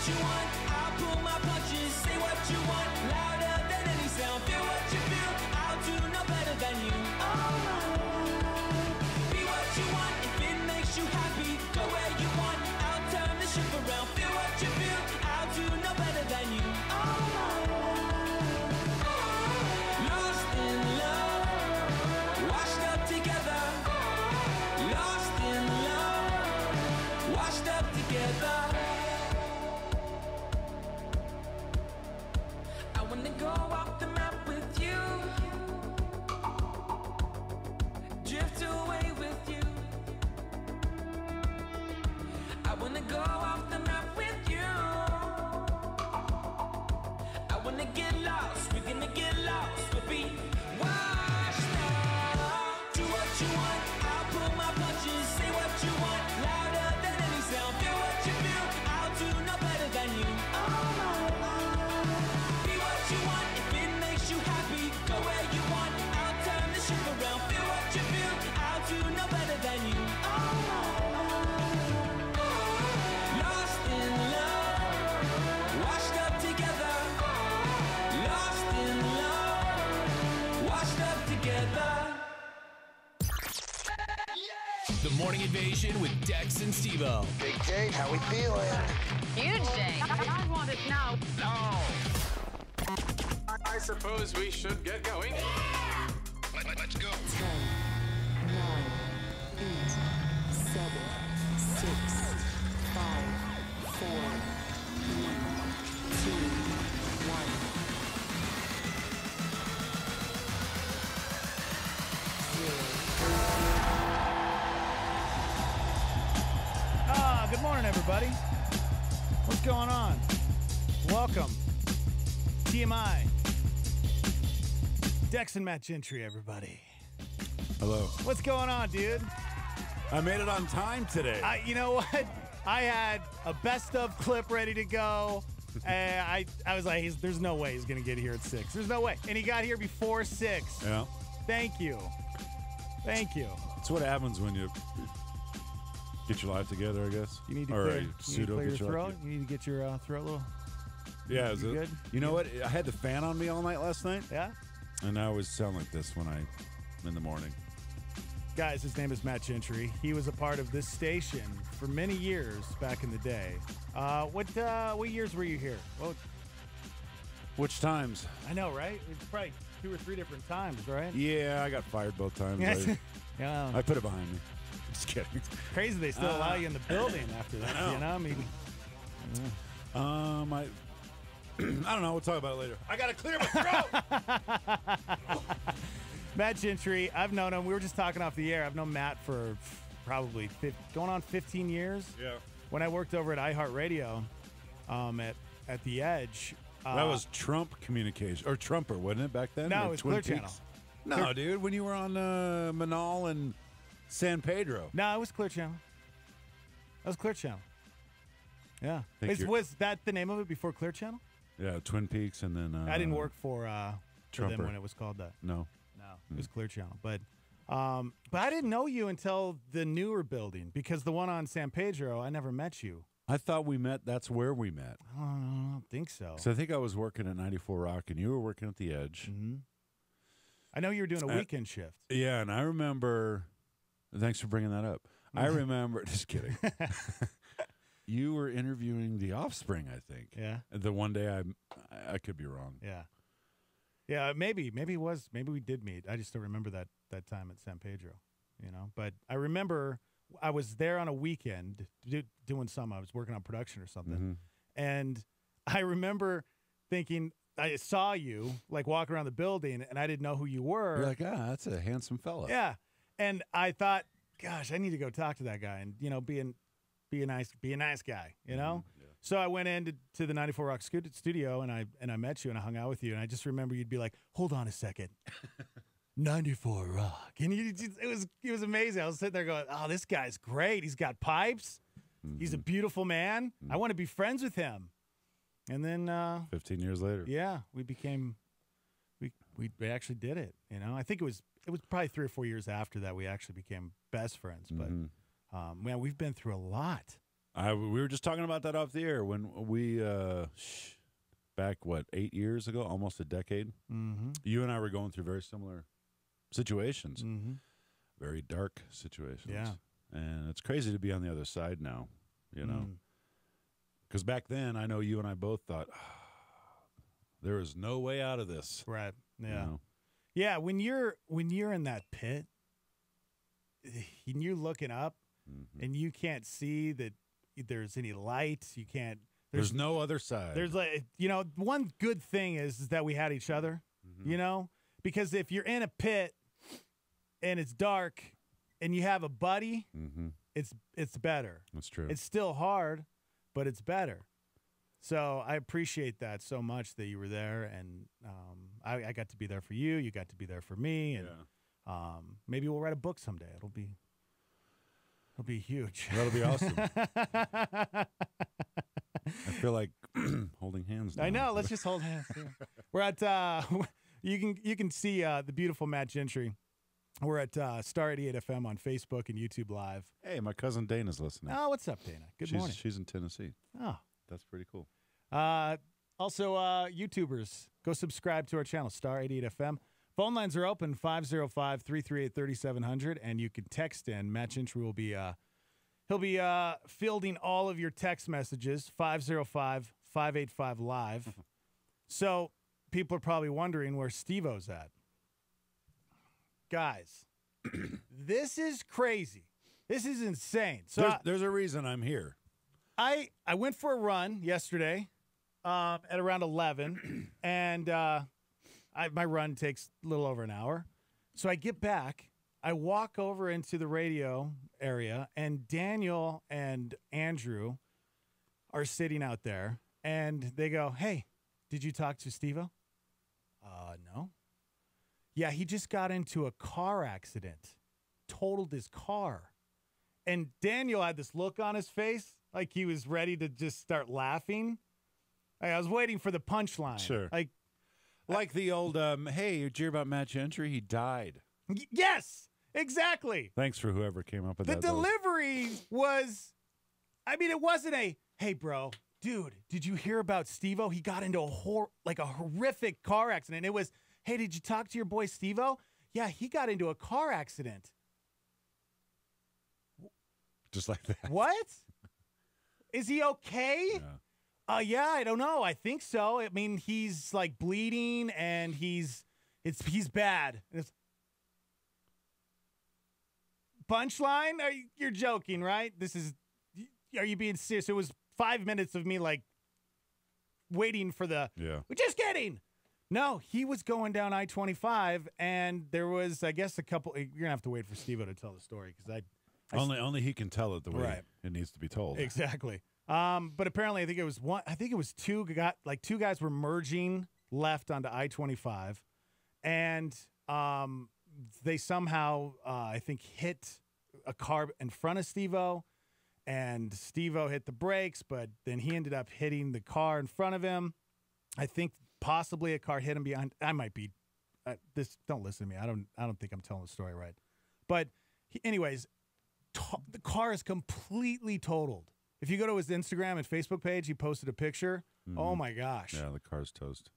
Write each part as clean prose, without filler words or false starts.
you want, I'll pull my punches. Say what you want, louder than any sound. Feel what you feel, I'll do no better than you. Be what you want, if it makes you happy. Go where you want, I'll turn the ship around. Feel what you feel, I'll do no better than you. Lost in love, washed up together. Lost in love, washed up together. I wanna go off the map with you, drift away with you. I wanna go off the map with you. I wanna get lost, we're gonna get lost. We'll be washed out. Do what you want, I'll pull my punches. Say what you want, louder than any sound. Feel what you feel, I'll do no better than you. Be what you want, if it makes you happy. Go where you want, I'll turn the ship around. Feel what you feel, I'll do no better than you. Lost in love, washed up together. Lost in love, washed up together. The Morning Invasion with Dex and Steve-O. Big Dave, how we feeling? Huge day. I want it now. I suppose we should get going. Let's go. 10, 9, 8, 7, 6, 5, 4, 3, 2, 1. Good morning, everybody. What's going on? Welcome. TMI. Dex and Matt Gentry, everybody. Hello. What's going on, dude? I made it on time today. You know what? I had a best of clip ready to go. And I was like, there's no way he's going to get here at 6. There's no way. And he got here before 6. Yeah. Thank you. Thank you. That's what happens when you get your life together, I guess. You need to or clear, you you need to pseudo clear your get your throat. life You need to get your throat a little. Yeah, is You it? good? You know what? I had the fan on me all night last night, Yeah? and I always sound like this when in the morning. Guys, his name is Matt Gentry. He was a part of this station for many years back in the day. What years were you here? Well, Which times? I know, right? It's probably 2 or 3 different times, right? Yeah, I got fired both times. Yes. I, Yeah. I put it behind me. Just kidding. Crazy they still allow you in the building after that. I know. You know, I mean, I don't know. We'll talk about it later. I got to clear my throat. Matt Gentry, I've known him. We were just talking off the air. I've known Matt for probably going on 15 years. Yeah. When I worked over at iHeartRadio at The Edge. That was Trump Communication, or Trumper, wasn't it, back then? No, Or it was Twin Clear Peaks? Channel. No, dude, when you were on Manal and San Pedro. No, it was Clear Channel. That was Clear Channel. Yeah. Was that the name of it before Clear Channel? Yeah, Twin Peaks, and then... I didn't work for them Trumper. when it was called that. No. No, it was Clear Channel. But I didn't know you until the newer building, because the one on San Pedro, I never met you. I thought we met. That's where we met. I don't think so. So I think I was working at 94 Rock, and you were working at The Edge. Mm-hmm. I know you were doing a weekend shift. Yeah, and I remember... Thanks for bringing that up. I remember... Just kidding. You were interviewing The Offspring, I think. Yeah. The one day I could be wrong. Yeah. Yeah, maybe it was. Maybe we did meet. I just don't remember that time at San Pedro, you know. But I remember I was there on a weekend doing something. I was working on production or something. Mm-hmm. And I remember thinking, I saw you like walking around the building, and I didn't know who you were. You're like, that's a handsome fella. Yeah. And I thought, gosh, I need to go talk to that guy and, you know, be a nice guy, you know? Yeah. So I went into the 94 Rock studio, and I met you, and I hung out with you, and I just remember you'd be like, hold on a second. 94 Rock. And it was amazing. I was sitting there going, oh, this guy's great. He's got pipes. Mm-hmm. He's a beautiful man. Mm-hmm. I want to be friends with him. And then 15 years later. Yeah, we actually did it, you know? I think it was probably 3 or 4 years after that we actually became best friends, but man, we've been through a lot. We were just talking about that off the air when we back 8 years ago, almost a decade. Mm-hmm. You and I were going through very similar situations, Mm-hmm. very dark situations. Yeah. And it's crazy to be on the other side now, you know. Mm. Because back then, I know you and I both thought there is no way out of this. Right. Yeah. you know? Yeah. When you're in that pit, and you're looking up, Mhm. and you can't see that there's any light. You can't. There's no other side. There's one good thing is that we had each other. Mhm. You know, because if you're in a pit and it's dark and you have a buddy, Mhm. it's better. That's true. It's still hard, but it's better. So I appreciate that so much that you were there, and I got to be there for you. You got to be there for me, and maybe we'll write a book someday. It'll be huge. That'll be awesome. I feel like holding hands now. I know. Let's just hold hands. Yeah. We're at you can see the beautiful Matt Gentry. We're at Star 88 FM on Facebook and YouTube Live. Hey, my cousin Dana's listening. Oh, what's up, Dana? Good morning. She's in Tennessee. Oh. That's pretty cool. Also, YouTubers, go subscribe to our channel, Star 88 FM. Phone lines are open, 505-338-3700, and you can text in. Matt Gentry will be he'll be fielding all of your text messages, 505-585-LIVE. So people are probably wondering where Steve-O's at. Guys, this is crazy. This is insane. So There's a reason I'm here. I went for a run yesterday at around 11, and my run takes a little over an hour. So I get back, I walk over into the radio area, and Daniel and Andrew are sitting out there, and they go, "Hey, did you talk to Steve-O?" No. Yeah, he just got into a car accident, totaled his car. And Daniel had this look on his face, like he was ready to just start laughing. I was waiting for the punchline. Sure. Like the old, hey, did you hear about Matt Gentry? He died. Yes, exactly. Thans for whoever came up with The that. delivery was, it wasn't a, "Hey, bro, dude, did you hear about Steve-O? He got into a horrific car accident." It was, "Hey, did you talk to your boy Steve-O? Yeah, he got into a car accident." Just like that. What? Is he okay? Yeah, I don't know. I think so. I mean, he's like bleeding and he's bad. Punchline? You're joking, right? Are you being serious? It was 5 minutes of me like waiting for the, "We're just kidding." No, he was going down I-25 and there was, I guess, you're going to have to wait for Steve-O to tell the story because Only he can tell it the way it needs to be told. Exactly. But apparently, I think it was two guys were merging left onto I-25, and they somehow I think hit a car in front of Steve-O, and Steve-O hit the brakes, but then he ended up hitting the car in front of him. I think possibly a car hit him behind. I might be don't listen to me. I don't think I'm telling the story right. But anyways, the car is completely totaled. If you go to his Instagram and Facebook page, he posted a picture. Mhm. Oh my gosh. Yeah, the car's toast.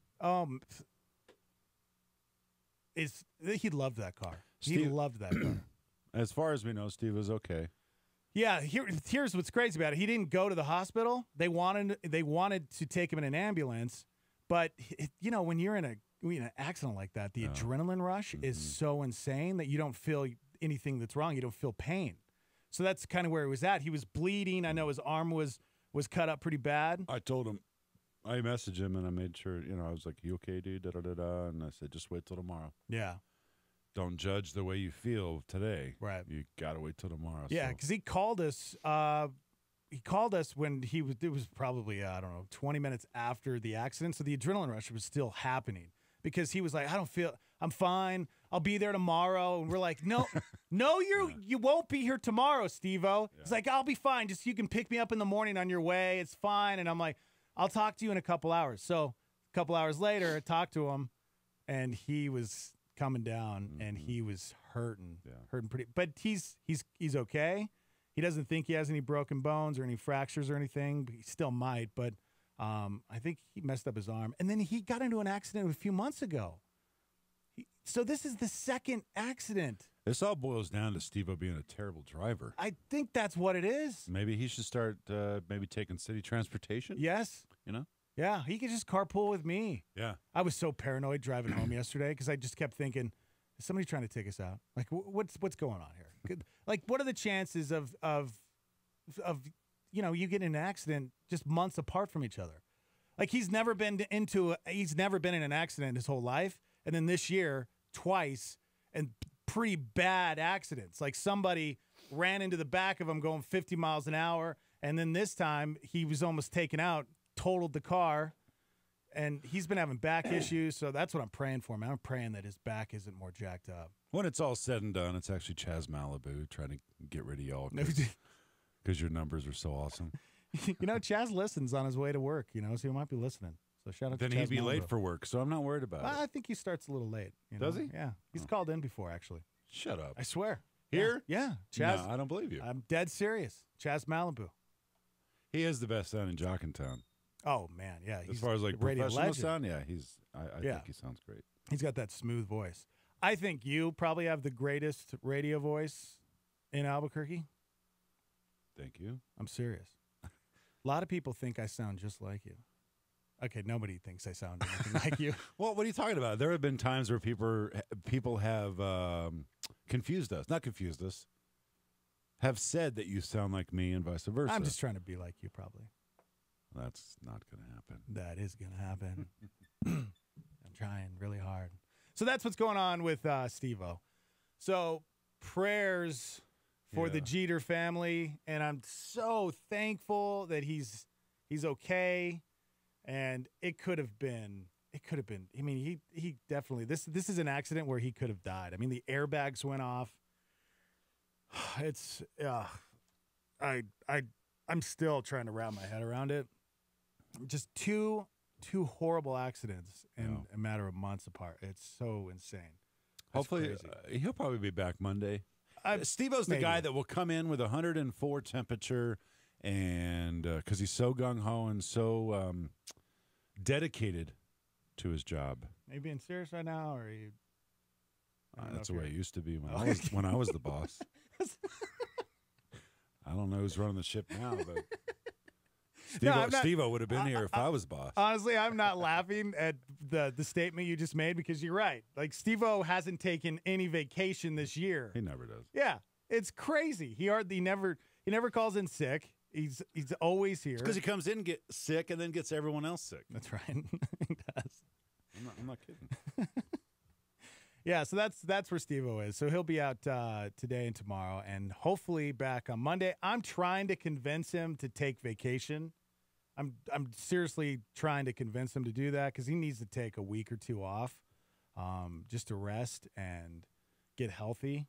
He loved that car. He loved that car. As far as we know, Steve is okay. Yeah, here's what's crazy about it. He didn't go to the hospital. They wanted to take him in an ambulance, but when you're in an accident like that, the adrenaline rush is so insane that you don't feel anything that's wrong. You don't feel pain. So that's kind of where he was at. He was bleeding. I know his arm was cut up pretty bad. I told him, I messaged him and I made sure, I was like, "You okay, dude?" And I said, "Just wait till tomorrow." Yeah. Don't judge the way you feel today. Right. You got to wait till tomorrow. Yeah, because he called us. He called us when it was probably, 20 minutes after the accident. So the adrenaline rush was still happening because he was like, I'm fine. I'll be there tomorrow. And we're like, no, you won't be here tomorrow, Steve-O. Yeah. He's like, "I'll be fine. Just you can pick me up in the morning on your way. It's fine." And I'm like, "I'll talk to you in a couple hours." So a couple hours later, I talked to him, and he was coming down, and he was hurting pretty. But he's okay. He doesn't think he has any broken bones or any fractures or anything. But he still might, but I think he messed up his arm. And then he got into an accident a few months ago. So this is the second accident. This all boils down to Steve-O being a terrible driver. I think that's what it is. Maybe he should start maybe taking city transportation. Yes. You know? Yeah, he could just carpool with me. Yeah. I was so paranoid driving home yesterday because I just kept thinking, is somebody trying to take us out? Like, what's going on here? Like, what are the chances of you know, you get in an accident just months apart from each other? Like, he's never been in an accident his whole life, and then this year twice, and pretty bad accidents. Like, somebody ran into the back of him going 50 miles an hour, and then this time he was almost taken out, totaled the car, and he's been having back issues. So that's what I'm praying for, man. I'm praying that his back isn't more jacked up. When it's all said and done, it's actually Chaz Malibu trying to get rid of y'all because your numbers are so awesome. You know, Chaz listens on his way to work, you know, so he might be listening. So shout out Then to Chaz he'd be late Malibu. for work, so I'm not worried about I it. think he starts a little late. You Does know? he? Yeah. He's called in before, actually. Shut up. I swear. Here? Yeah. Chaz. No, I don't believe you. I'm dead serious. Chaz Malibu. He is the best sounding jock in town. Oh, man. Yeah. As far as like a radio professional legend. sound, yeah, I Yeah. think he sounds great. He's got that smooth voice. I think you probably have the greatest radio voice in Albuquerque. Thank you. I'm serious. A lot of people think I sound just like you. Okay, nobody thinks I sound anything like you. Well, what are you talking about? There have been times where people have confused us. Not confused us. Have said that you sound like me and vice versa. I'm just trying to be like you, probably. That's not going to happen. That is going to happen. I'm trying really hard. So that's what's going on with Steve-O. So prayers for the Yeah. Jeter family, and I'm so thankful that he's okay. And it could have been. I mean, he definitely. This is an accident where he could have died. I mean, the airbags went off. It's I'm still trying to wrap my head around it. Just two horrible accidents in a matter of months apart. It's so insane. That's Hopefully, crazy. he'll probably be back Monday. I- Steve-O's the maybe. guy that will come in with 104 temperature, and because he's so gung-ho and so dedicated to his job. Are you being serious right now, or are you? I don't know That's if the way it you're- used to be when I was the boss. I don't know who's running the ship now, but I'm not- Steve-O would have been here if I was boss. Honestly, I'm not laughing at the statement you just made because you're right. Like, Steve-O hasn't taken any vacation this year. He never does. Yeah, it's crazy. He never calls in sick. He's always here. Because he comes in, get sick, and then gets everyone else sick. That's right. He does. I'm not kidding. Yeah, so that's where Steve-O is. So he'll be out today and tomorrow, and hopefully back on Monday. I'm trying to convince him to take vacation. I'm seriously trying to convince him to do that because he needs to take a week or two off, just to rest and get healthy.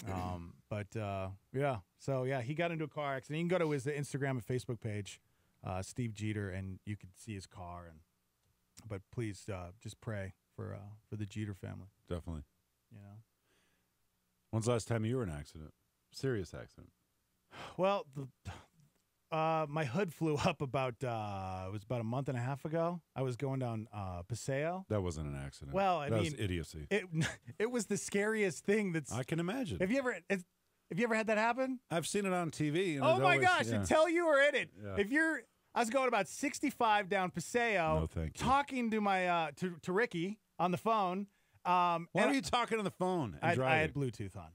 Yeah. So yeah, he got into a car accident. You can go to his Instagram and Facebook page, Steve Jeter, and you can see his car. But please just pray for the Jeter family. Definitely. You know. When's the last time you were in an accident? Serious accident. Well, my hood flew up about it was about a month and a half ago. I was going down Paseo. That wasn't an accident. Well, I that mean, was idiocy. It was the scariest thing. I can imagine. Have you ever had that happen? I've seen it on TV. And Oh it's my always- gosh! yeah. Until you were in it. Yeah. I was going about 65 down Paseo. No, thank you. Talking to my to Ricky on the phone. Why were you talking on the phone and I driving? had Bluetooth on.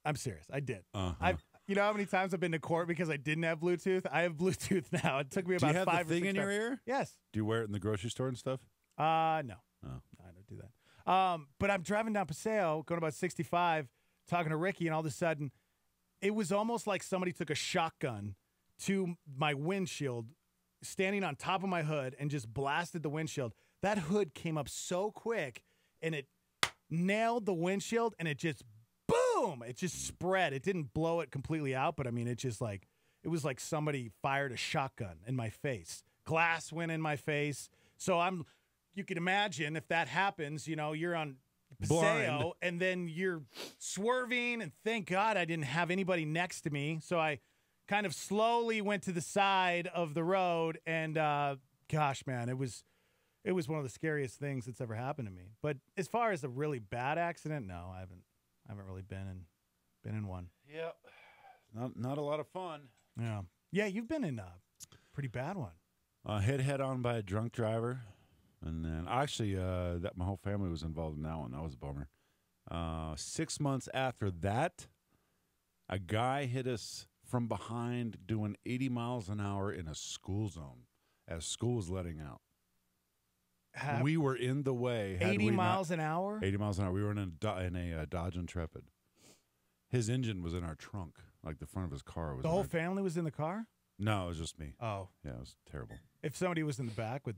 I'm serious. I did. Uh-huh. You know how many times I've been to court because I didn't have Bluetooth? I have Bluetooth now. It took me Do about you have 5 the or thing 6 in your times. ear? Yes. Do you wear it in the grocery store and stuff? No. Oh. I don't do that. But I'm driving down Paseo, going about 65, talking to Ricky, and all of a sudden, it was almost like somebody took a shotgun to my windshield, standing on top of my hood, and just blasted the windshield. That hood came up so quick, and it nailed the windshield, and it just boom! It just spread. It didn't blow it completely out, but I mean, it was like somebody fired a shotgun in my face. Glass went in my face. So you can imagine if that happens, you know, you're on Paseo, and then you're swerving, and thank God I didn't have anybody next to me, so I kind of slowly went to the side of the road, and gosh, man, it was one of the scariest things that's ever happened to me. But as far as a really bad accident, no, I haven't really been in one. Yep. Not a lot of fun. Yeah, yeah, you've been in a pretty bad one. Hit head on by a drunk driver, and then actually, that my whole family was involved in that one. That was a bummer. 6 months after that, a guy hit us from behind doing 80 miles an hour in a school zone as school was letting out. We were in the way. 80 miles an hour? 80 miles an hour. We were in a Dodge Intrepid. His engine was in our trunk, like the front of his car was. The whole family was in the car? No, it was just me. Oh. Yeah, it was terrible. If somebody was in the back, would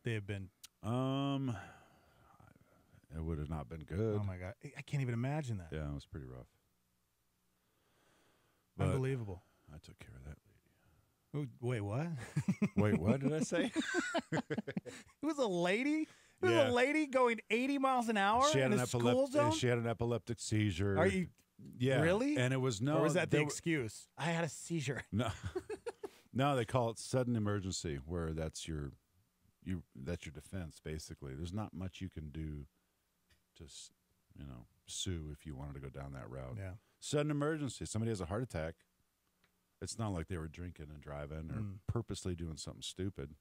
they have been? It would have not been good. Oh, my God. I can't even imagine that. Yeah, it was pretty rough. But Unbelievable. I took care of that lady. Ooh, wait, what? Wait, what did I say? It was a lady? It was Yeah. a lady going 80 miles an hour She had in a school zone? She had an epileptic seizure. Are you Yeah. really? And it was no. or was that the there were- excuse? I had a seizure. No. No, they call it sudden emergency, where that's your defense, basically. There's not much you can do to, sue if you wanted to go down that route. Yeah. Sudden emergency. Somebody has a heart attack. It's not like they were drinking and driving or purposely doing something stupid.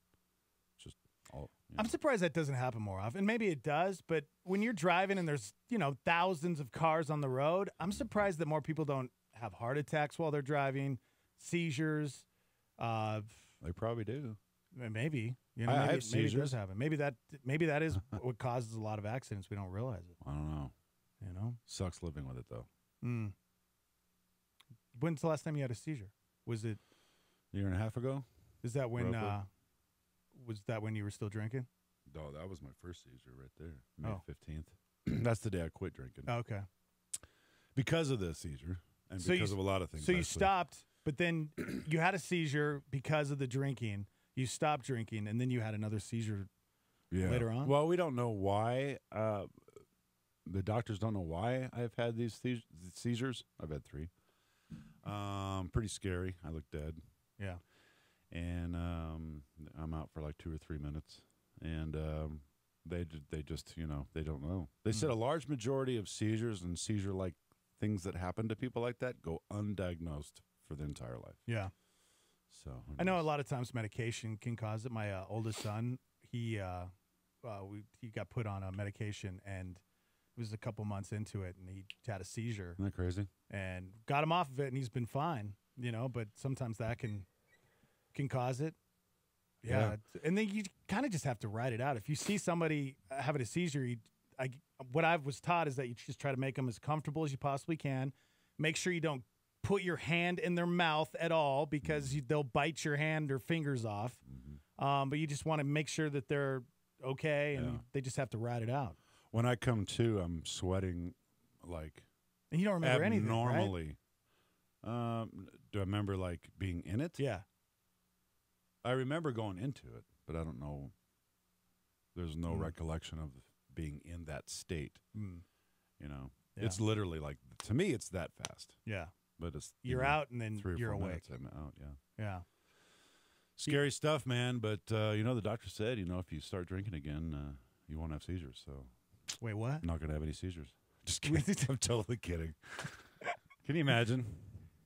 It's just all. I'm surprised that doesn't happen more often. Maybe it does, but when you're driving and there's, thousands of cars on the road, I'm surprised that more people don't have heart attacks while they're driving, seizures. They probably do. Maybe. I maybe, have maybe it does seizures. happen. Maybe that is what causes a lot of accidents. We don't realize it. I don't know. Sucks living with it, though. When's the last time you had a seizure? Was it? A year and a half ago? Is that when? Roughly. Was that when you were still drinking? No, that was my first seizure right there, May Oh. 15th. That's the day I quit drinking. Oh, okay. Because of the seizure and So because of a lot of things. So you actually. stopped, but then you had a seizure because of the drinking. You stopped drinking, and then you had another seizure later on? Well, we don't know why. The doctors don't know why I've had these seizures. I've had 3. Pretty scary. I look dead. Yeah. And I'm out for like 2 or 3 minutes. And they just, they don't know. They said a large majority of seizures and seizure-like things that happen to people like that go undiagnosed for the entire life. Yeah. So who I know a knows? lot of times medication can cause it. My oldest son, he got put on a medication, and it was a couple months into it, and he had a seizure, Isn't that crazy? and got him off of it, and he's been fine. But sometimes that can cause it. Yeah. And then you kind of just have to ride it out. If you see somebody having a seizure, what I was taught is that you just try to make them as comfortable as you possibly can. Make sure you don't put your hand in their mouth at all, because they'll bite your hand or fingers off. But you just want to make sure that they're okay, and they just have to ride it out. When I come to, I'm sweating like And you don't remember anything, right? abnormally. Do I remember like being in it? Yeah. I remember going into it, but I don't know. There's no recollection of being in that state. Yeah. It's literally like, to me, it's that fast. Yeah. But it's You're out, and then 3 or you're 4 awake. minutes, I'm out. Yeah. Yeah. Scary stuff, man. But the doctor said, if you start drinking again, you won't have seizures. So Wait, what? I'm not gonna have any seizures. Just kidding. I'm totally kidding. Can you imagine?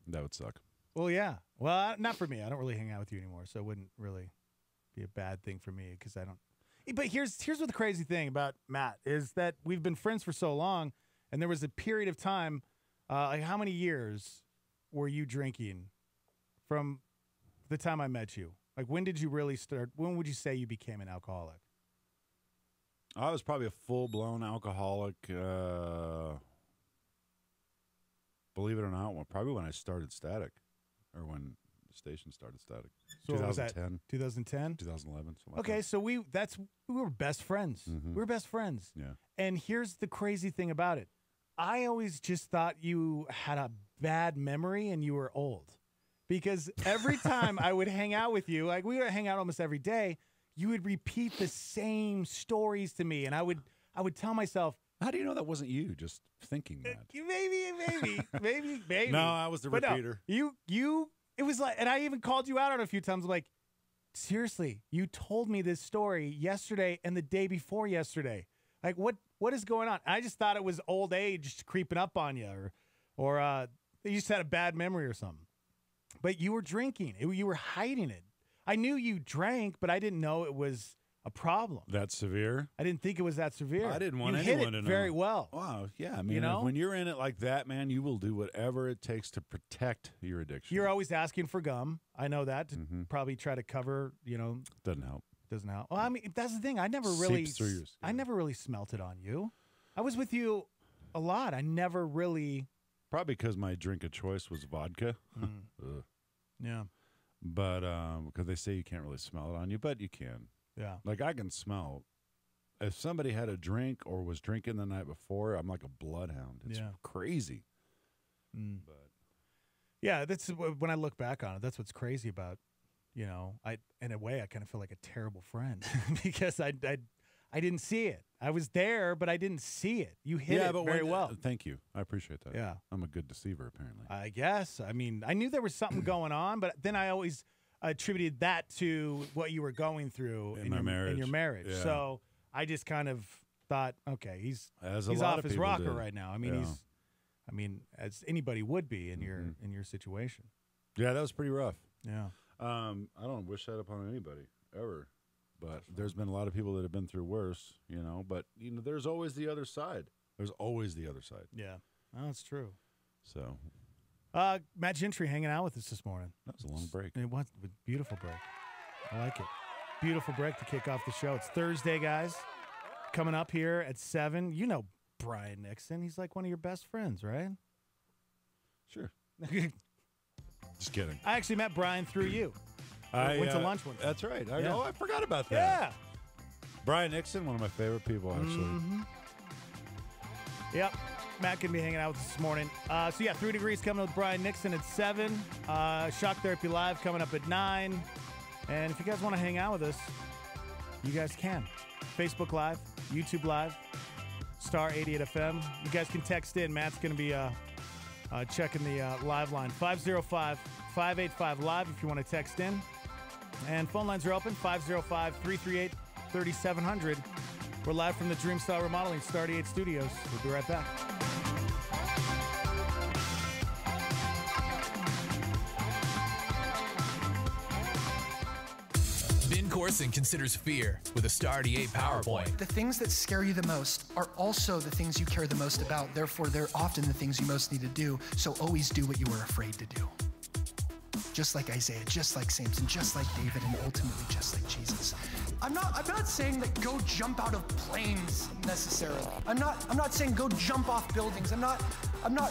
That would suck. Well, yeah. Well, not for me. I don't really hang out with you anymore, so it wouldn't really be a bad thing for me, because I don't. But here's what the crazy thing about Matt is, that we've been friends for so long, and there was a period of time, like how many years were you drinking from the time I met you? Like, when did you really start? When would you say you became an alcoholic? I was probably a full-blown alcoholic. Believe it or not, probably when I started Static, or when the station started Static. So what was that? 2010, 2010? 2011. something like Okay, that. so we were best friends. We were best friends. Yeah. And here's the crazy thing about it. I always just thought you had a bad memory and you were old. Because every time I would hang out with you, like we would hang out almost every day, you would repeat the same stories to me. And I would tell myself, How do you know that wasn't you just thinking that? Maybe. No, I was the But no, repeater. you. It was like, and I even called you out on it a few times. I'm like, seriously, you told me this story yesterday and the day before yesterday. Like, what is going on? I just thought it was old age creeping up on you, or you just had a bad memory or something. But you were drinking. You were hiding it. I knew you drank, but I didn't know it was a problem. That's severe. I didn't think it was that severe. I didn't want you anyone hit it to know. very well. Wow. Yeah. I mean, You know? when you're in it like that, man, you will do whatever it takes to protect your addiction. You're always asking for gum. I know that to probably try to cover. Doesn't help. Doesn't help. Well, I mean, that's the thing. I never really, Seeps through your skin. I never really smelt it on you. I was with you a lot. I never really. Probably because my drink of choice was vodka. Ugh. Yeah. But because they say you can't really smell it on you, but you can. Yeah. Like I can smell. If somebody had a drink or was drinking the night before, I'm like a bloodhound. It's Yeah. crazy. But Yeah. That's when I look back on it. That's what's crazy about. I in a way I kind of feel like a terrible friend because I didn't see it. I was there, but I didn't see it. You hit it very well. Thank you. I appreciate that. Yeah. I'm a good deceiver, apparently. I guess. I mean, I knew there was something going on, but then I always attributed that to what you were going through In my marriage. In your marriage. Yeah. So I just kind of thought, okay, he's As a he's lot off of his people rocker did. right now. I mean, Yeah. as anybody would be in your situation. Yeah, that was pretty rough. Yeah. I don't wish that upon anybody ever, but there's been a lot of people that have been through worse, but there's always the other side. There's always the other side. Yeah. Oh, that's true. So Matt Gentry hanging out with us this morning. that was a long break. It was a beautiful break. I like it. Beautiful break to kick off the show. It's Thursday, guys. Coming up here at 7. You know Brian Nixon. He's like one of your best friends, right? Sure. Just kidding. I actually met Brian through you. I went to lunch one time. That's right. Yeah. I forgot about that. Yeah. Brian Nixon, one of my favorite people, actually. Yep. Matt can be hanging out with us this morning. 3 Degrees coming up with Brian Nixon at 7. Shock Therapy Live coming up at 9. And if you guys want to hang out with us, you guys can. Facebook Live, YouTube Live, Star 88 FM. You guys can text in. Matt's going to be checking the live line. 505-585-LIVE if you want to text in. And phone lines are open, 505-338-3700. We're live from the Dreamstyle Remodeling Star 88 Studios. We'll be right back. Ben Corson considers fear with a Star 88 PowerPoint. The things that scare you the most are also the things you care the most about. Therefore, they're often the things you most need to do. So always do what you were afraid to do. Just like Isaiah, just like Samson, just like David, and ultimately just like Jesus. I'm not saying that go jump out of planes necessarily. I'm not saying go jump off buildings. I'm not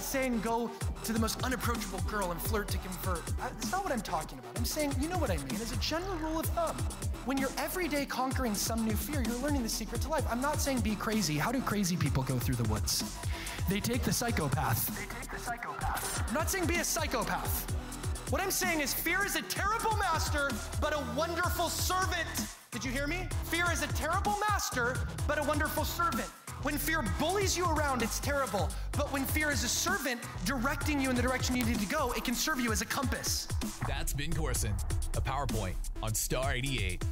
saying go to the most unapproachable girl and flirt to convert. That's not what I'm talking about. I'm saying, you know what I mean, as a general rule of thumb. When you're every day conquering some new fear, you're learning the secret to life. I'm not saying be crazy. How do crazy people go through the woods? They take the psychopath. I'm not saying be a psychopath. What I'm saying is fear is a terrible master, but a wonderful servant. Did you hear me? Fear is a terrible master, but a wonderful servant. When fear bullies you around, it's terrible. But when fear is a servant directing you in the direction you need to go, it can serve you as a compass. That's Ben Corson, a PowerPoint on Star 88.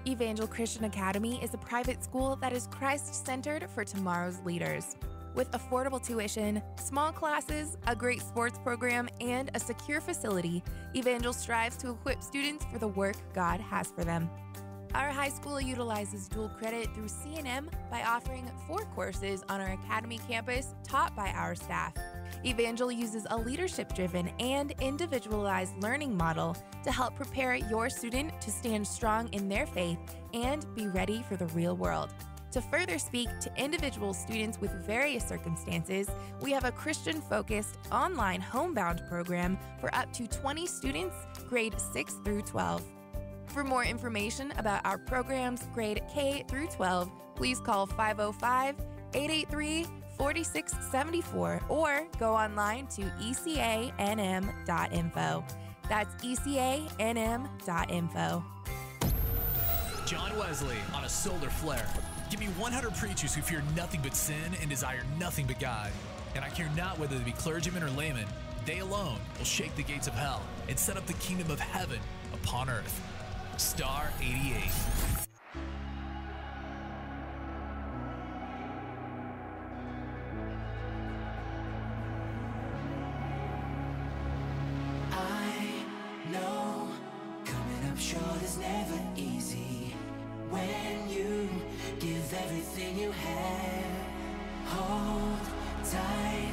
Evangel Christian Academy is a private school that is Christ-centered for tomorrow's leaders. With affordable tuition, small classes, a great sports program, and a secure facility, Evangel strives to equip students for the work God has for them. Our high school utilizes dual credit through C&M by offering 4 courses on our academy campus taught by our staff. Evangel uses a leadership-driven and individualized learning model to help prepare your student to stand strong in their faith and be ready for the real world. To further speak to individual students with various circumstances, we have a Christian-focused online homebound program for up to 20 students, grade 6 through 12. For more information about our programs, grade K through 12, please call 505-883-4674 or go online to ecanm.info. That's ecanm.info. John Wesley on a solar flare. Give me 100 preachers who fear nothing but sin and desire nothing but God. And I care not whether they be clergymen or laymen. They alone will shake the gates of hell and set up the kingdom of heaven upon earth. Star 88. Short is never easy when you give everything you have. Hold tight,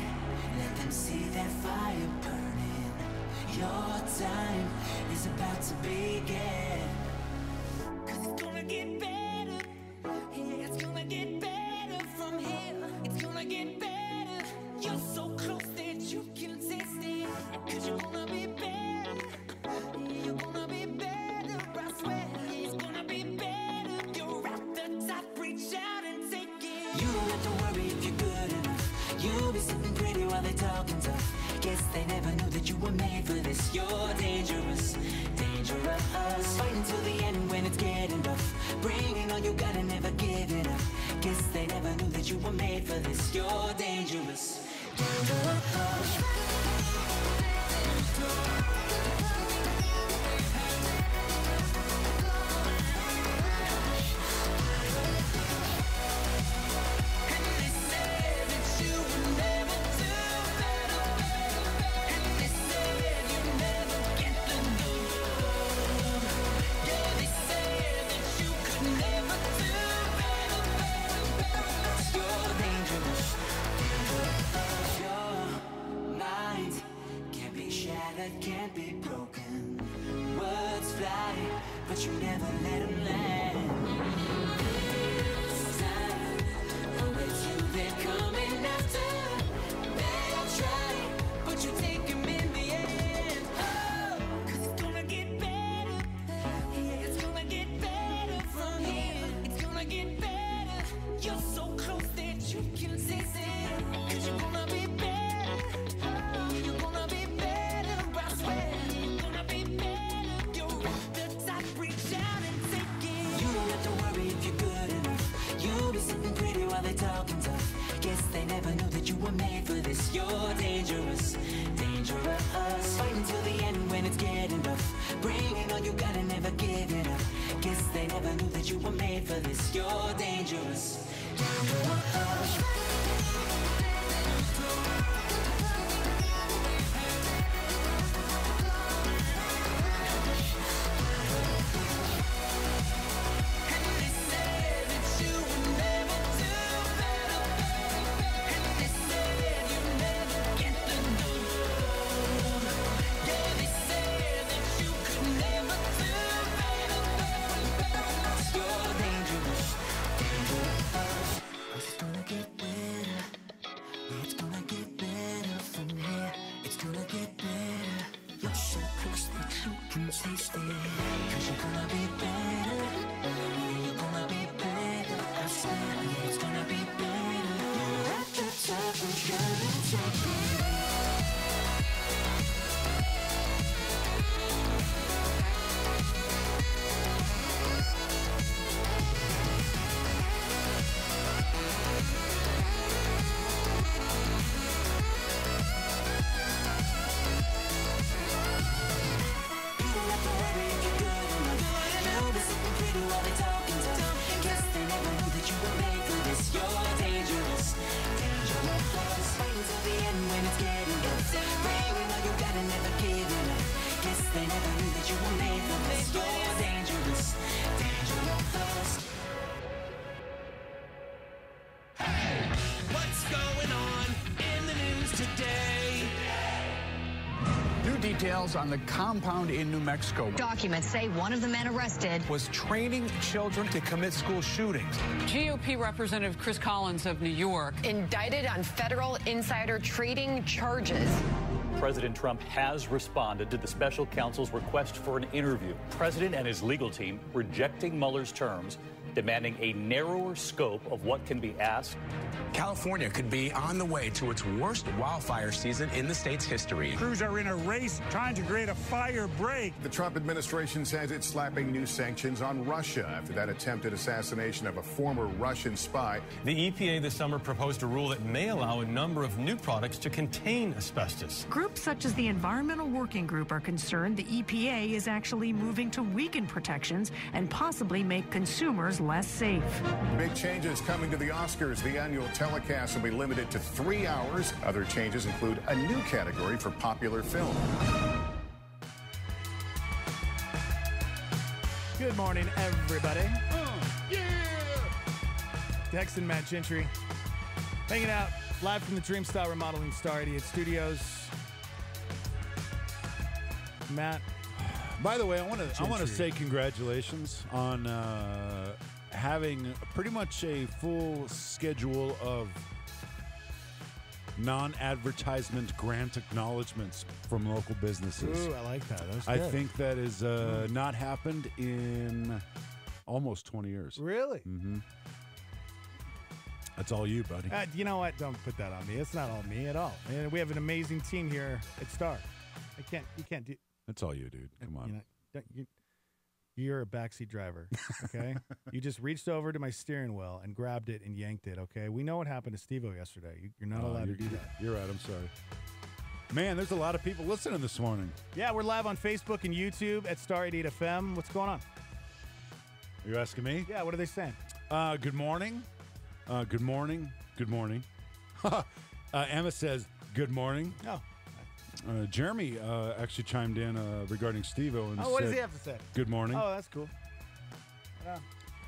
let them see that fire burning. Your time is about to begin. 'Cause it's gonna get better. Yeah, it's gonna get better from here. It's gonna get better. You're so close that you can taste it. 'Cause you're gonna be better. Yeah, you're gonna be better. It's gonna be better. You're at the top, reach out and take it. You don't have to worry if you're good enough. You'll be sitting pretty while they're talking tough. Guess they never knew that you were made for this. You're dangerous, dangerous. Fighting till the end when it's getting rough. Bringing all you got and never giving up. Guess they never knew that you were made for this. You're dangerous, dangerous. Can't be broken. Words fly, but you never let them land. This time, know it's you they're coming after. They'll try, but you take them in the end. Oh, 'cause it's gonna get better. Yeah, it's gonna get better from here. It's gonna get better. You're so close that you can taste it. 'Cause you're gonna be better. You're gonna be better. Talking tough. Guess they never knew that you were made for this. You're dangerous, dangerous. Fighting till the end when it's getting rough. Bringing all you got and never giving up. Guess they never knew that you were made for this. You're dangerous, dangerous. Details on the compound in New Mexico. Documents say one of the men arrested was training children to commit school shootings. GOP Representative Chris Collins of New York indicted on federal insider trading charges. President Trump has responded to the special counsel's request for an interview. President and his legal team rejecting Mueller's terms, demanding a narrower scope of what can be asked. California could be on the way to its worst wildfire season in the state's history. Crews are in a race trying to create a fire break. The Trump administration says it's slapping new sanctions on Russia after that attempted assassination of a former Russian spy. The EPA this summer proposed a rule that may allow a number of new products to contain asbestos. Groups such as the Environmental Working Group are concerned the EPA is actually moving to weaken protections and possibly make consumers less safe. Big changes coming to the Oscars. The annual telecast will be limited to 3 hours. Other changes include a new category for popular film. Good morning, everybody. Dex and Matt Gentry hanging out live from the Dreamstyle Remodeling Star 88 Studios. Matt. By the way, I want to say congratulations on having pretty much a full schedule of non-advertisement grant acknowledgments from local businesses. Ooh, I like that. That was I good. think that is not happened in almost 20 years. Really? Mm-hmm. That's all you, buddy. You know what? Don't put that on me. It's not all me at all. And we have an amazing team here at Star. You can't do. That's all you, dude. Come on. You're a backseat driver, okay? You just reached over to my steering wheel and grabbed it and yanked it, okay? We know what happened to Steve-O yesterday. You're not allowed to do that. You're right. I'm sorry. Man, there's a lot of people listening this morning. Yeah, we're live on Facebook and YouTube at Star 88 FM. What's going on? Are you asking me? Yeah, what are they saying? Good morning. Good morning. Good morning. Emma says, good morning. Oh. Jeremy actually chimed in regarding Steve-O and what said, does he have to say? Good morning. Oh, that's cool. Yeah.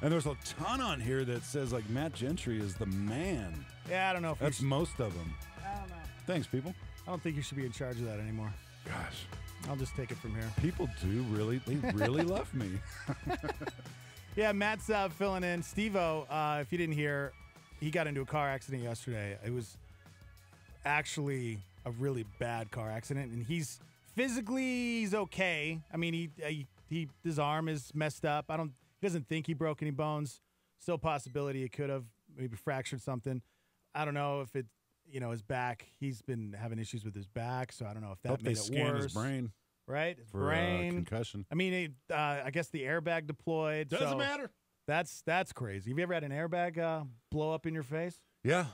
And there's a ton on here that says, like, Matt Gentry is the man. Yeah, I don't know if That's most of them. I don't know. Thanks, people. I don't think you should be in charge of that anymore. Gosh. I'll just take it from here. People do really, they really love me. Yeah, Matt's filling in. Steve-O, if you didn't hear, he got into a car accident yesterday. It was actually a really bad car accident, and he's okay. I mean, he his arm is messed up. He doesn't think he broke any bones. Still a possibility he could have maybe fractured something. I don't know if his back. He's been having issues with his back, so I don't know if that made it scan worse. his brain. Right? His for brain. concussion. I mean, I guess the airbag deployed. Doesn't matter. That's crazy. Have you ever had an airbag blow up in your face? Yeah.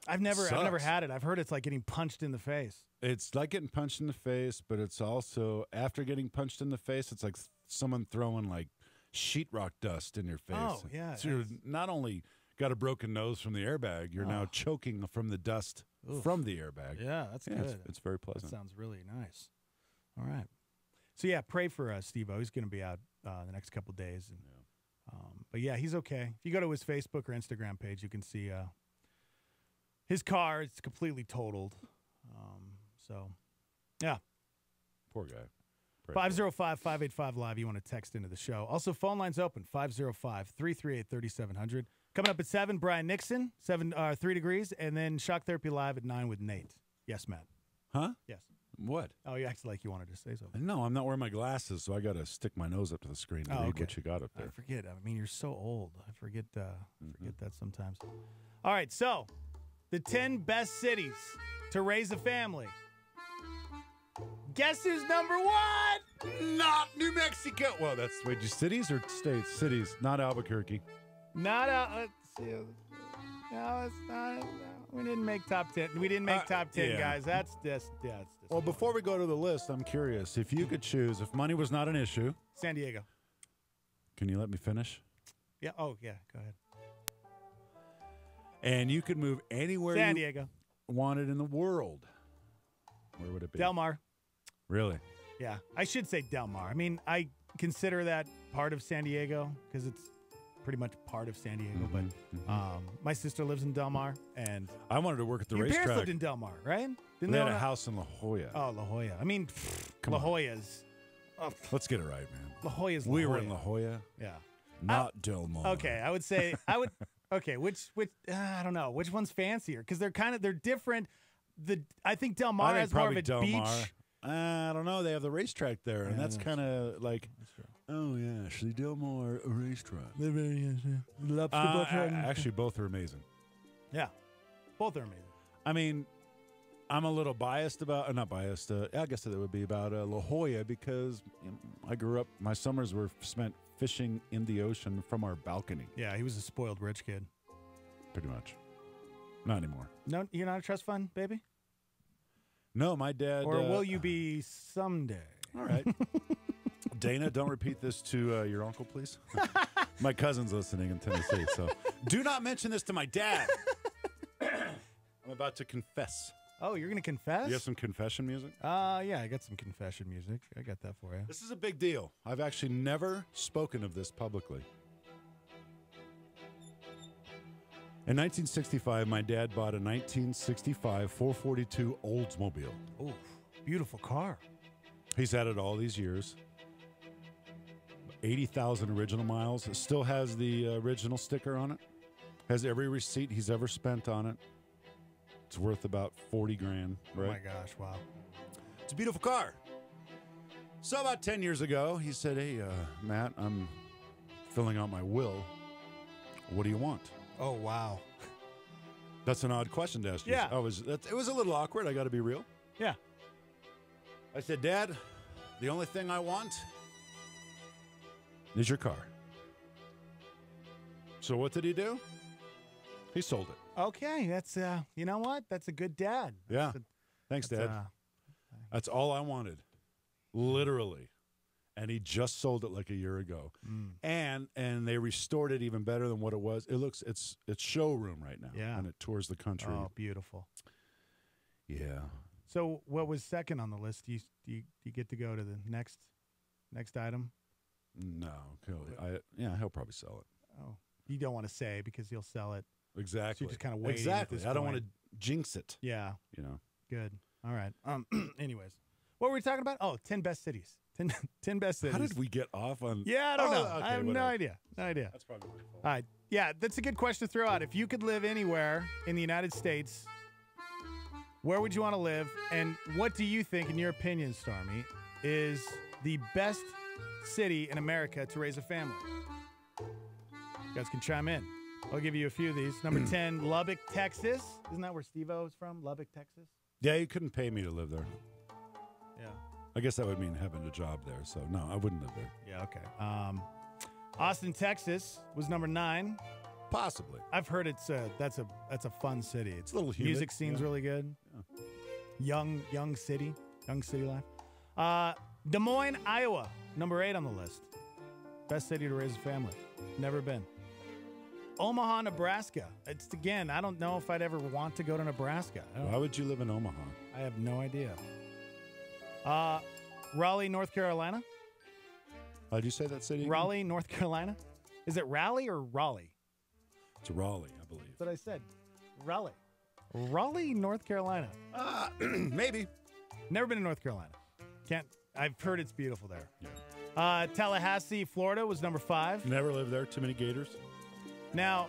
I've never Sucks. had it. I've heard it's like getting punched in the face. It's like getting punched in the face, but it's also, after getting punched in the face, it's like someone throwing like sheetrock dust in your face. Oh, yeah. So you're not only got a broken nose from the airbag, you're now choking from the dust from the airbag. Yeah, that's good. It's very pleasant. That sounds really nice. All right. So, yeah, pray for Steve-O. He's going to be out the next couple of days. And, but, yeah, he's okay. If you go to his Facebook or Instagram page, you can see his car is completely totaled. So, yeah. Poor guy. 505-585-LIVE. You want to text into the show. Also, phone lines open, 505-338-3700. Coming up at 7, Brian Nixon, 3 Degrees, and then Shock Therapy Live at 9 with Nate. Yes, Matt. Huh? Yes. What? Oh, you acted like you wanted to say something. No, I'm not wearing my glasses, so I got to stick my nose up to the screen to read what you got up there. I forget. I mean, you're so old. I forget that sometimes. All right, so the 10 best cities to raise a family. Guess who's number 1? Not New Mexico. Well, that's cities or states? Cities, not Albuquerque. Not let's see. No, it's not. No, we didn't make top 10. We didn't make top 10, guys. That's just. Well, before we go to the list, I'm curious. If you could choose, if money was not an issue. San Diego. Can you let me finish? Yeah. Oh, yeah. Go ahead. And you could move anywhere San Diego. Wanted in the world. Where would it be? Del Mar. Really? Yeah. I should say Del Mar. I mean, I consider that part of San Diego because it's pretty much part of San Diego. But my sister lives in Del Mar, and I wanted to work at the your racetrack. parents lived in Del Mar, right? Didn't they had own a house in La Jolla. Oh, La Jolla. I mean, Come La on. Jolla's. Oh, Let's get it right, man. La Jolla's. We were in La Jolla. Yeah. Not Del Mar. Okay, I would say Okay, which I don't know which one's fancier because they're different. I think Del Mar has more of a beach. I don't know. They have the racetrack there, and that's kind of like, oh yeah, actually Del Mar a racetrack. Actually, both are amazing. Yeah, both are amazing. I mean, I'm a little biased about, not biased. I guess that would be about La Jolla because I grew up. My summers were spent fishing in the ocean from our balcony. Yeah, he was a spoiled rich kid. Pretty much. Not anymore. No, you're not a trust fund baby? No, my dad. Or will you be someday? All right. Dana, don't repeat this to your uncle, please. My cousin's listening in Tennessee, so do not mention this to my dad. I'm about to confess. Oh, you're going to confess? You have some confession music? Yeah, I got some confession music. I got that for you. This is a big deal. I've actually never spoken of this publicly. In 1965, my dad bought a 1965 442 Oldsmobile. Oh, beautiful car. He's had it all these years. 80,000 original miles. It still has the original sticker on it. Has every receipt he's ever spent on it. It's worth about 40 grand, right? Oh my gosh, wow. It's a beautiful car. So about 10 years ago, he said, hey, Matt, I'm filling out my will. What do you want? Oh, wow. That's an odd question to ask you. Yeah. It was a little awkward. I got to be real. Yeah. I said, Dad, the only thing I want is your car. So what did he do? He sold it. Okay, that's, you know what? That's a good dad. Yeah. Thanks, Dad. That's all I wanted. Literally. And he just sold it like a year ago. And they restored it even better than what it was. It's showroom right now. Yeah. And it tours the country. Oh, beautiful. Yeah. So what was second on the list? Do you get to go to the next item? No. He'll probably sell it. Oh. You don't want to say because he'll sell it. Exactly. So you're just kind of waiting. Exactly. At this I don't point. want to jinx it. Yeah. You know. Good. All right. Anyways, what were we talking about? Oh, 10 best cities. 10 best cities. How did we get off on? Yeah, I don't know. Okay, I have whatever. no idea. No idea. That's probably my fault. All right. Yeah, that's a good question to throw out. If you could live anywhere in the United States, where would you want to live? And what do you think, in your opinion, Stormy, is the best city in America to raise a family? You guys can chime in. I'll give you a few of these. Number 10, Lubbock, Texas. Isn't that where Steve-O is from? Lubbock, Texas? Yeah, you couldn't pay me to live there. Yeah. I guess that would mean having a job there. So no, I wouldn't live there. Yeah, okay. Austin, Texas was number 9. Possibly. I've heard that's a fun city. It's a little humid. Music scene's really good. Yeah. Young city life. Des Moines, Iowa, number 8 on the list. Best city to raise a family. Never been. Omaha, Nebraska. It's again, I don't know if I'd ever want to go to Nebraska. Why would you live in Omaha? I have no idea. Raleigh, North Carolina. How'd you say that city again? Raleigh, North Carolina. Is it Raleigh or Raleigh? It's Raleigh, I believe. That's what I said. Raleigh. Raleigh, North Carolina. Maybe. Never been to North Carolina. I've heard it's beautiful there. Yeah. Tallahassee, Florida was number 5. Never lived there. Too many gators. Now,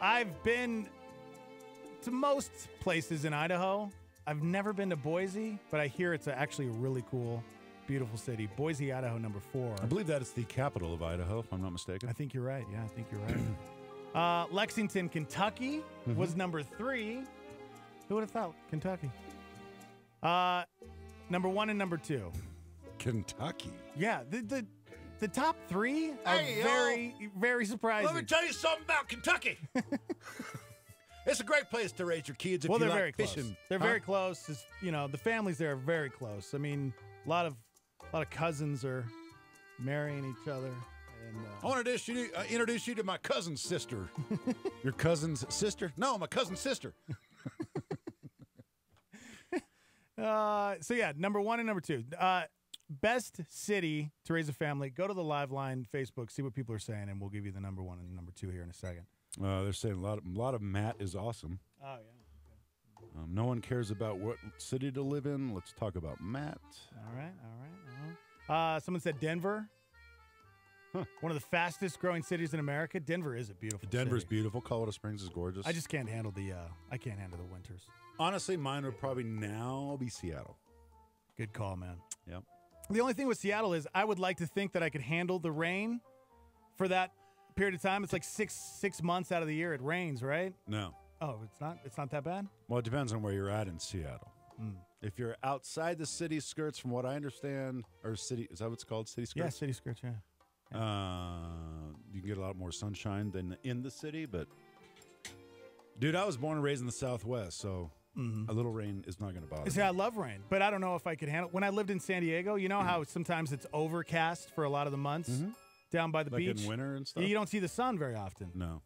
I've been to most places in Idaho. I've never been to Boise, but I hear it's actually a really cool, beautiful city. Boise, Idaho, number 4. I believe that is the capital of Idaho, if I'm not mistaken. I think you're right. Yeah, I think you're right. Lexington, Kentucky was number 3. Who would have thought? Kentucky. Number 1 and number 2. Kentucky. Yeah, the top 3 are very surprising. Let me tell you something about Kentucky. It's a great place to raise your kids if you they're like very fishing. Close. They're very close. It's, the families there are very close. I mean, a lot of cousins are marrying each other. And, I want to introduce you to my cousin's sister. Your cousin's sister? No, my cousin's sister. So yeah, number 1 and number 2. Best city to raise a family. Go to the live line Facebook, see what people are saying, and we'll give you the number 1 and number 2 here in a second. They're saying a lot of Matt is awesome. Oh yeah. Okay. No one cares about what city to live in. Let's talk about Matt. All right. Someone said Denver. One of the fastest growing cities in America. Denver is a beautiful Denver's city. beautiful. Colorado Springs is gorgeous. I just can't handle the winters. Honestly, mine would probably now be Seattle. Good call, man. Yep. The only thing with Seattle is I would like to think that I could handle the rain for that period of time. It's like six months out of the year it rains, right? No. Oh, it's not. It's not that bad. Well, it depends on where you're at in Seattle. If you're outside the city skirts, from what I understand, or city, is that what it's called? City skirts? Yeah, city skirts, yeah. You can get a lot more sunshine than in the city, but dude, I was born and raised in the Southwest, so a little rain is not going to bother See, me. I love rain, but I don't know if I could handle. When I lived in San Diego, you know how sometimes it's overcast for a lot of the months down by the Like beach in winter and stuff? You don't see the sun very often. No.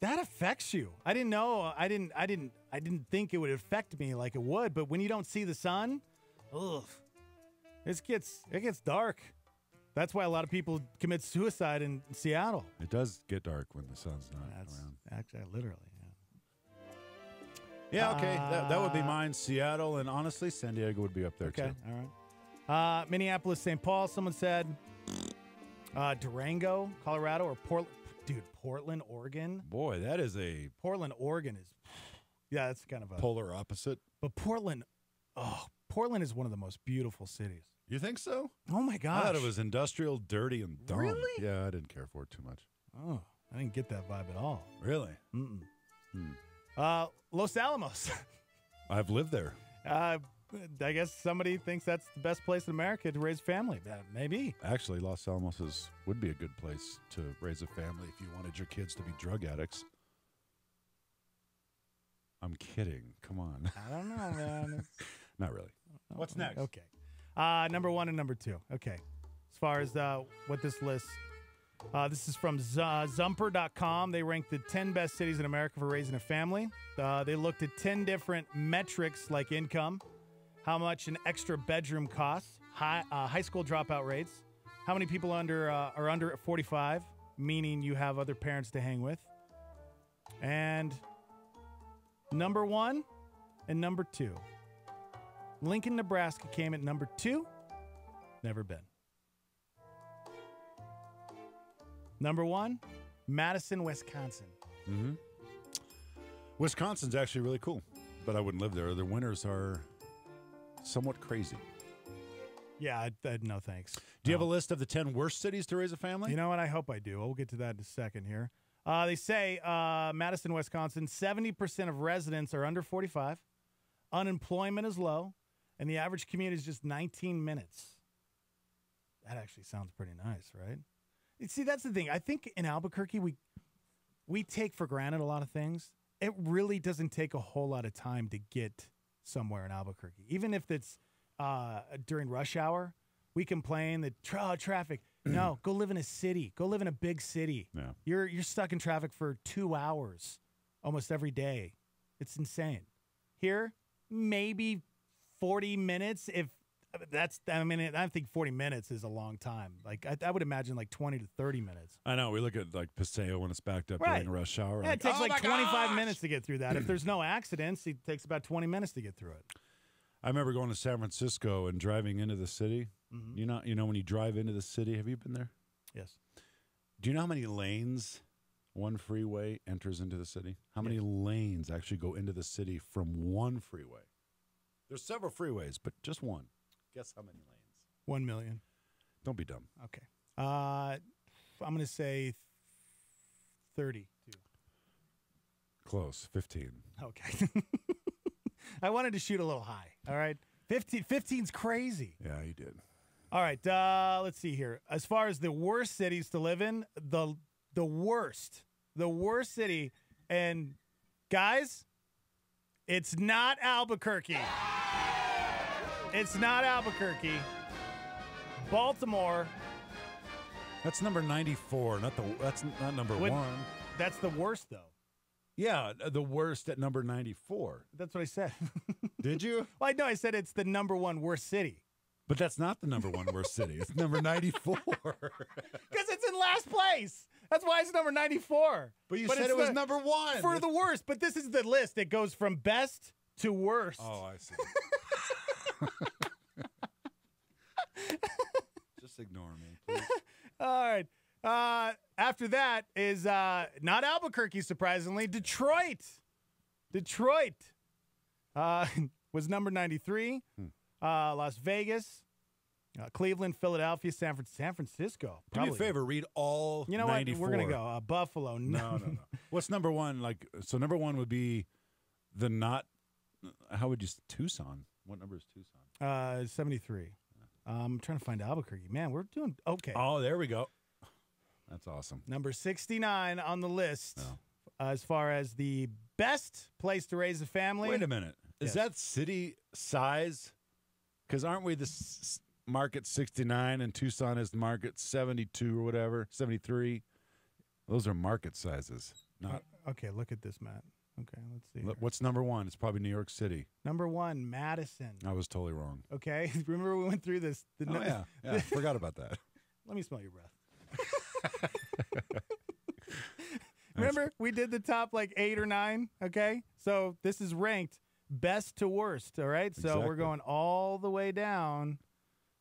That affects you. I didn't know. I didn't think it would affect me like it would. But when you don't see the sun, it gets dark. That's why a lot of people commit suicide in Seattle. It does get dark when the sun's not around. Actually, literally. Yeah, okay. That would be mine. Seattle, and honestly, San Diego would be up there, too. Okay, all right. Minneapolis, St. Paul, someone said. Durango, Colorado, or Portland. Dude, Portland, Oregon. Boy, that is a... Portland, Oregon is... Yeah, that's kind of a... polar opposite. But Portland is one of the most beautiful cities. You think so? Oh, my gosh. I thought it was industrial, dirty, and dumb. Really? Yeah, I didn't care for it too much. Oh, I didn't get that vibe at all. Really? Los Alamos. I've lived there. I guess somebody thinks that's the best place in America to raise a family. Maybe. Actually, Los Alamos would be a good place to raise a family if you wanted your kids to be drug addicts. I'm kidding. Come on. I don't know, man. Not really. What's next? Okay. Number 1 and number 2. Okay. As far as what this list, this is from Zumper.com. They ranked the 10 best cities in America for raising a family. They looked at 10 different metrics like income, how much an extra bedroom costs, high school dropout rates, how many people are under 45, meaning you have other parents to hang with, and number 1 and number 2. Lincoln, Nebraska came at number 2. Never been. Number 1, Madison, Wisconsin. Wisconsin's actually really cool, but I wouldn't live there. Their winters are somewhat crazy. Yeah, no thanks. Do you have a list of the 10 worst cities to raise a family? You know what? I hope I do. We'll get to that in a second here. They say Madison, Wisconsin, 70% of residents are under 45. Unemployment is low, and the average commute is just 19 minutes. That actually sounds pretty nice, right? See, that's the thing. I think in Albuquerque, we take for granted a lot of things. It really doesn't take a whole lot of time to get somewhere in Albuquerque. Even if it's during rush hour, we complain that traffic. No, go live in a city. Go live in a big city. Yeah. You're stuck in traffic for 2 hours almost every day. It's insane. Here, maybe 40 minutes. If that's, I mean, I think 40 minutes is a long time. Like I would imagine like 20 to 30 minutes. I know. We look at like Paseo when it's backed up Right. during rush hour. Yeah, it takes like 25 minutes to get through that. If there's no accidents, it takes about 20 minutes to get through it. I remember going to San Francisco and driving into the city. You know when you drive into the city, have you been there? Yes. Do you know how many lanes one freeway enters into the city? How many lanes actually go into the city from one freeway? There's several freeways, but just one. Guess how many lanes? 1 million. Don't be dumb. Okay. I'm going to say 32. Close. 15. Okay. I wanted to shoot a little high. All right. 15's crazy. Yeah, you did. All right. Let's see here. As far as the worst cities to live in, the worst city, and guys, it's not Albuquerque. It's not Albuquerque. Baltimore. That's number 94. That's not number 1. That's the worst, though. Yeah, the worst at number 94. That's what I said. Did you? Well, I said it's the number 1 worst city. But that's not the number 1 worst city. It's number 94. Because it's in last place. That's why it's number 94. But you said it was number 1. For the worst. But this is the list. It goes from best to worst. Oh, I see. Just ignore me, please. All right. After that is not Albuquerque, surprisingly, Detroit. Detroit was number 93. Las Vegas, Cleveland, Philadelphia, San Francisco. Do me a favor, read all 94. You know what? We're going to go. Buffalo. No. What's number one? So number one would be how would you, Tucson? What number is Tucson? 73. I'm trying to find Albuquerque. Man, we're doing okay. Oh, there we go. That's awesome. Number 69 on the list as far as the best place to raise a family. Wait a minute. Is that city size? Because aren't we the market 69 and Tucson is the market 72 or whatever, 73? Those are market sizes. Not. Okay, look at this, Matt. Okay, let's see. What's number one? It's probably New York City. Number one, Madison. I was totally wrong. Okay. Remember we went through this? Yeah. Forgot about that. Let me smell your breath. Remember we did the top 8 or 9? Okay. So this is ranked best to worst. All right. So we're going all the way down.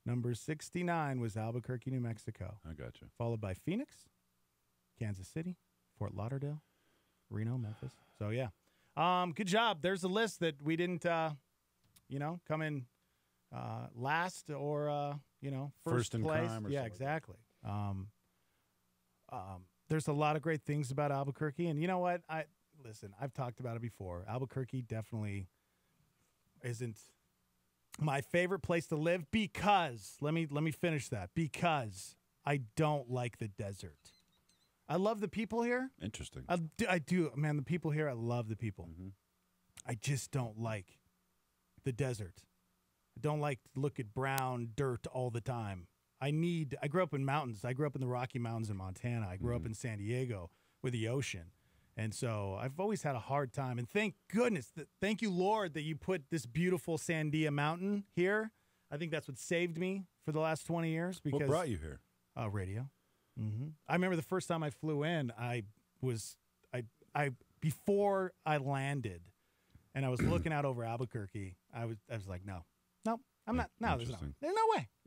Number 69 was Albuquerque, New Mexico. I got you. Followed by Phoenix, Kansas City, Fort Lauderdale, Reno, Memphis. So, yeah. Good job. There's a list that we didn't, come in last or, first in place. crime or yeah, something. exactly. There's a lot of great things about Albuquerque. And you know what? Listen, I've talked about it before. Albuquerque definitely isn't my favorite place to live because, let me finish that, because I don't like the desert. I love the people here. Interesting. I do, man. The people here, I love the people. Mm-hmm. I just don't like the desert. I don't like to look at brown dirt all the time. I grew up in mountains. I grew up in the Rocky Mountains in Montana. I grew up in San Diego with the ocean. And so I've always had a hard time. And thank goodness, thank you, Lord, that you put this beautiful Sandia Mountain here. I think that's what saved me for the last 20 years. Because what brought you here? Radio. I remember the first time I flew in, before I landed, and I was looking out over Albuquerque. I was like, no, I'm not. No, there's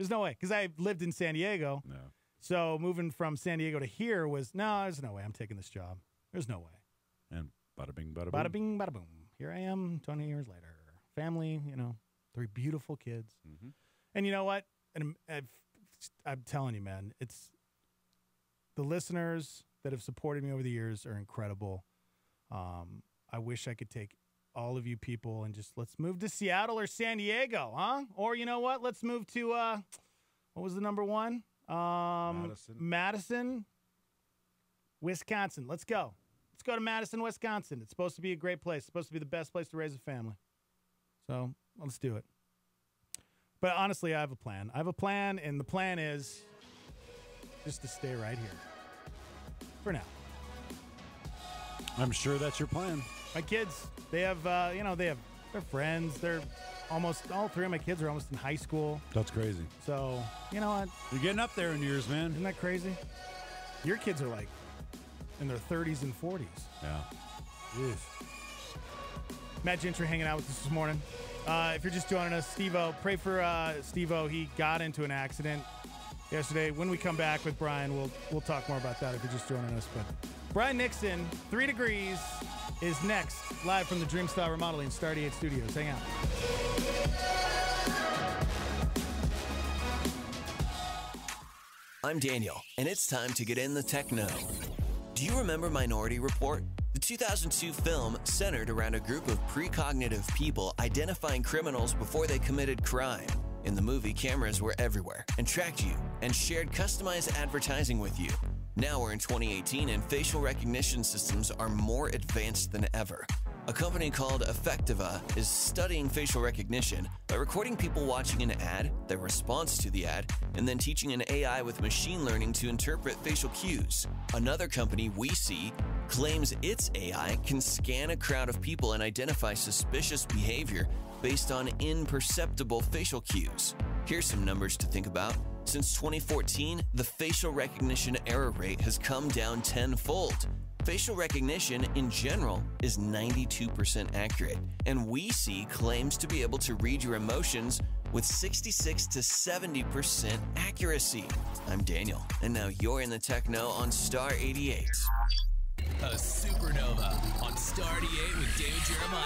no way. Because I lived in San Diego. No. So moving from San Diego to here was, no, there's no way I'm taking this job. There's no way. And bada bing, bada boom. Bada bing, bada boom. Here I am 20 years later. Family, 3 beautiful kids. Mm-hmm. And you know what? And I'm telling you, man, it's the listeners that have supported me over the years are incredible. I wish I could take all of you people and just let's move to Seattle or San Diego, huh? Or you know what? Let's move to what was the number one? Madison, Wisconsin. Let's go. Let's go to Madison, Wisconsin. It's supposed to be a great place. It's supposed to be the best place to raise a family. So let's do it. But honestly, I have a plan. And the plan is just to stay right here for now. I'm sure that's your plan. My kids, they have, their friends. They're all 3 of my kids are almost in high school. That's crazy. So, you know what? You're getting up there in years, man. Isn't that crazy? Your kids are in their 30s and 40s. Yeah. Matt Gentry hanging out with us this morning. If you're just joining us, Steve-O, pray for Steve-O. He got into an accident yesterday. When we come back with Brian, we'll talk more about that if you're just joining us. But Brian Nixon, 3 Degrees, is next, live from the Dreamstyle Remodeling Star 88 Studios. Hang out. I'm Daniel, and it's time to get in the techno. Do you remember Minority Report? The 2002 film centered around a group of precognitive people identifying criminals before they committed crime. In the movie, cameras were everywhere and tracked you and shared customized advertising with you. Now we're in 2018 and facial recognition systems are more advanced than ever. A company called Effectiva is studying facial recognition by recording people watching an ad, their response to the ad, and then teaching an AI with machine learning to interpret facial cues. Another company, WeSee, claims its AI can scan a crowd of people and identify suspicious behavior based on imperceptible facial cues. Here's some numbers to think about. Since 2014, the facial recognition error rate has come down tenfold. Facial recognition, in general, is 92% accurate, and WeSee claims to be able to read your emotions with 66 to 70% accuracy. I'm Daniel, and now you're in the Techno on Star 88. A supernova on Star 88 with David Jeremiah.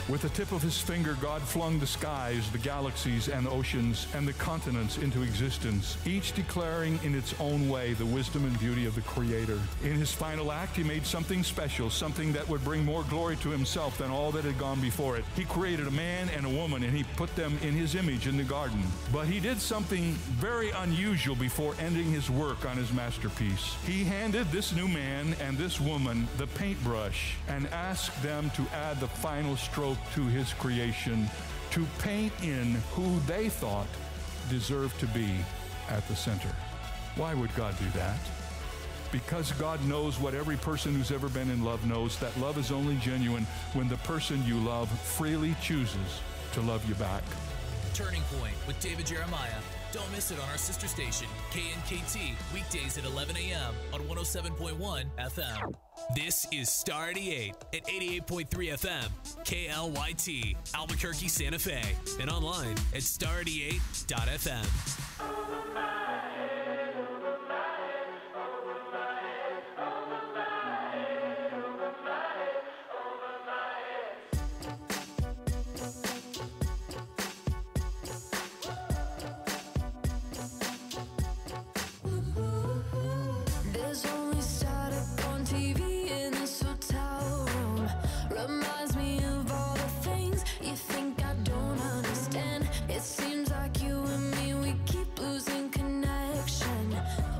With the tip of his finger, God flung the skies, the galaxies, and oceans, and the continents into existence, each declaring in its own way the wisdom and beauty of the Creator. In his final act, he made something special, something that would bring more glory to himself than all that had gone before it. He created a man and a woman, and he put them in his image in the garden. But he did something very unusual before ending his work on his masterpiece. He handed this new man and this woman the paintbrush and asked them to add the final stroke to his creation, to paint in who they thought deserved to be at the center. Why would God do that? Because God knows what every person who's ever been in love knows, that love is only genuine when the person you love freely chooses to love you back. Turning Point with David Jeremiah. Don't miss it on our sister station, KNKT, weekdays at 11 a.m. on 107.1 FM. This is Star 88 at 88.3 FM, KLYT, Albuquerque, Santa Fe, and online at star88.fm. There's only static on TV in this hotel room. Reminds me of all the things you think I don't understand. It seems like you and me, we keep losing connection.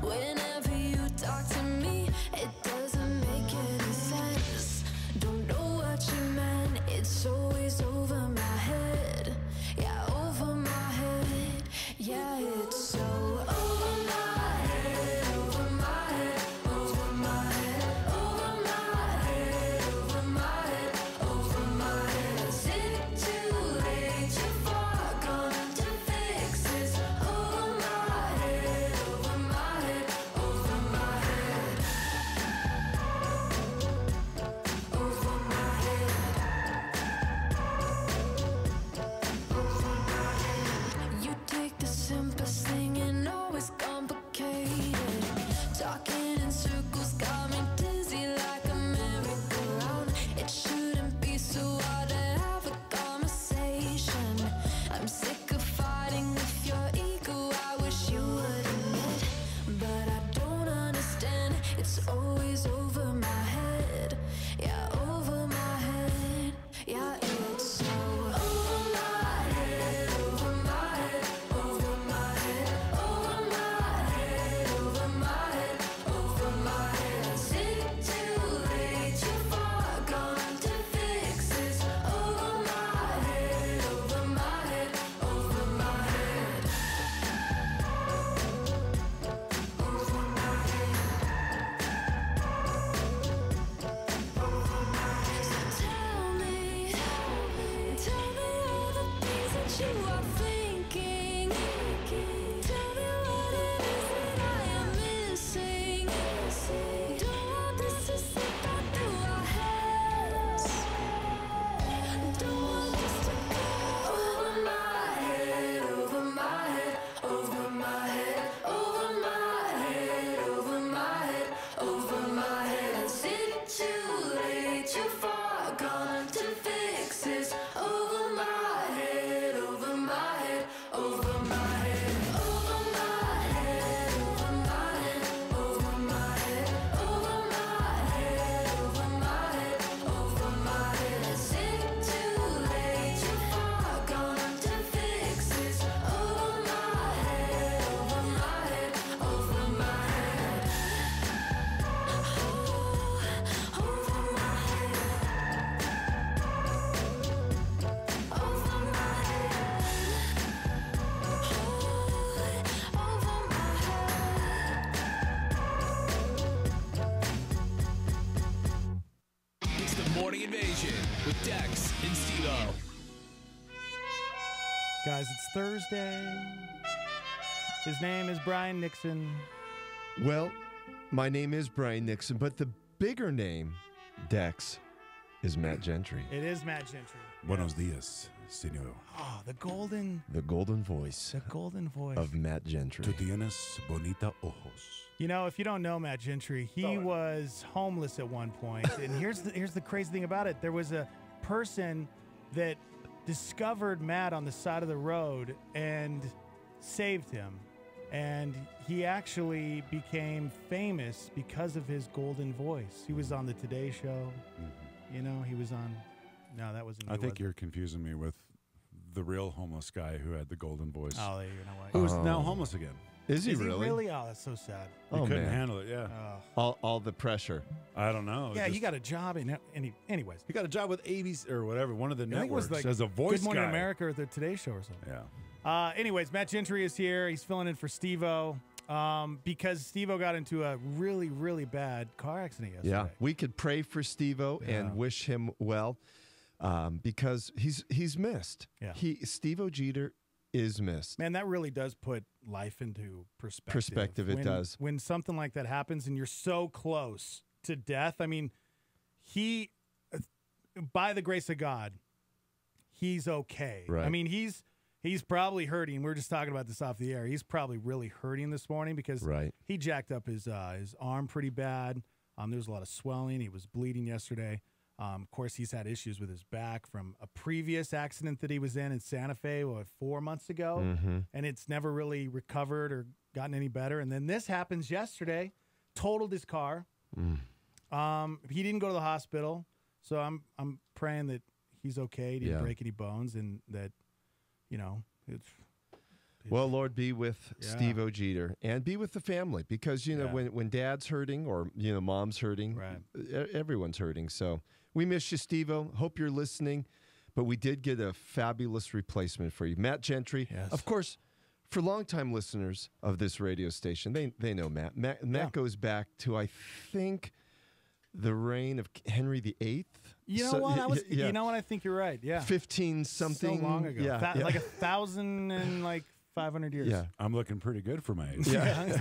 Whenever you talk to me, it doesn't make any sense. Don't know what you meant, it's always over my head. Yeah, over my head. Yeah, it's so over my head, over my head, over my head, over my head, over my head, over my head. Is it too late, too far gone to fix this? Over my head, over my head, over my head, over my head, over my head. You take the simplest thing and always complicate it. Talking in circles got me dizzy like a merry-go-round. It shouldn't be so hard to have a conversation. I'm sick of fighting with your ego, I wish you would admit. But I don't understand, it's always over my head. Yeah, over my head. Yeah, it's so over my head, over my head, over my head, over my head, over my head, over my head. Is it too late, too far gone to fix this? Over my head, over my head, over my head, over my head, over my head. So tell me all the things that you are thinking. Tell me what it is that I am missing. Don't want this to slip out through our heads. Don't want this to go over my head, over my head, over my head, over my head, over my head, over my head. Is it too late, too far gone to fix this? Over my head, over my head, over my head, over my head, over my head, over my head, over my head, over my head, over my head. Is it too late, too far gone to fix this? Over my head, over my head, over my head, over my head, over my head, over my It's the Morning Invasion with Dex and Steve-O. Guys, it's Thursday. His name is Brian Nixon. Well, my name is Brian Nixon, but the bigger name, Dex, is Matt Gentry. It is Matt Gentry. Buenos dias, señor. Oh, the golden voice. The golden voice. Of Matt Gentry. Tú tienes bonita ojos. You know, if you don't know Matt Gentry, he was homeless at one point. And here's the crazy thing about it. There was a person that discovered Matt on the side of the road and saved him. And he actually became famous because of his golden voice. He was on the Today Show. Mm-hmm. You know, he was on. No, that wasn't. I think you're confusing me with the real homeless guy who had the golden voice. Oh, you know what? Who's now homeless again. Is he really? Oh, that's so sad. He couldn't handle it, yeah. All the pressure. I don't know. Yeah, he got a job. Anyways. He got a job with ABC or whatever, one of the I think it was networks like as a voice Good Morning guy. America or the Today Show or something. Yeah. Anyways, Matt Gentry is here. He's filling in for Steve-O because Steve-O got into a really, really bad car accident yesterday. Yeah, we could pray for Steve-O and wish him well because he's missed. Yeah. Steve-O Jeter is missed. Man, that really does put life into perspective. It does. When something like that happens and you're so close to death, I mean, he, by the grace of God, he's okay. Right. I mean, he's probably hurting. We were just talking about this off the air. He's probably really hurting this morning because he jacked up his arm pretty bad. There was a lot of swelling. He was bleeding yesterday. Of course, he's had issues with his back from a previous accident that he was in Santa Fe 4 months ago, and it's never really recovered or gotten any better. And then this happens yesterday, totaled his car. He didn't go to the hospital, so I'm praying that he's okay. He didn't break any bones, and that well, Lord, be with Steve-O Jeter and be with the family because when Dad's hurting or Mom's hurting, everyone's hurting. So. We miss you, Steve-O. Hope you're listening. But we did get a fabulous replacement for you. Matt Gentry. Yes. Of course, for longtime listeners of this radio station, they know Matt. Matt goes back to, I think, the reign of Henry VIII. You know what? You know what? I think you're right. Yeah. 15-something. So long ago. Yeah. Like 1,500 years. Yeah. I'm looking pretty good for my age. Yeah.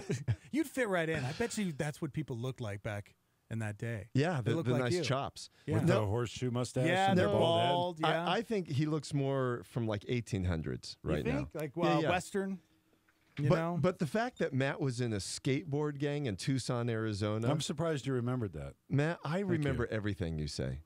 You'd fit right in. I bet you that's what people looked like back in that day. Yeah, the like nice you. chops. Yeah. With the horseshoe mustache. Yeah, and they're the bald. Yeah. I think he looks more from like 1800s right you think? now. Like Western. But the fact that Matt was in a skateboard gang in Tucson, Arizona. I'm surprised you remembered that. Matt, I remember everything you say.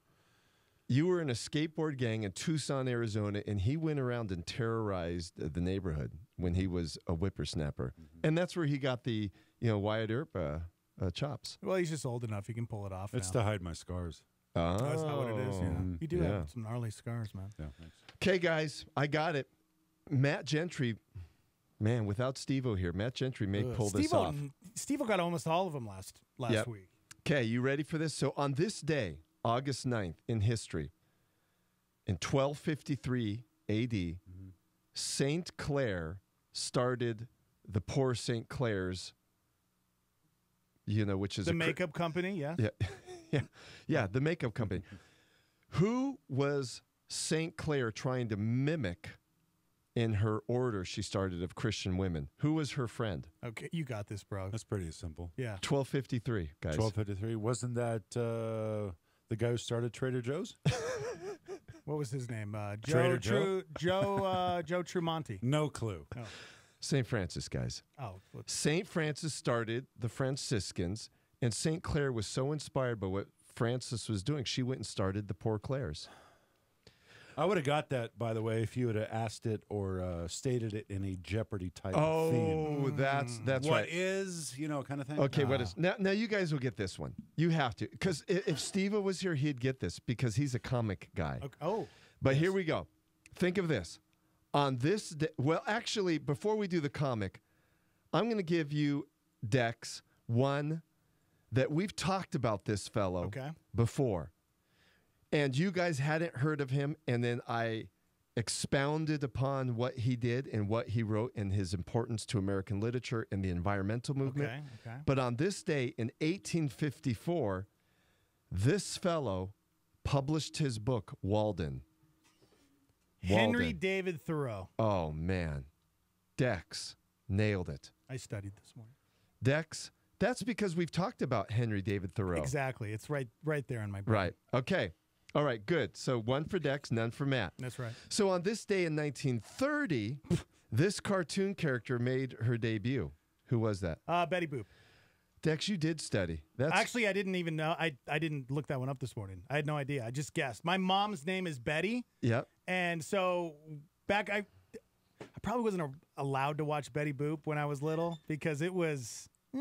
You were in a skateboard gang in Tucson, Arizona, and he went around and terrorized the neighborhood when he was a whippersnapper. And that's where he got the, Wyatt Earp chops. Well, he's just old enough. He can pull it off It's now. to hide my scars. Oh. That's not what it is. Yeah. You do have some gnarly scars, man. Yeah, thanks. Okay, guys, I got it. Matt Gentry, man, without Steve-O here, Matt Gentry may pull this off. Steve-O got almost all of them last week. Okay, you ready for this? So on this day, August 9th, in history, in 1253 A.D., St. Clair started the Poor St. Clair's, which is the makeup company, yeah? Yeah, the makeup company. Who was St. Clair trying to mimic in her order she started of Christian women? Who was her friend? Okay, you got this, bro. That's pretty simple. Yeah. 1253, guys. 1253. Wasn't that the guy who started Trader Joe's? What was his name? Trader Joe? Joe Tremonti. No clue. Oh. St. Francis, guys. Oh. St. Francis started the Franciscans, and St. Clair was so inspired by what Francis was doing, she went and started the Poor Clairs. I would have got that, by the way, if you would have asked it or stated it in a Jeopardy type of theme. Oh, that's right. What is, kind of thing? Okay, what is... Now you guys will get this one. You have to. Because if Steve-O was here, he'd get this because he's a comic guy. Okay. Oh. But here we go. Think of this. On this day... Well, actually, before we do the comic, I'm going to give you, Dex, one that we've talked about this fellow before. And you guys hadn't heard of him, and then I expounded upon what he did and what he wrote and his importance to American literature and the environmental movement. Okay. But on this day in 1854, this fellow published his book, Walden. Henry David Thoreau. Oh, man. Dex nailed it. I studied this morning. Dex, that's because we've talked about Henry David Thoreau. Exactly. It's right there in my brain. Right. Okay. All right, good. So 1 for Dex, none for Matt. That's right. So on this day in 1930, this cartoon character made her debut. Who was that? Betty Boop. Dex, you did study. That's Actually, I didn't even know. I didn't look that one up this morning. I had no idea. I just guessed. My mom's name is Betty. Yep. And so I probably wasn't allowed to watch Betty Boop when I was little because it was a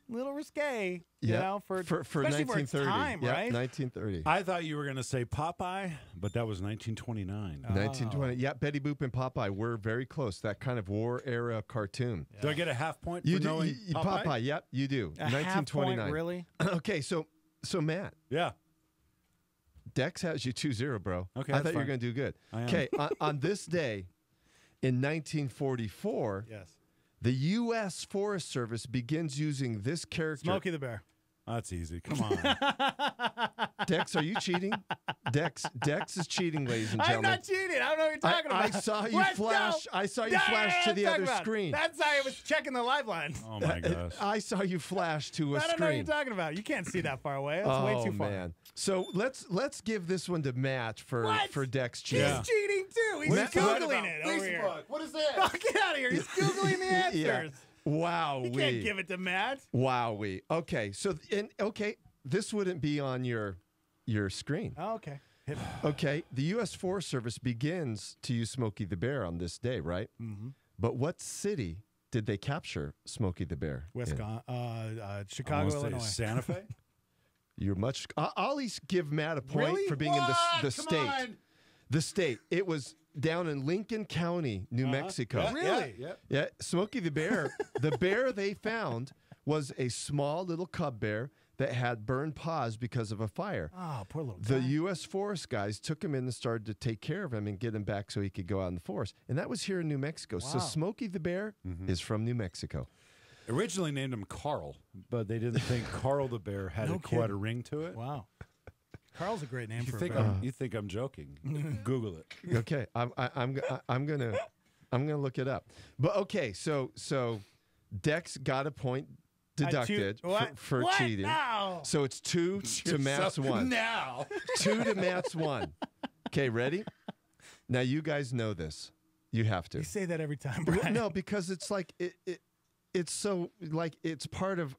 little risque, you know, for especially 1930. for its time, Yep, right? 1930. I thought you were going to say Popeye, but that was 1929. 1920. Yeah, Betty Boop and Popeye were very close. That kind of war era cartoon. Do I get a half point for You do, knowing Popeye? Yep, you do. A half point, really? Okay, so Matt. Yeah. Dex has you 2-0, bro. Okay, I that's thought you were fine. going to do good. I am. Okay, on this day in 1944, Yes. the U.S. Forest Service begins using this character. Smokey the Bear. That's easy. Come on. Dex, are you cheating? Dex is cheating, ladies and gentlemen. I'm not cheating. I don't know what you're talking about. I saw you Let's flash. go. I saw you Yeah, flash to the talk other about. screen. That's how I was checking the live line. Oh, my gosh. I saw you flash to a I don't know what screen. you're talking about. You can't see that far away. That's way too far. Man. So let's give this one to Matt for Dex He's cheating. cheating too. He's Matt- Googling it over here. What is that? Oh, get out of here. He's Googling the answers. Yeah. Wow, You can't give it to Matt. Wowee. Okay, so this wouldn't be on your screen. Oh, okay. Hit me. Okay, the U.S. Forest Service begins to use Smokey the Bear on this day, right? Mm-hmm. But what city did they capture Smokey the Bear? in? Wisconsin, I'm Chicago, gonna say Illinois. Santa Fe? You're much. I'll at least give Matt a point Really? for being in the Come state. on. The state. It was down in Lincoln County, New Mexico. Yeah, Really? Yeah. Yeah, Smokey the Bear. The bear they found was a small little cub bear that had burned paws because of a fire. Oh, poor little The guy. U.S. Forest guys took him in and started to take care of him and get him back so he could go out in the forest. And that was here in New Mexico. So Wow. Smokey the Bear is from New Mexico. Originally named him Carl, but they didn't think Carl the Bear had No quite a kidding. ring to it. Wow. Carl's a great name You for think a bear. you think I'm joking? Google it. Okay, I'm gonna look it up. But okay, so Dex got a point deducted What? for What? cheating. No. So it's 2 to Matt's 1. Now. 2 to Matt's 1. Okay, ready? Now you guys know this. You have to. You say that every time, Well, Brian. no, because it's like it's so like it's part of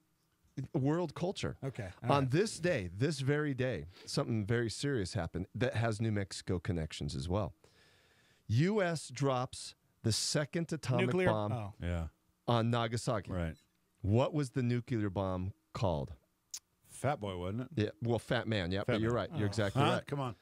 world culture. Okay. On this day, this very day, something very serious happened that has New Mexico connections as well. U.S. drops the second atomic Nuclear bomb Oh. Yeah. on Nagasaki. Right. What was the nuclear bomb called? Fat Boy, wasn't it? Yeah, well, Fat Man. Yeah, but Fat you're Man. right. You're exactly Huh? right. Come on.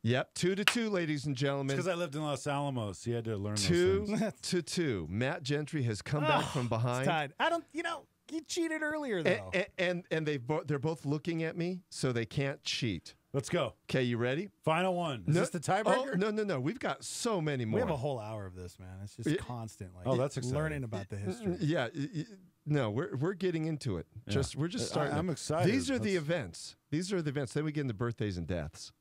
Yep, 2-2, ladies and gentlemen. Because I lived in Los Alamos. You had to learn those 2-2. Matt Gentry has come back from behind. It's tied. I don't. You cheated earlier though. And they're both looking at me, so they can't cheat. Let's go. Okay, you ready? Final one. Is this the tiebreaker? Oh, no. We've got so many more. We have a whole hour of this, man. It's just constant. Like, Oh, that's exciting. learning about the history. Yeah. No, we're getting into it. Yeah. We're just starting. I'm excited. These are the events. Then we get into birthdays and deaths.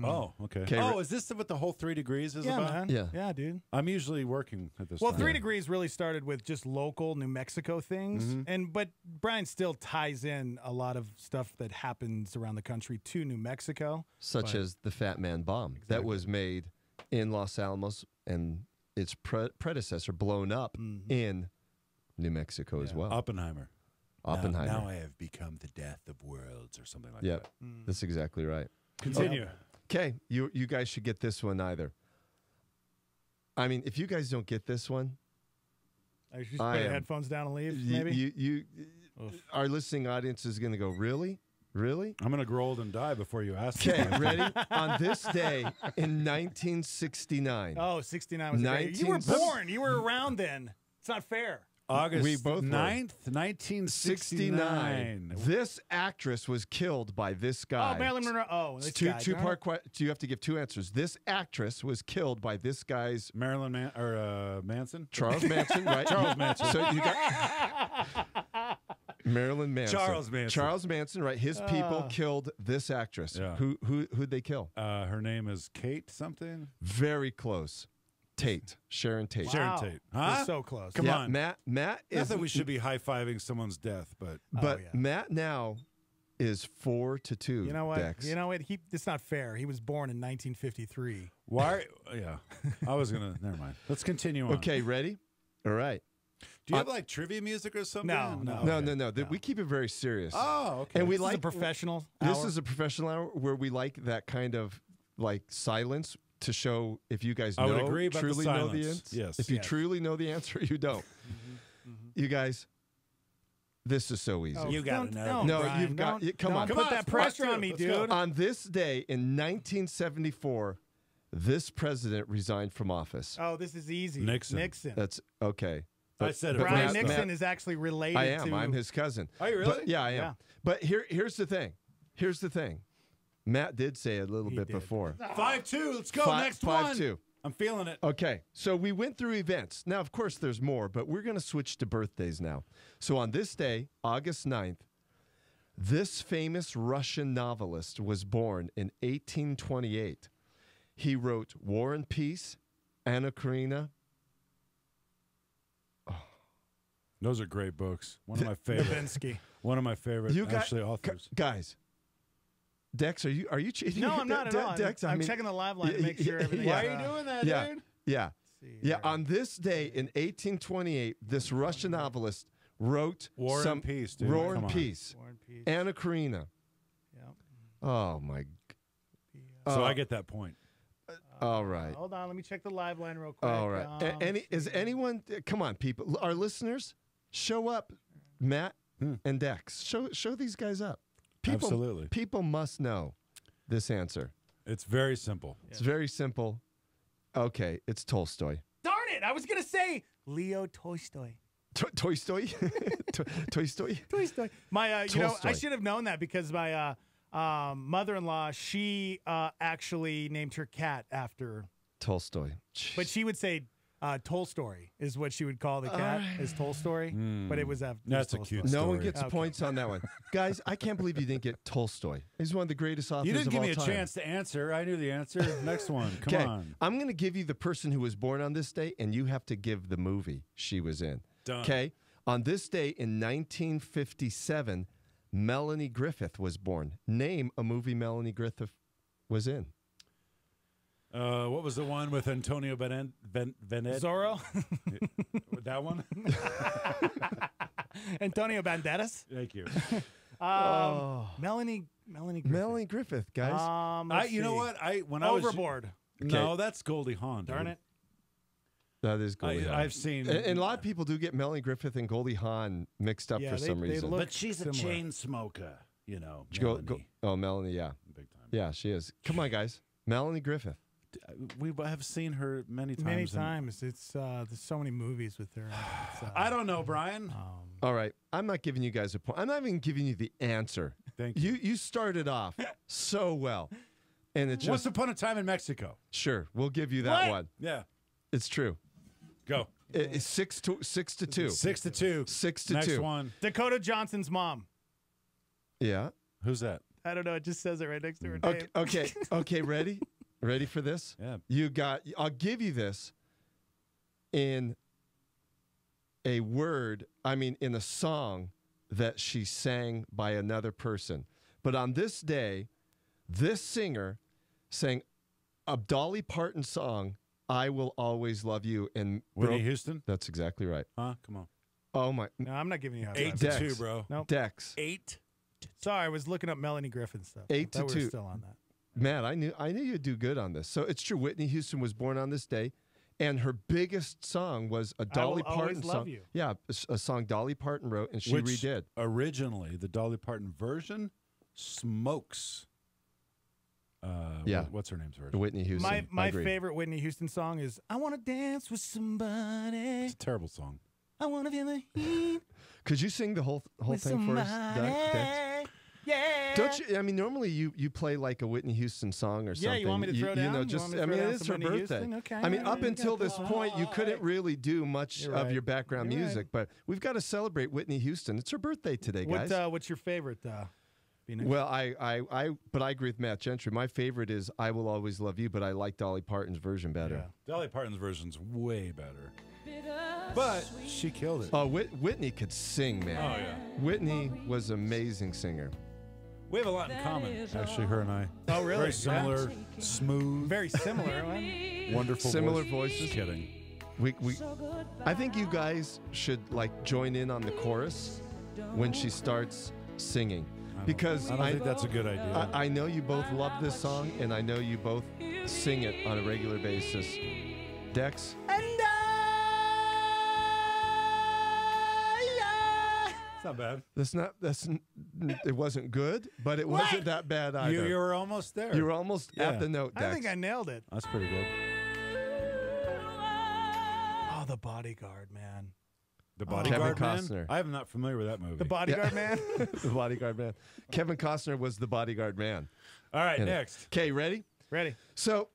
Oh, okay. Okay, Oh, is this what the whole 3 degrees is Yeah, about? man. Yeah, dude. I'm usually working at this Well, time. 3 degrees really started with just local New Mexico things, but Brian still ties in a lot of stuff that happens around the country to New Mexico, Such as the Fat Man bomb that was made in Los Alamos and its predecessor blown up in New Mexico as well. Oppenheimer. Oppenheimer. Now I have become the death of worlds or something like Yep, that. that's exactly right. Continue. Okay, you guys should get this one either. I mean, if you guys don't get this one, I should just put your headphones down and leave, maybe? Our listening audience is going to go, really? Really? I'm going to grow old and die before you ask me. Okay, ready? On this day in 1969. Oh, 69 was great. You were born. You were around then. It's not fair. August We both were. 9th, 1969. This actress was killed by this guy. Oh, Marilyn Monroe. Oh, this guy. Two-part question. You have to give 2 answers. This actress was killed by this guy's Marilyn Manson? Charles Manson, right? Charles Manson. So you got Marilyn Manson. Charles Manson. Charles Manson, right? His people killed this actress. Yeah. Who'd they kill? Her name is Kate something? Very close. Tate. Sharon Tate. Wow. Sharon Tate. Huh? We're so close. Come Yeah, on. Matt Not is that we should be high-fiving someone's death, but... But yeah. Matt now is 4-2. You know what? Dex. You know what? It's not fair. He was born in 1953. Why? Yeah. I was going to. Never mind. Let's continue on. Okay, ready? All right. Do you have like trivia music or something? No. We keep it very serious. Oh, okay. And we This is like a professional This hour. is a professional hour where we like that kind of like silence to show if you guys I would know, agree about the truly know the silence. answer. Yes. If you Yes. truly know the answer, you don't. You guys, this is so easy. Oh, You gotta don't- know. don't, No, Brian, you've got. don't- Come on. don't put that pressure on me, Let's go. dude. On this day in 1974, this president resigned from office. Oh, this is easy. Nixon. That's okay. I said it but Brian first, though. Nixon is actually related I am. to. I'm his cousin. Are you really? But, yeah, I am. Yeah. But here's the thing. Here's the thing. Matt did say it a little bit did. before. 5-2. Let's go. Next 5-2. one. I'm feeling it. Okay, so we went through events. Now, of course, there's more, but we're going to switch to birthdays now. So on this day, August 9th, this famous Russian novelist was born in 1828. He wrote War and Peace, Anna Karenina. Those are great books. One of my favorite. Levinsky. One of my favorite You guys, actually authors. guys, Dex, are you cheating? No, I'm not at all. Dex, I'm checking the live line to make sure everything. Why are you doing that, Yeah, dude? yeah, see yeah. here. On this day in 1828, this Russian novelist wrote War some and Peace, dude. War Come and on. Peace. War and Peace. Anna Karenina. Yep. Oh my. So I get that point. All right. Hold on, let me check the live line real quick. All right. Is anyone? Come on, people. Our listeners, show up. Matt and Dex, show these guys up. People, Absolutely. People must know this answer. It's very simple. It's very simple. Okay, it's Tolstoy. Darn it! I was gonna say Leo Tolstoy. Toy Story? Toy Story? Tolstoy. My, you know, I Tolstoy. should have known that because my mother-in-law, she actually named her cat after, Tolstoy. but she would say Tolstoy is what she would call the cat, is Tolstoy, but it was after. That's a Tolstoy. cute No one story. gets points on that one. Guys, I can't believe you didn't get Tolstoy. He's one of the greatest authors You didn't of give all me a time. chance to answer. I knew the answer. Next one. Come Okay, on. I'm going to give you the person who was born on this day, and you have to give the movie she was in. Done. Okay? On this day in 1957, Melanie Griffith was born. Name a movie Melanie Griffith was in. What was the one with Antonio Benet? Zorro. That one? Antonio Banderas. Thank you. Melanie Griffith. Melanie Griffith, guys. Let's You know see. what? When I was Overboard. No, that's Goldie Hawn. Darn dude. it. That is Goldie Hawn. I've seen, And a lot of people do get Melanie Griffith and Goldie Hawn mixed up Yeah, for they- some they reason. look but she's similar. a chain smoker. You know, Melanie. Melanie, yeah. big time. Yeah, she is. Come on, guys. Melanie Griffith. We have seen her many times. Many and- times. It's there's so many movies with her. It's, I don't know, Brian. All right. I'm not giving you guys a point. I'm not even giving you the answer. Thank you. You started off so well. And it's Once just upon a time in Mexico. sure, we'll give you that What? one. Yeah. It's true. Go. It's 6-2. 6-2. 6-2. Next one. Dakota Johnson's mom. Yeah. Who's that? I don't know. It just says it right next to her Okay. name. Okay. Okay. Ready? Ready for this? Yeah. You got. I'll give you this. In a word, I mean, in a song that she sang by another person. But on this day, this singer sang a Dolly Parton song, "I Will Always Love You," and Whitney Houston? That's exactly right. Huh? Come on. Oh my. No, I'm not giving you a high 8-2, five. bro. Nope. Dex. 8. Sorry, I was looking up Melanie Griffin stuff. 8-2. We're still on that. Man, I knew you'd do good on this. So it's true. Whitney Houston was born on this day, and her biggest song was a Dolly Will Parton Always song. Love You. Yeah, a song Dolly Parton wrote, and she Which redid. originally, the Dolly Parton version, smokes. Yeah. What's her name's version? Whitney Houston. I My agree. favorite Whitney Houston song is "I Want to Dance with Somebody." It's a terrible song. I want to feel the heat Could you sing the whole with thing for us, somebody. Dex? Yeah. Don't you? I mean, normally you play like a Whitney Houston song or Yeah, something. you want me to throw You down? know, You just want me to I throw mean, down it's some her Whitney birthday. Houston? Okay, I mean, all up right, until got this that. point, you couldn't really do much You're of right. your background You're music, but we've got to celebrate Whitney Houston. It's her birthday today, guys. What's your favorite? Phoenix? Well, but I agree with Matt Gentry. My favorite is "I Will Always Love You," but I like Dolly Parton's version better. Yeah. Dolly Parton's version's way better. But she killed it. Oh, Whitney could sing, man. Oh, yeah. Whitney was an amazing singer. We have a lot in common, actually, her and I. Oh, really? Very similar, Yeah. smooth. Very similar. Huh? Wonderful Similar voice. voices. Kidding. I think you guys should like join in on the chorus when she starts singing, because I don't think that's a good idea. I know you both love this song, and I know you both sing it on a regular basis. Dex, It's not bad. it wasn't good, but it wasn't that bad either. You were almost there. You were almost at the note, Dex. I think I nailed it. That's pretty good. Oh, The Bodyguard, man. The Bodyguard Kevin Man? Costner. I am not familiar with that movie. The Bodyguard Man? The Bodyguard Man. Kevin Costner was the Bodyguard Man. All right, next. Okay, ready? Ready. So,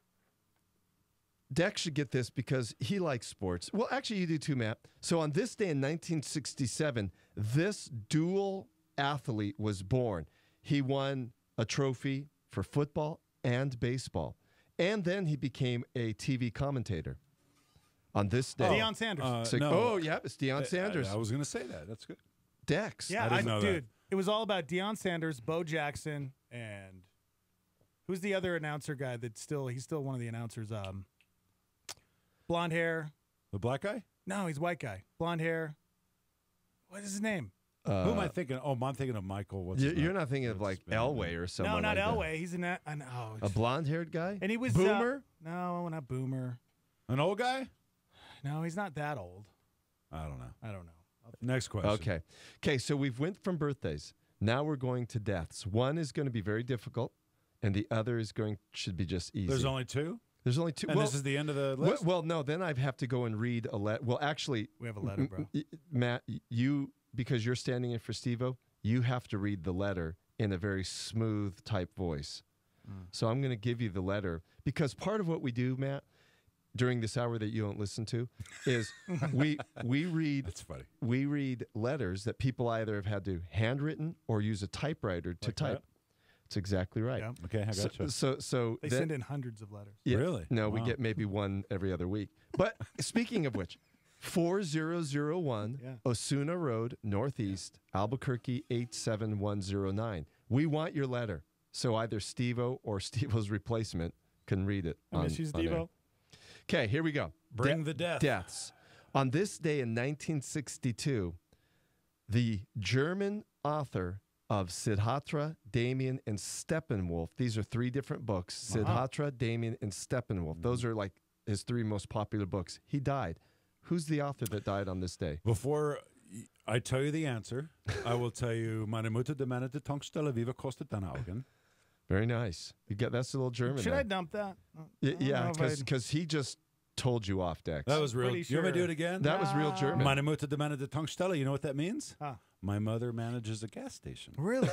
Dex should get this because he likes sports. Well, actually, you do too, Matt. So, on this day in 1967, this dual athlete was born. He won a trophy for football and baseball. And then he became a TV commentator on this day. Deion Sanders. So- no. Oh, yeah, it's Deion Sanders. I was going to say that. That's good. Dex. Yeah, I didn't know that. dude. It was all about Deion Sanders, Bo Jackson, and who's the other announcer guy that's he's still one of the announcers. Blonde hair. The black guy? No, he's a white guy. Blonde hair. What is his name? Who am I thinking? Oh, I'm thinking of Michael. What's his You're name? not thinking of like Elway or someone. No, not like that. Elway. He's A blonde-haired guy. And he was Boomer. No, not Boomer. An old guy? No, he's not that old. I don't know. I don't know. Next question. Okay. So we've went from birthdays. Now we're going to deaths. One is going to be very difficult, and the other should be just easy. There's only two? There's only two. And this is the end of the list? Well, no. Then I have to go and read a letter. Well, actually, we have a letter, bro. Matt, because you're standing in for Steve-O, you have to read the letter in a very smooth type voice. So I'm going to give you the letter because part of what we do, Matt, during this hour that you don't listen to, is we read. That's funny. We read letters that people either have had to handwritten or use a typewriter to type. that? That's exactly right. Yeah. Okay, I got you. So They then- send in hundreds of letters. yeah, Really? No, we Wow. get maybe one every other week. But speaking of which, 4001 Osuna Road, Northeast, Albuquerque 87109. We want your letter. So either Steve-O or Steve-O's replacement can read it. I miss you, Steve-O. Okay, here we go. Bring the death. Deaths. On this day in 1962, the German author of Siddhartha, Damien, and Steppenwolf. These are three different books. Siddhartha, Damien, and Steppenwolf. Those are like his three most popular books. He died. Who's the author that died on this day? Before I tell you the answer, I will tell you, meine Mutter demandete Tankstelle, wie viel kostet deine Augen? Very nice. You get that's a little German. Should there. I dump that? Yeah, because he just told you off, Dex. That was real. Pretty You want me to do sure. it again? That was real German. Meine Mutter demandete Tankstelle. You know what that means? Huh. My mother manages a gas station. Really?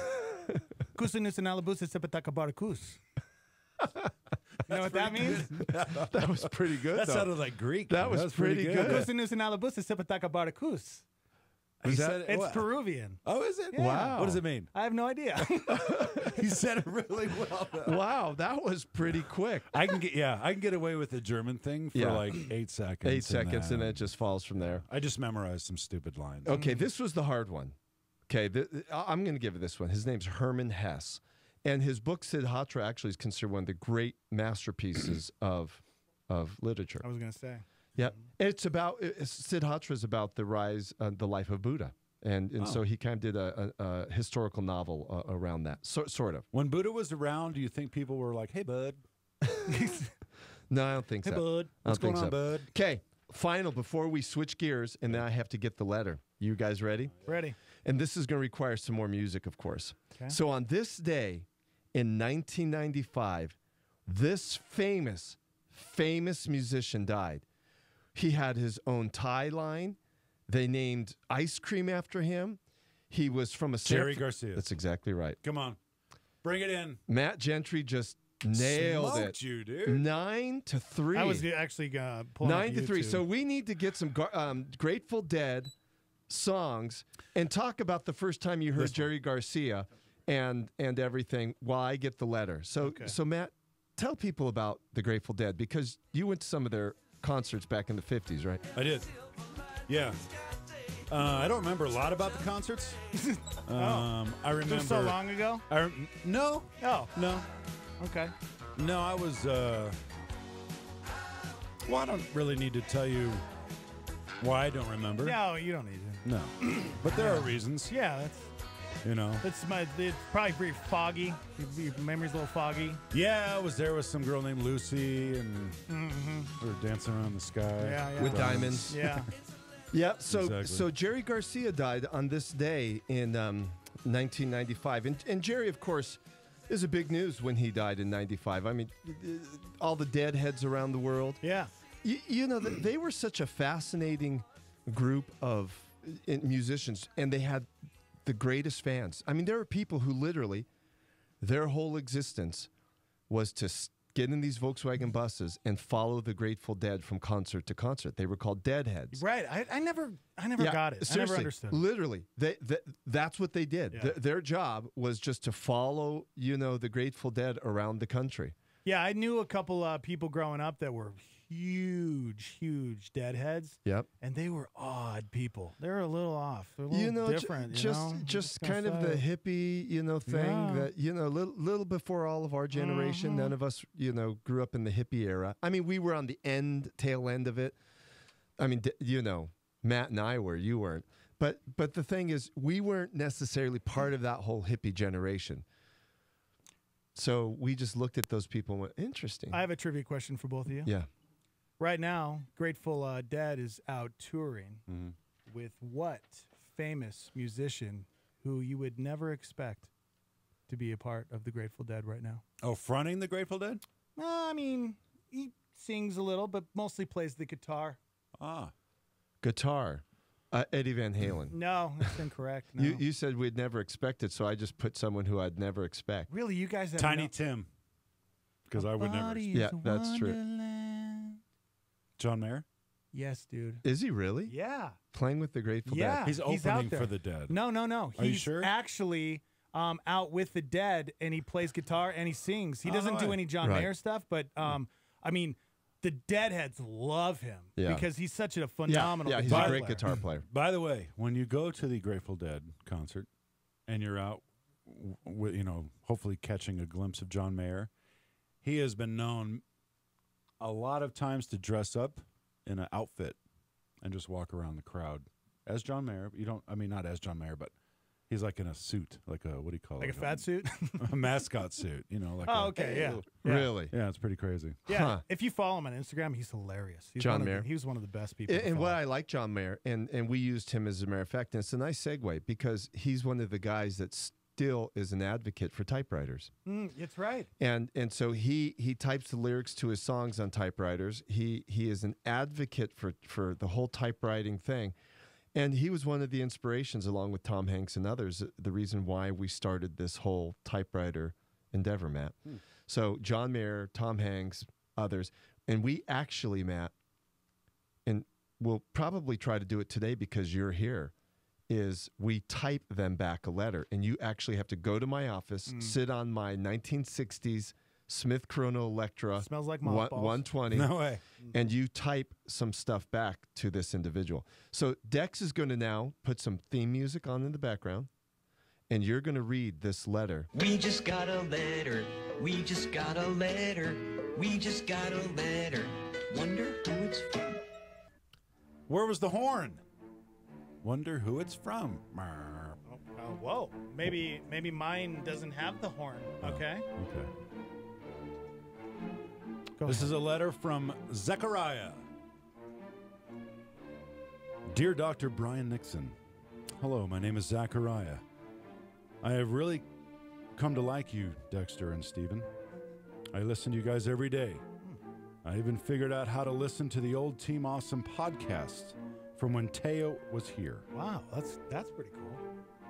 Kusinus and Alabusa Sepataka Barakus. You know what that means? That was pretty good. That though. sounded like Greek. That was pretty good. Kusinus and Alabusa Sepataka Barakus. He that- said it- It's what? Peruvian. Oh, is it? Yeah. Wow. What does it mean? I have no idea. He said it really well. Wow, that was pretty quick. I can get away with the German thing for Yeah. like 8 seconds. 8 seconds, and it just falls from there. I just memorized some stupid lines. Okay, this was the hard one. Okay, I'm going to give it this one. His name's Hermann Hesse. And his book, Siddhartha, actually is considered one of the great masterpieces of literature. I was going to say. Yeah, it's about Siddhartha is about the rise, the life of Buddha, and so he kind of did a historical novel around that, sort of. When Buddha was around, do you think people were like, "Hey, bud"? No, I don't think Hey, so. bud. I What's don't going think on, so. bud? Okay, final before we switch gears, and then I have to get the letter. You guys ready? Ready. And this is going to require some more music, of course. Okay. So on this day in 1995, this famous musician died. He had his own tie line. They named ice cream after him. He was from a Jerry Garcia. That's exactly right. Come on, bring it in. Matt Gentry just nailed Smoked it. you, dude. 9-3. I was actually pulling up 9-3. YouTube. So we need to get some Grateful Dead songs and talk about the first time you heard Jerry Garcia and everything while I get the letter. So so Matt, tell people about the Grateful Dead because you went to some of their concerts back in the 50s, right? I did. Yeah. I don't remember a lot about the concerts. I remember. It was so long ago? No. Oh. No. Okay. No, I was. Well, I don't really need to tell you why I don't remember. No, you don't need to. No. But there are reasons. Yeah, that's. You know. It's probably pretty foggy. Your memory's a little foggy. Yeah, I was there with some girl named Lucy, and we were dancing around the sky. Yeah. With diamonds. Yeah. Yeah, so Exactly. so Jerry Garcia died on this day in 1995. And Jerry, of course, is a big news when he died in 95. I mean, all the deadheads around the world. Yeah. You know, they were such a fascinating group of musicians, and they had the greatest fans. I mean, there are people who literally, their whole existence was to get in these Volkswagen buses and follow the Grateful Dead from concert to concert. They were called Deadheads. Right. I never got it. Seriously, I never understood. Literally, that's what they did. Yeah. Their job was just to follow, the Grateful Dead around the country. Yeah, I knew a couple people growing up that were huge Deadheads. Yep. And they were odd people. They were a little off. They're a little different. Just kind of the hippie, thing that, little before all of our generation. None of us, grew up in the hippie era. I mean, we were on the tail end of it. I mean, Matt and I were, you weren't. But the thing is, we weren't necessarily part of that whole hippie generation. So we just looked at those people and went, interesting. I have a trivia question for both of you. Yeah. Right now, Grateful Dead is out touring with what famous musician who you would never expect to be a part of the Grateful Dead right now? Oh, fronting the Grateful Dead? I mean, he sings a little, but mostly plays the guitar. Guitar. Eddie Van Halen. No, that's incorrect. No. You said we'd never expect it, so I just put someone who I'd never expect. Really, you guys have Tiny Tim. Because I would never. Yeah, that's true. John Mayer? Yes, dude. Is he really? Yeah. Playing with the Grateful Yeah. Dead? He's out opening there. for the Dead. No. Are you He's sure? actually out with the Dead, and he plays guitar and he sings. He doesn't do any John Right. Mayer stuff, but I mean, the Deadheads love him because he's such a phenomenal he's guitar a great player. guitar player. By the way, when you go to the Grateful Dead concert and you're out with, hopefully catching a glimpse of John Mayer, he has been known a lot of times to dress up in an outfit and just walk around the crowd as John Mayer. Not as John Mayer, but he's like in a suit, like what do you call it? Like a fat suit? A mascot suit, like okay, yeah. Really? Yeah, it's pretty crazy. Yeah, Huh. if you follow him on Instagram, he's hilarious. John Mayer. He was one of the best people. And what I like John Mayer, and we used him as a matter of fact, and it's a nice segue because he's one of the guys that still is an advocate for typewriters. That's right. And so he types the lyrics to his songs on typewriters. He is an advocate for the whole typewriting thing. And he was one of the inspirations, along with Tom Hanks and others, the reason why we started this whole typewriter endeavor, Matt. So John Mayer, Tom Hanks, others. And we actually, Matt, and we'll probably try to do it today because you're here, is we type them back a letter. And you actually have to go to my office, sit on my 1960s Smith Chrono Electra. Smells like mothballs. 120. No way. And you type some stuff back to this individual. So Dex is going to now put some theme music on in the background, and you're going to read this letter. We just got a letter. We just got a letter. We just got a letter. Wonder who it's from. Where was the horn? Wonder who it's from. Whoa. Maybe mine doesn't have the horn. Okay. Okay. Go This ahead. is a letter from Zechariah. Dear Dr. Brian Nixon, hello, my name is Zechariah. I have really come to like you, Dexter and Steven. I listen to you guys every day. I even figured out how to listen to the old Team Awesome podcast from when Teo was here. Wow, that's pretty cool.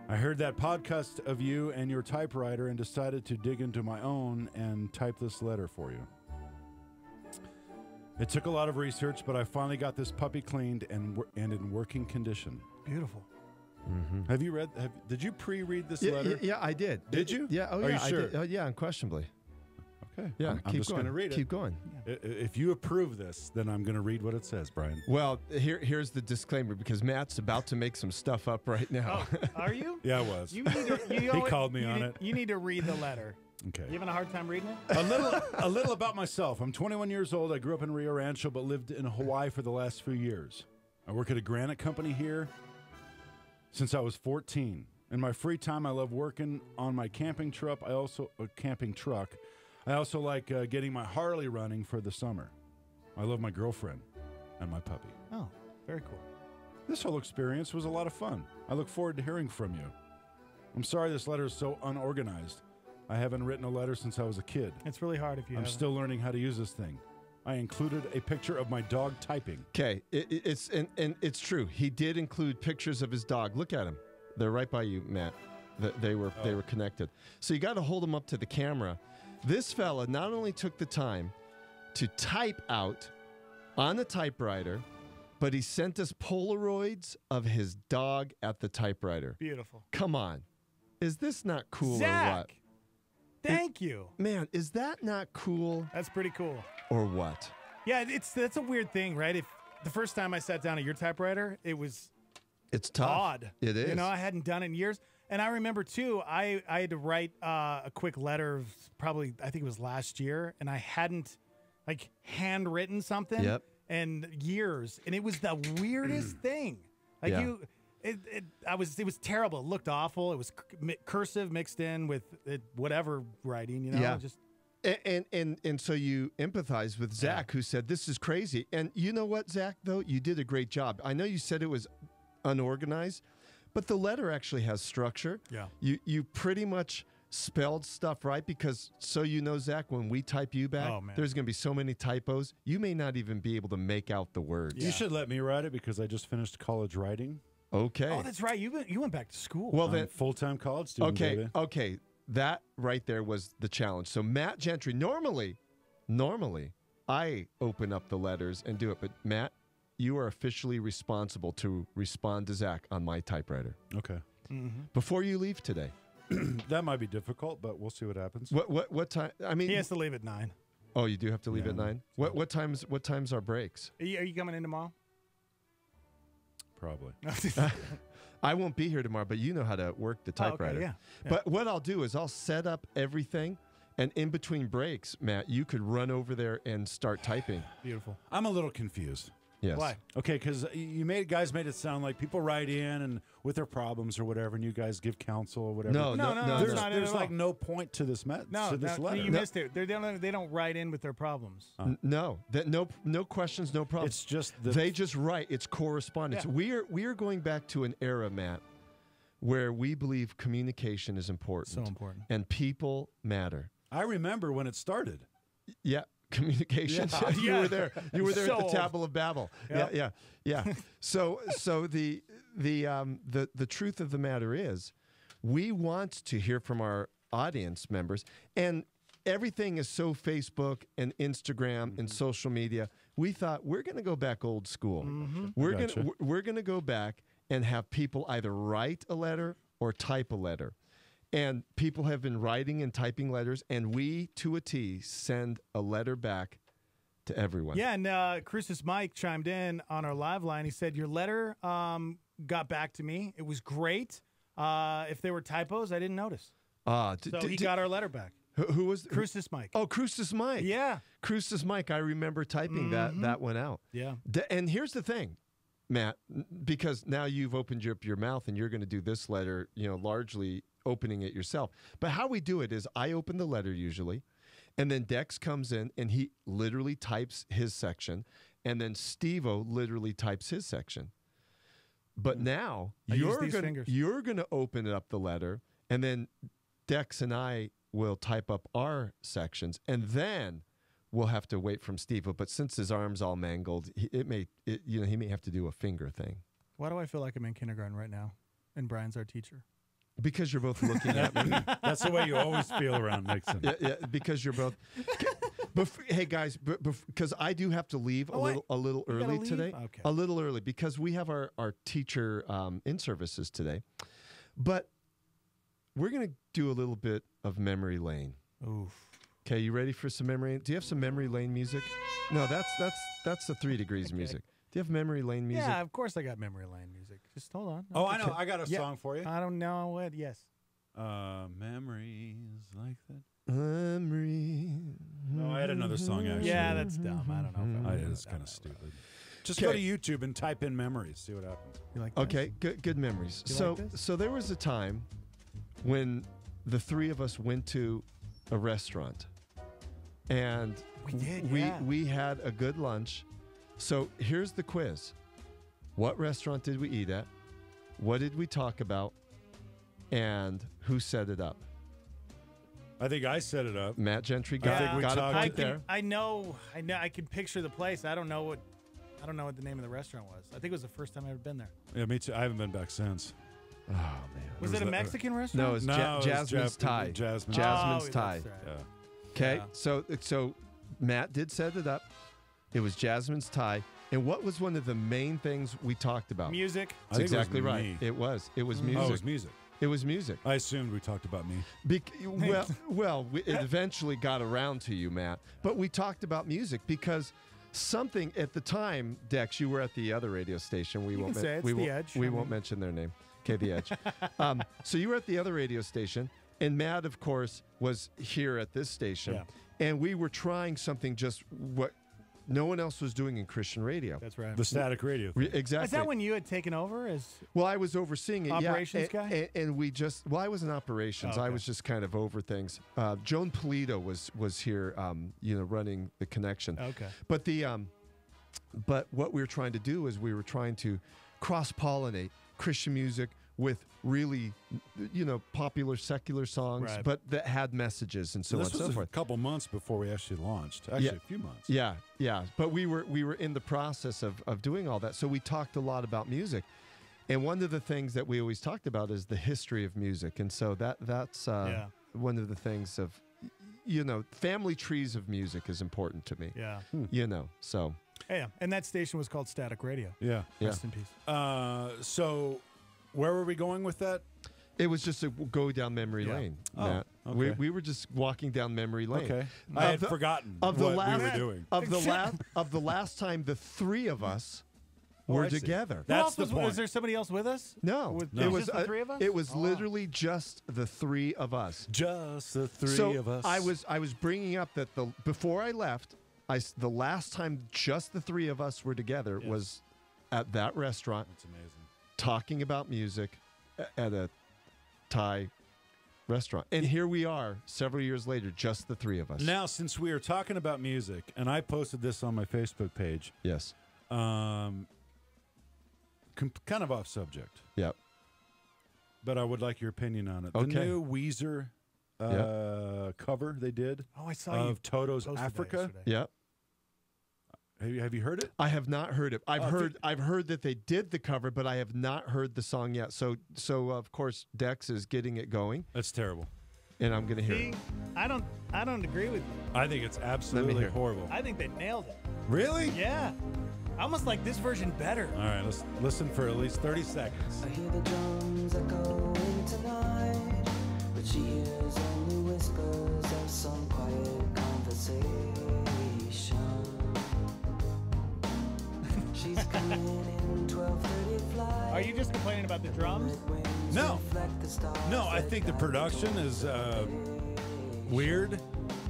I heard that podcast of you and your typewriter and decided to dig into my own and type this letter for you. It took a lot of research, but I finally got this puppy cleaned and in working condition. Beautiful. Mm-hmm. Have you read? Did you pre-read this letter? Yeah, I did. Did you? Yeah. Oh, Are yeah. you sure? I did. Oh, yeah, unquestionably. Okay. Yeah, I'm keep just going. going to read it. Keep going. If you approve this, then I'm going to read what it says, Brian. Well, here's the disclaimer because Matt's about to make some stuff up right now. Oh, are you? Yeah, I was. You need to, He called me on it. You need to read the letter. Okay. You having a hard time reading it? A little about myself. I'm 21 years old. I grew up in Rio Rancho, but lived in Hawaii for the last few years. I work at a granite company here since I was 14. In my free time, I love working on my camping truck. I also like getting my Harley running for the summer. I love my girlfriend and my puppy. Oh, very cool. This whole experience was a lot of fun. I look forward to hearing from you. I'm sorry this letter is so unorganized. I haven't written a letter since I was a kid. It's really hard if you I'm haven't. still learning how to use this thing. I included a picture of my dog typing. Okay, it's true. He did include pictures of his dog. Look at him. They're right by you, Matt. They were connected. So you got to hold them up to the camera. This fella not only took the time to type out on the typewriter, but he sent us Polaroids of his dog at the typewriter. Beautiful. Come on. Is this not cool Zach, or what? Thank you. Man, is that not cool? That's pretty cool. Or what? Yeah, that's a weird thing, right? If the first time I sat down at your typewriter, It's tough. odd. It is. You know, I hadn't done it in years. And I remember, too, I had to write a quick letter probably, I think it was last year, and I hadn't, handwritten something in years. And it was the weirdest thing. It was terrible. It looked awful. It was cursive mixed in with whatever writing, you know? Yeah. Just And so you empathize with Zach, who said, this is crazy. And you know what, Zach, though? You did a great job. I know you said it was unorganized, but the letter actually has structure. Yeah. You pretty much spelled stuff right because, so you know, Zach, when we type you back, there's going to be so many typos, you may not even be able to make out the words. You should let me write it because I just finished college writing. Okay. Oh, that's right. You went back to school. Well, I'm then a full-time college student, baby. Okay. That right there was the challenge. So Matt Gentry, normally, I open up the letters and do it, but Matt, you are officially responsible to respond to Zach on my typewriter. Okay. Mm-hmm. Before you leave today. That might be difficult, but we'll see what happens. What time? I mean, he has to leave at 9. Oh, you do have to leave at 9. What times are breaks? Are you coming in tomorrow? Probably. I won't be here tomorrow, but you know how to work the typewriter. Yeah. But what I'll do is I'll set up everything, and in between breaks, Matt, you could run over there and start typing. Beautiful. I'm a little confused. Yes. Why? Okay, because guys made it sound like people write in and with their problems or whatever, and you guys give counsel or whatever. No, There's like no point to this to this letter. You missed it. They don't write in with their problems. No questions, no problems. It's just they just write. It's correspondence. Yeah. We are going back to an era, Matt, where we believe communication is important. So important. And people matter. I remember when it started. Yeah. Communication. Yeah. You were there. You were there So at the old. Table of Babel. Yep. Yeah. So the truth of the matter is, we want to hear from our audience members, and everything is so Facebook and Instagram and social media. We thought we're going to go back old school. Mm-hmm. We're going to go back and have people either write a letter or type a letter. And people have been writing and typing letters, and we, to a T, send a letter back to everyone. Yeah, and Crucis Mike chimed in on our live line. He said, your letter got back to me. It was great. If there were typos, I didn't notice. So he got our letter back. Who was Crucis Mike? Oh, Crucis Mike. Yeah. Crucis Mike. I remember typing that went out. Yeah. And here's the thing, Matt, because now you've opened up your mouth and you're going to do this letter, largely opening it yourself. But how we do it is I open the letter usually, and then Dex comes in and he literally types his section, and then Steve-O literally types his section. But now you're going to open up the letter, and then Dex and I will type up our sections, and then we'll have to wait from Steve-O. But since his arm's all mangled, he may have to do a finger thing. Why do I feel like I'm in kindergarten right now, and Brian's our teacher? Because you're both looking at me. That's the way you always feel around Nixon. Yeah, because you're both. Hey guys, because I do have to leave a little early today. Okay. A little early because we have our teacher in services today, but we're gonna do a little bit of memory lane. Oof. Okay, you ready for some memory? Do you have some memory lane music? No, that's the 3 Degrees music. Do you have memory lane music? Yeah, of course I got memory lane music. Just hold on. Oh, I know. I got a song for you. I don't know what. Yes. Memories like that. Memory. No, I had another song actually. Yeah, that's dumb. I don't know. It's kind of stupid. Just go to YouTube and type in memories. See what happens. You like Okay, good memories. So there was a time when the 3 of us went to a restaurant, and we had a good lunch. So here's the quiz: what restaurant did we eat at? What did we talk about? And who set it up? I think I set it up. Matt Gentry got a point there. I know. I can picture the place. I don't know what the name of the restaurant was. I think it was the first time I've ever been there. Yeah, me too. I haven't been back since. Oh man, was it a Mexican restaurant? No, it was Jasmine's Thai. Jasmine's Thai. That's right. Okay, so Matt did set it up. It was Jasmine's Thai. And what was one of the main things we talked about? Music. That's exactly right. Me. It was music. Oh, it was music. It was music. I assumed we talked about me. It eventually got around to you, Matt. But we talked about music because something at the time, Dex, you were at the other radio station. We won't mention their name. Okay, The Edge. So you were at the other radio station, and Matt, of course, was here at this station. Yeah. And we were trying something just what no one else was doing in Christian radio. That's right. The static radio thing. Exactly. Is that when you had taken over as? Well, I was overseeing it. Operations guy? And we just, I was in operations. I was just kind of over things. Joan Polito was here, running the connection. Okay. But what we were trying to do is we were trying to cross-pollinate Christian music with really, popular secular songs, but that had messages and so on and so forth. This was a couple months before we actually launched. Actually, a few months. Yeah. But we were in the process of doing all that. So we talked a lot about music. And one of the things that we always talked about is the history of music. And so that's one of the things of, family trees of music is important to me. Yeah. So. Yeah, and that station was called Static Radio. Yeah. Rest in peace. So where were we going with that? It was just a go down memory lane, Matt. Okay. We were just walking down memory lane. Okay. I had forgotten what we were doing. Of the last time the 3 of us were together. That's the point. Was there somebody else with us? No. It was just the 3 of us? It was literally just the 3 of us. Just the 3 of us. I was bringing up that before I left, the last time just the 3 of us were together was at that restaurant. That's amazing. Talking about music at a Thai restaurant. And here we are several years later, just the 3 of us. Now, since we are talking about music, and I posted this on my Facebook page. Yes. Kind of off subject. Yep. But I would like your opinion on it. Okay. The new Weezer cover they did I saw of Toto's Africa. Yep. Have you heard it? I have not heard it. I've heard that they did the cover, but I have not heard the song yet. So of course Dex is getting it going. That's terrible. And I'm going to hear it. I don't agree with you. I think it's absolutely horrible. I think they nailed it. Really? Yeah. I almost like this version better. All right, let's listen for at least 30 seconds. I hear the drums echoing tonight, but she hears only whispers of some quiet conversation. She's coming in 12:30 flight. Are you just complaining about the drums? No. I think the production is weird.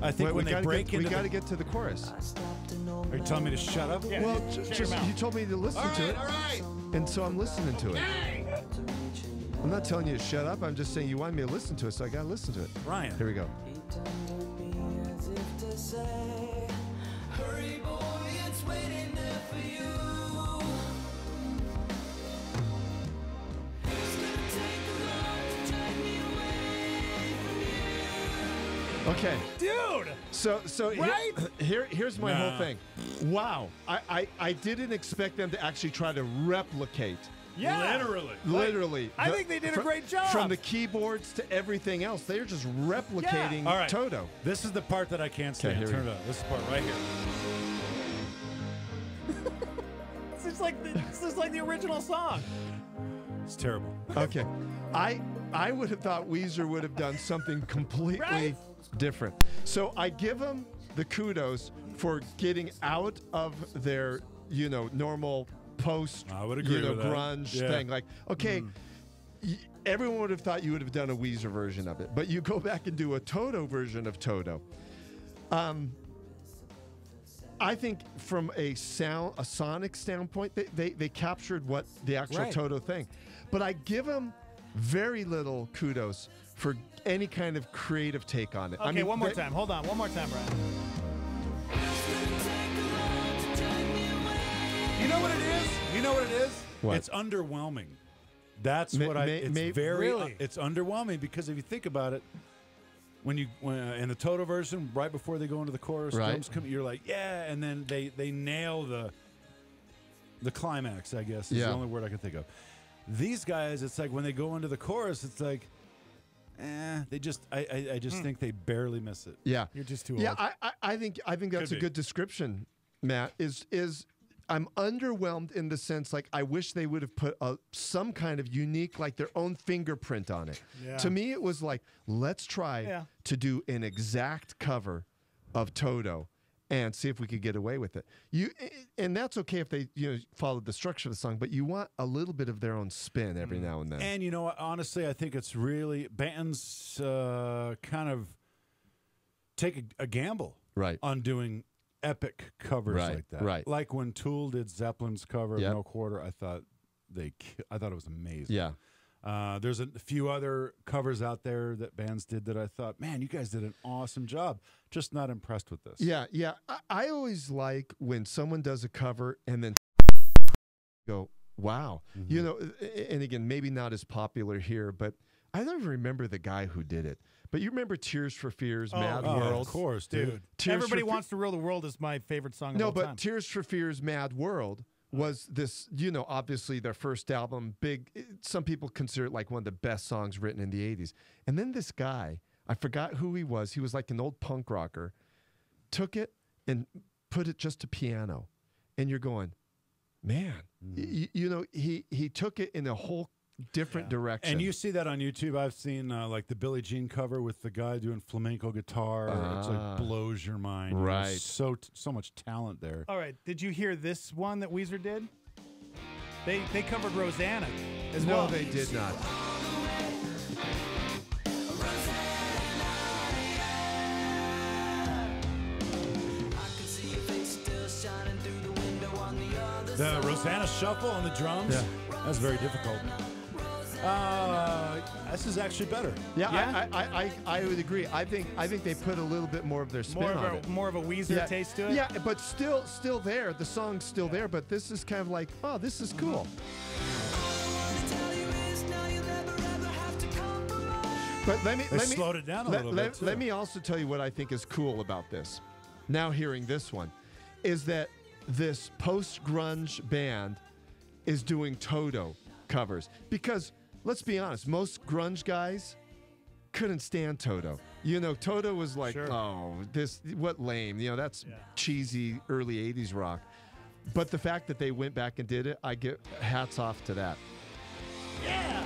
I think when they break into we got to get to the chorus. Are you telling me to shut up? Yeah, well, you told me to listen to it. All right. And so I'm listening to it. I'm not telling you to shut up. I'm just saying you want me to listen to it, so I got to listen to it. Ryan. Here we go. Hurry, boy, it's waiting there for you. It's gonna take a lot to drag me away from you. Okay. Dude! So right? here's my whole thing. Wow. I didn't expect them to actually try to replicate. Yeah. Literally. I think they did a great job. From the keyboards to everything else. They're just replicating All right. Toto. This is the part that I can't stand. here Turn we it up. This is the part right here. This is like the original song. It's terrible. Okay. I would have thought Weezer would have done something completely different. So I give them the kudos for getting out of their, normal post, I would agree with that. grunge Yeah. thing. Like, okay, everyone would have thought you would have done a Weezer version of it, but you go back and do a Toto version of Toto. I think from a sonic standpoint, they captured what the actual Right. Toto thing. But I give them very little kudos for any kind of creative take on it. Okay, I mean, one more time. Hold on. One more time, Brian. You know what it is? You know what it is? What? It's underwhelming. That's May- what may- it's may- very. Really? It's underwhelming because if you think about it, when in the Toto version, right before they go into the chorus, Right. drums come, you're like, yeah, and then they nail the climax. I guess is Yeah. the only word I can think of. These guys, it's like when they go into the chorus, it's like, they just. I just think they barely miss it. Yeah, You're just too yeah. old. I think that's Could a be. good description, Matt. Is I'm underwhelmed in the sense like I wish they would have put some kind of unique, like their own fingerprint on it. Yeah. To me, it was like, let's try Yeah. to do an exact cover of Toto and see if we could get away with it. And that's okay if they followed the structure of the song, but you want a little bit of their own spin every now and then. And you know what? Honestly, I think it's really bands kind of take a gamble Right. on doing epic covers Right, like that. right. Like when Tool did Zeppelin's cover Yep. of No Quarter, I thought it was amazing. Yeah. There's a few other covers out there that bands did that I thought, man, you guys did an awesome job. Just not impressed with this. Yeah. I always like when someone does a cover and then go, wow. And again, maybe not as popular here, but I don't even remember the guy who did it. But you remember Tears for Fears, Mad World? Of course, dude. Tears Everybody for Wants to Rule the World is my favorite song of No, all but time. Tears for Fears, Mad World was this, obviously their first album, some people consider it like one of the best songs written in the 80s. And then this guy, I forgot who he was like an old punk rocker, took it and put it just to piano. And you're going, man, he took it in a whole different direction. And you see that on YouTube. I've seen like the Billie Jean cover with the guy doing flamenco guitar. It's like blows your mind. Right. There's so much talent there. All right. Did you hear this one that Weezer did? They covered Rosanna as No, well. they did not. The Rosanna Shuffle on the drums. Yeah. That's very difficult. This is actually better. Yeah? I would agree. I think they put a little bit more of their spin on it. More of a Weezer taste to it? Yeah, but still there. The song's still there, but this is kind of like, oh, this is cool. But let me slowed it down a little bit, too. Let me also tell you what I think is cool about this. Now hearing this one is that this post-grunge band is doing Toto covers because let's be honest, most grunge guys couldn't stand Toto. Toto was like, oh, what lame. That's cheesy early 80s rock. But the fact that they went back and did it, I give hats off to that. Yeah.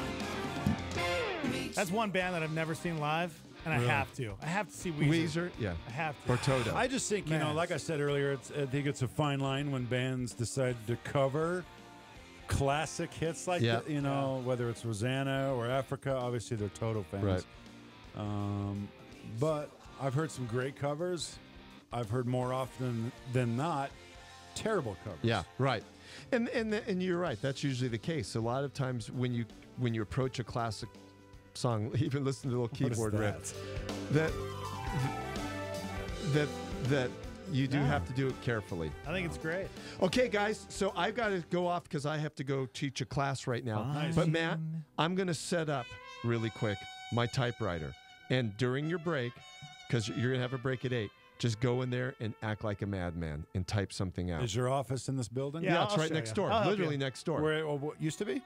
That's one band that I've never seen live, and I have to. I have to see Weezer. Weezer, yeah. I have to. Or Toto. I just think, like I said earlier, I think it's a fine line when bands decide to cover classic hits like that, whether it's Rosanna or Africa. Obviously, they're Toto fans. Right. But I've heard some great covers. I've heard more often than not terrible covers. Yeah, right. And you're right. That's usually the case. A lot of times when you approach a classic song, even listen to the little keyboard riff, that you do have to do it carefully. I think it's great. Okay, guys, so I've got to go off because I have to go teach a class right now. Fine. But Matt, I'm going to set up really quick my typewriter. And during your break, because you're going to have a break at 8, just go in there and act like a madman and type something out. Is your office in this building? Yeah, it's right next door. Literally next door. Where what used to be?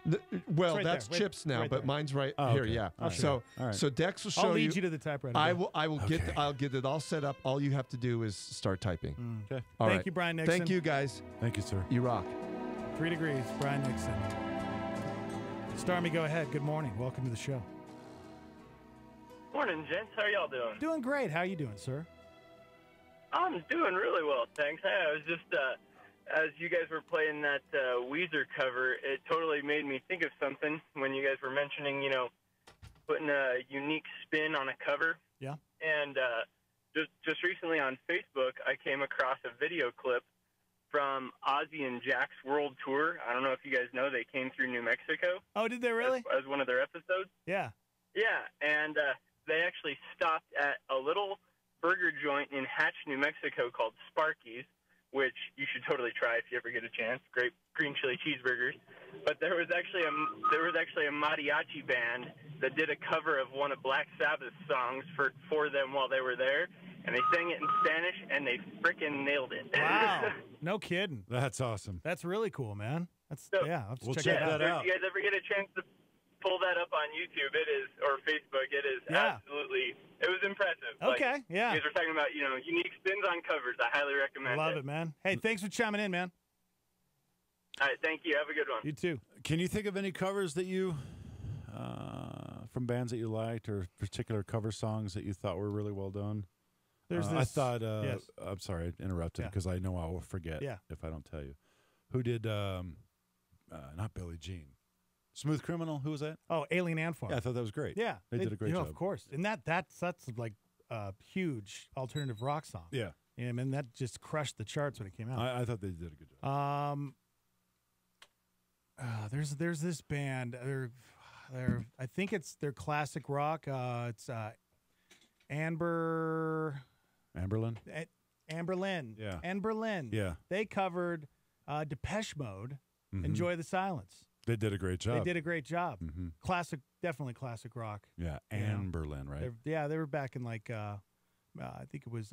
Well, right that's there, Chips now, right but there. mine's right Oh, here. okay. Yeah. All right. So, All right. so Dex will show I'll lead you to the typewriter. I'll get it all set up. All you have to do is start typing. Okay. All Thank right. you, Brian Nixon. Thank you, guys. Thank you, sir. You rock. 3 degrees, Brian Nixon. Stormy, go ahead. Good morning. Welcome to the show. Morning, gents. How are y'all doing? Doing great. How you doing, sir? I'm doing really well, thanks. Hey, I was just, as you guys were playing that Weezer cover, it totally made me think of something when you guys were mentioning, putting a unique spin on a cover. Yeah. And just recently on Facebook, I came across a video clip from Ozzy and Jack's World Tour. I don't know if you guys know, they came through New Mexico. Oh, did they really? As one of their episodes. Yeah. Yeah, and they actually stopped at a little burger joint in Hatch, New Mexico called Sparky's, which you should totally try if you ever get a chance. Great green chili cheeseburgers. But there was actually a mariachi band that did a cover of one of Black Sabbath's songs for them while they were there, and they sang it in Spanish, and they frickin' nailed it. Wow. No kidding. That's awesome. That's really cool, man. Yeah, I'll We'll check check that that out. If you guys ever get a chance to pull that up on YouTube, or Facebook, it is absolutely, it was impressive. Okay, yeah. You guys were talking about, unique spins on covers. I highly recommend Love it, man. Hey, thanks for chiming in, man. All right, thank you. Have a good one. You too. Can you think of any covers that you, from bands that you liked, or particular cover songs that you thought were really well done? There's I this- thought, yes. I'm sorry, I interrupted Yeah. because I know I will forget Yeah. if I don't tell you. Who did, not Billie Jean, Smooth Criminal? Who was that? Oh, Alien Ant Farm. Yeah, I thought that was great. Yeah, They did a great job. Of course, and that's like a huge alternative rock song. Yeah. I mean that just crushed the charts when it came out. I thought they did a good job. There's this band. They're I think it's their classic rock. It's Amberlin. Amberlin. Yeah. Amberlin. Yeah. They covered Depeche Mode. Mhm. Enjoy the Silence. They did a great job. They did a great job. Mm-hmm. Classic, definitely classic rock. Yeah, You know? Amberlin, right? They were back in like I think it was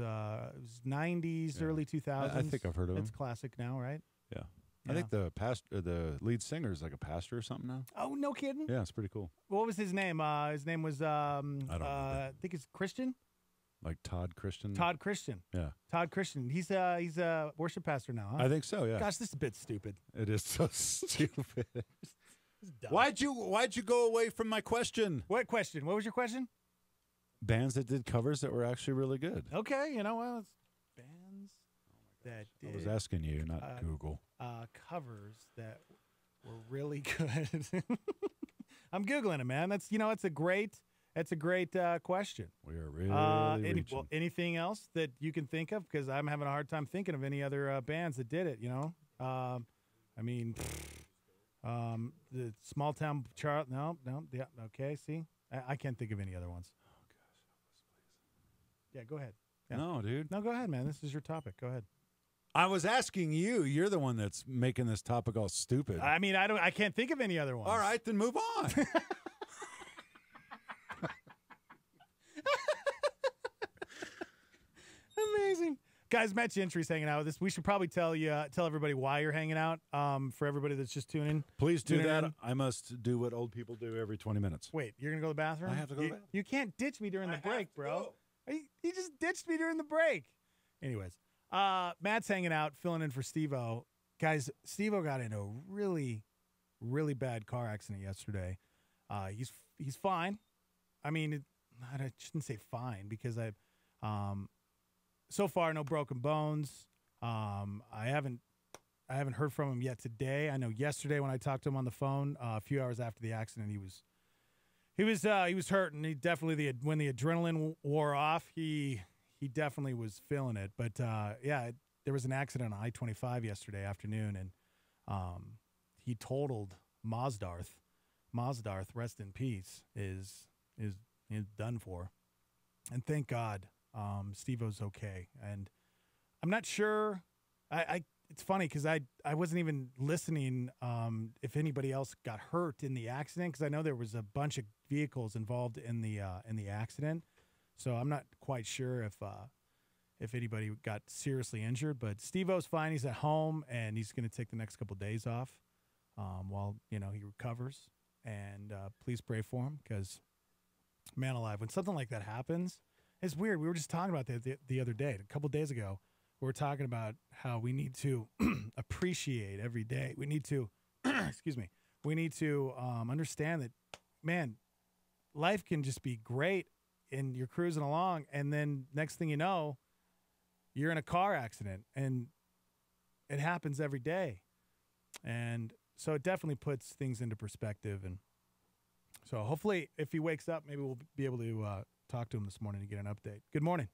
90s, Yeah. early 2000s. I think I've heard of It's them. classic now, right? Yeah. Yeah. I think the lead singer is like a pastor or something now. Oh, no kidding. Yeah, it's pretty cool. What was his name? His name was I think it's Christian. Like Todd Christian. Todd Christian. Yeah. Todd Christian. He's a worship pastor now, huh? I think so, yeah. Gosh, this is a bit stupid. It is so stupid. Why'd you go away from my question? What question? What was your question? Bands that did covers that were actually really good. Okay, well, it's bands that did I was asking you, not Google. covers that were really good. I'm Googling it, man. That's a great question. We are really reaching. Anything else that you can think of? Because I'm having a hard time thinking of any other bands that did it. The small town chart. No. Yeah. Okay. See, I can't think of any other ones. Oh gosh, please. Yeah. Go ahead. Yeah. No, dude. No, go ahead, man. This is your topic. Go ahead. I was asking you. You're the one that's making this topic all stupid. I mean, I can't think of any other ones. All right, then move on. Amazing. Guys, Matt Gentry's hanging out with us. We should probably tell everybody why you're hanging out. For everybody that's just tuning. Please do tuning that. in. I must do what old people do every 20 minutes. Wait, you're gonna go to the bathroom? I have to go to the bathroom. You can't ditch me during the break, bro. You just ditched me during the break. Anyways, Matt's hanging out, filling in for Steve-O. Guys, Steve-O got in a really, really bad car accident yesterday. He's fine. I mean, I shouldn't say fine because so far no broken bones. I haven't heard from him yet today. I know yesterday when I talked to him on the phone, a few hours after the accident, he was hurting. He definitely when the adrenaline wore off, he definitely was feeling it. But there was an accident on I-25 yesterday afternoon, and he totaled Mazdarth. Mazdarth, rest in peace, is done for. And thank God, Steve-O's okay. And I'm not sure. It's funny because I wasn't even listening if anybody else got hurt in the accident, because I know there was a bunch of vehicles involved in the accident. So I'm not quite sure if anybody got seriously injured. But Steve-O's fine. He's at home, and he's going to take the next couple of days off while he recovers. And please pray for him, because, man alive, when something like that happens, it's weird. We were just talking about that the other day, a couple of days ago. We were talking about how we need to appreciate every day. We need to, excuse me, we need to understand that, man, life can just be great and you're cruising along, and then next thing you know, you're in a car accident, and it happens every day. And so it definitely puts things into perspective. And so hopefully if he wakes up, maybe we'll be able to talk to him this morning to get an update. Good morning.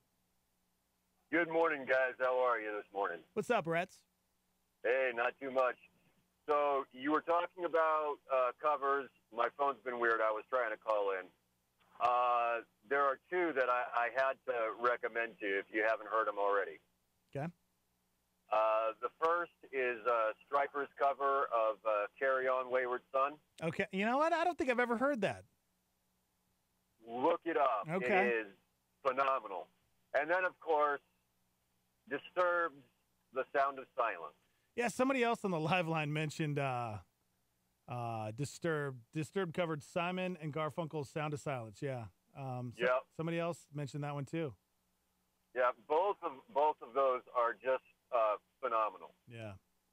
Good morning, guys. How are you this morning? What's up, Retz? Hey, not too much. So you were talking about covers. My phone's been weird. I was trying to call in. There are two that I had to recommend to you if you haven't heard them already. Okay. The first is Stryper's cover of Carry On Wayward Son. Okay. You know what? I don't think I've ever heard that. Look it up. Okay. It is phenomenal. And then, of course, Disturbed's The Sound of Silence. Yeah, somebody else on the live line mentioned Disturbed. Disturbed covered Simon and Garfunkel's Sound of Silence. Yeah. Yep. Somebody else mentioned that one too. Yeah, both of those are just phenomenal. Yeah.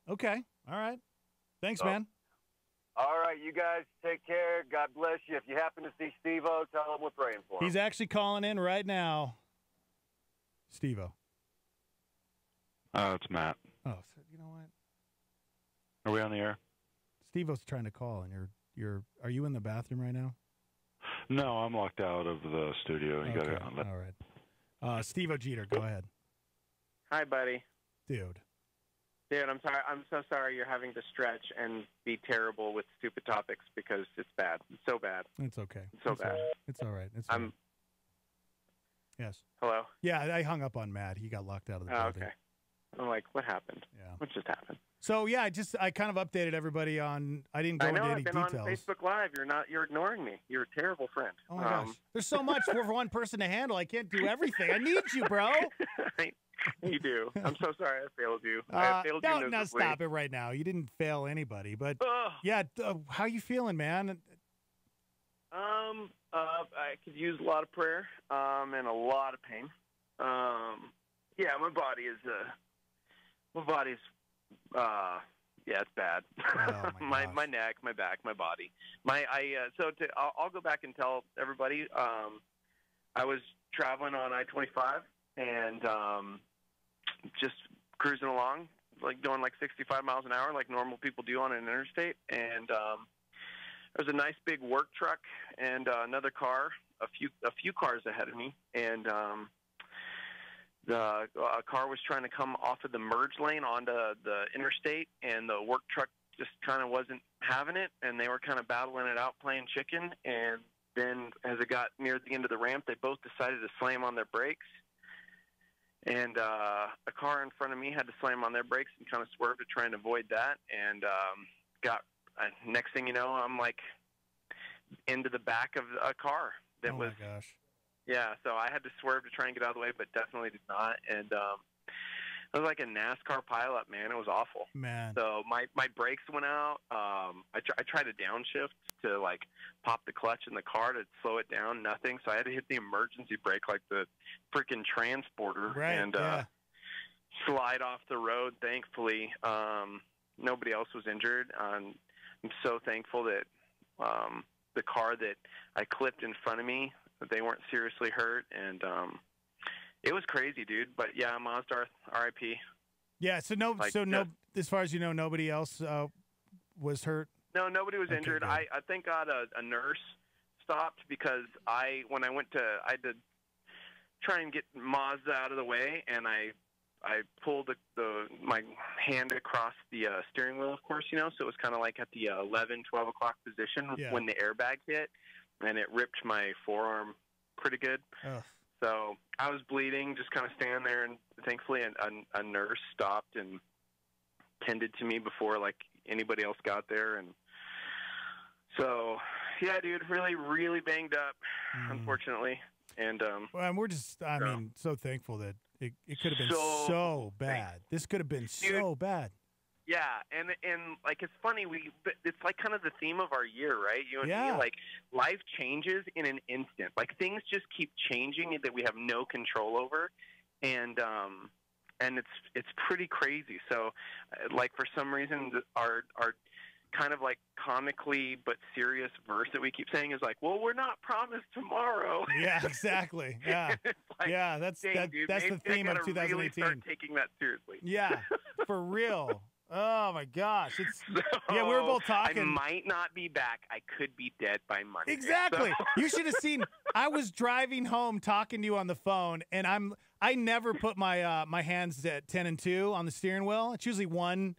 Okay. All right. Thanks, man. All right, you guys take care. God bless you. If you happen to see Steve-O, tell him we're praying for him. He's actually calling in right now. Steve-O. It's Matt. Oh, so you know what? Are we on the air? Steve-O's trying to call, and are you in the bathroom right now? No, I'm locked out of the studio. You Okay. got it. All right. Steve-O Jeter, go ahead. Hi, buddy. Dude, I'm sorry. I'm so sorry you're having to stretch and be terrible with stupid topics because it's bad. It's so bad. It's okay. It's so bad. It's all right. It's all right. Yes. Hello? Yeah, I hung up on Matt. He got locked out of the Oh, building. okay. I'm like, what happened? Yeah. What just happened? So, yeah, I kind of updated everybody on, I didn't go I know. into I've any been details. on Facebook Live. You're ignoring me. You're a terrible friend. Oh, my gosh. There's so much for one person to handle. I can't do everything. I need you, bro. You do. I'm so sorry I failed you. I failed you No, miserably. stop it right now. You didn't fail anybody. But, yeah, how you feeling, man? I could use a lot of prayer, and a lot of pain. Yeah, my body is, yeah, it's bad. Oh, my neck, my back, my body. I'll go back and tell everybody, I was traveling on I-25 and, just cruising along, like doing like 65 miles an hour, like normal people do on an interstate. And, there was a nice big work truck and another car, a few cars ahead of me, and the car was trying to come off of the merge lane onto the interstate, and the work truck just kind of wasn't having it, and they were kind of battling it out, playing chicken. And then as it got near the end of the ramp, they both decided to slam on their brakes, and a car in front of me had to slam on their brakes and kind of swerve to try and avoid that, and next thing you know, I'm like into the back of a car that was. Oh my gosh. Yeah, so I had to swerve to try and get out of the way, but definitely did not. And it was like a NASCAR pileup, man. It was awful. Man. So my brakes went out. I tried to downshift to like pop the clutch in the car to slow it down. Nothing. So I had to hit the emergency brake like the freaking transporter and slide off the road. Thankfully, nobody else was injured. I'm so thankful that the car that I clipped in front of me, they weren't seriously hurt, and it was crazy, dude. But yeah, Mazda, R.I.P. Yeah, so as far as you know, nobody else was hurt? No, nobody was injured. good. I thank God a nurse stopped because when I had to try and get Mazda out of the way, and I pulled my hand across the steering wheel, of course, so it was kind of like at the 11, 12 o'clock position when the airbag hit, and it ripped my forearm pretty good. Ugh. So I was bleeding, just kind of standing there, and thankfully a nurse stopped and tended to me before like anybody else got there. And so, yeah, dude, really, really banged up, unfortunately. And well, and we're just, mean, so thankful that it could have been so bad. This could have been so bad. Yeah, and like it's funny, it's like kind of the theme of our year, right? You and me, like life changes in an instant. Like things just keep changing that we have no control over, and it's pretty crazy. So, like for some reason, our kind of like comically but serious verse that we keep saying is like, well, we're not promised tomorrow. Yeah, exactly. Yeah. Like, yeah, that's dang, dude, that's the maybe theme I of gotta 2018. Really start taking that seriously. Yeah, for real. Oh my gosh, it's yeah. We were both talking. I might not be back. I could be dead by Monday. Exactly. So. You should have seen. I was driving home talking to you on the phone, and I never put my my hands at 10 and 2 on the steering wheel. It's usually one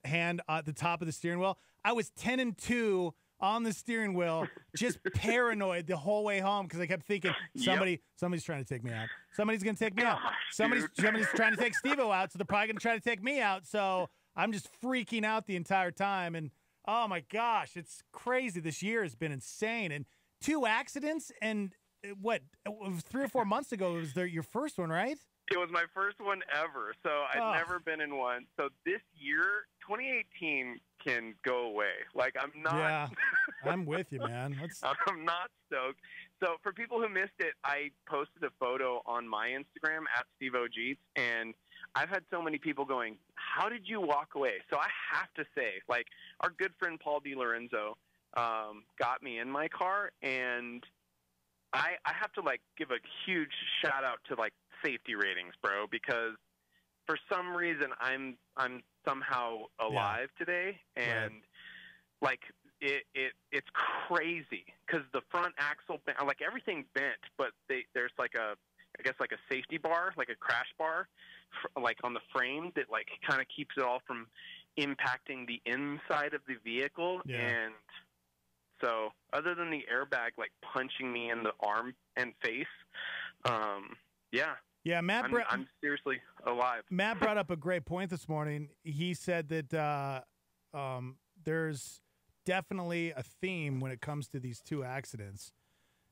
hand at the top of the steering wheel. I was 10 and 2 on the steering wheel, just paranoid the whole way home because I kept thinking somebody's trying to take me out. Somebody's gonna take me out. Somebody's trying to take Steve-O out, so they're probably gonna try to take me out. So I'm just freaking out the entire time, and oh my gosh, it's crazy. This year has been insane, and 2 accidents, and what 3 or 4 months ago was your first one, right? It was my first one ever, so I'd never been in one. So this year, 2018 can go away. Like, I'm not... Yeah, I'm with you, man. I'm not stoked. So for people who missed it, I posted a photo on my Instagram, @SteveOJeets, and I've had so many people going, how did you walk away? So I have to say, like, our good friend Paul DiLorenzo got me in my car, and I have to, like, give a huge shout-out to, like, safety ratings, bro, because for some reason I'm somehow alive today, and like it's crazy because the front axle, like everything bent, but there's like a safety bar, like a crash bar, like on the frame that like kind of keeps it all from impacting the inside of the vehicle, and so other than the airbag like punching me in the arm and face, yeah, Matt. I'm seriously alive. Matt brought up a great point this morning. He said that there's definitely a theme when it comes to these 2 accidents,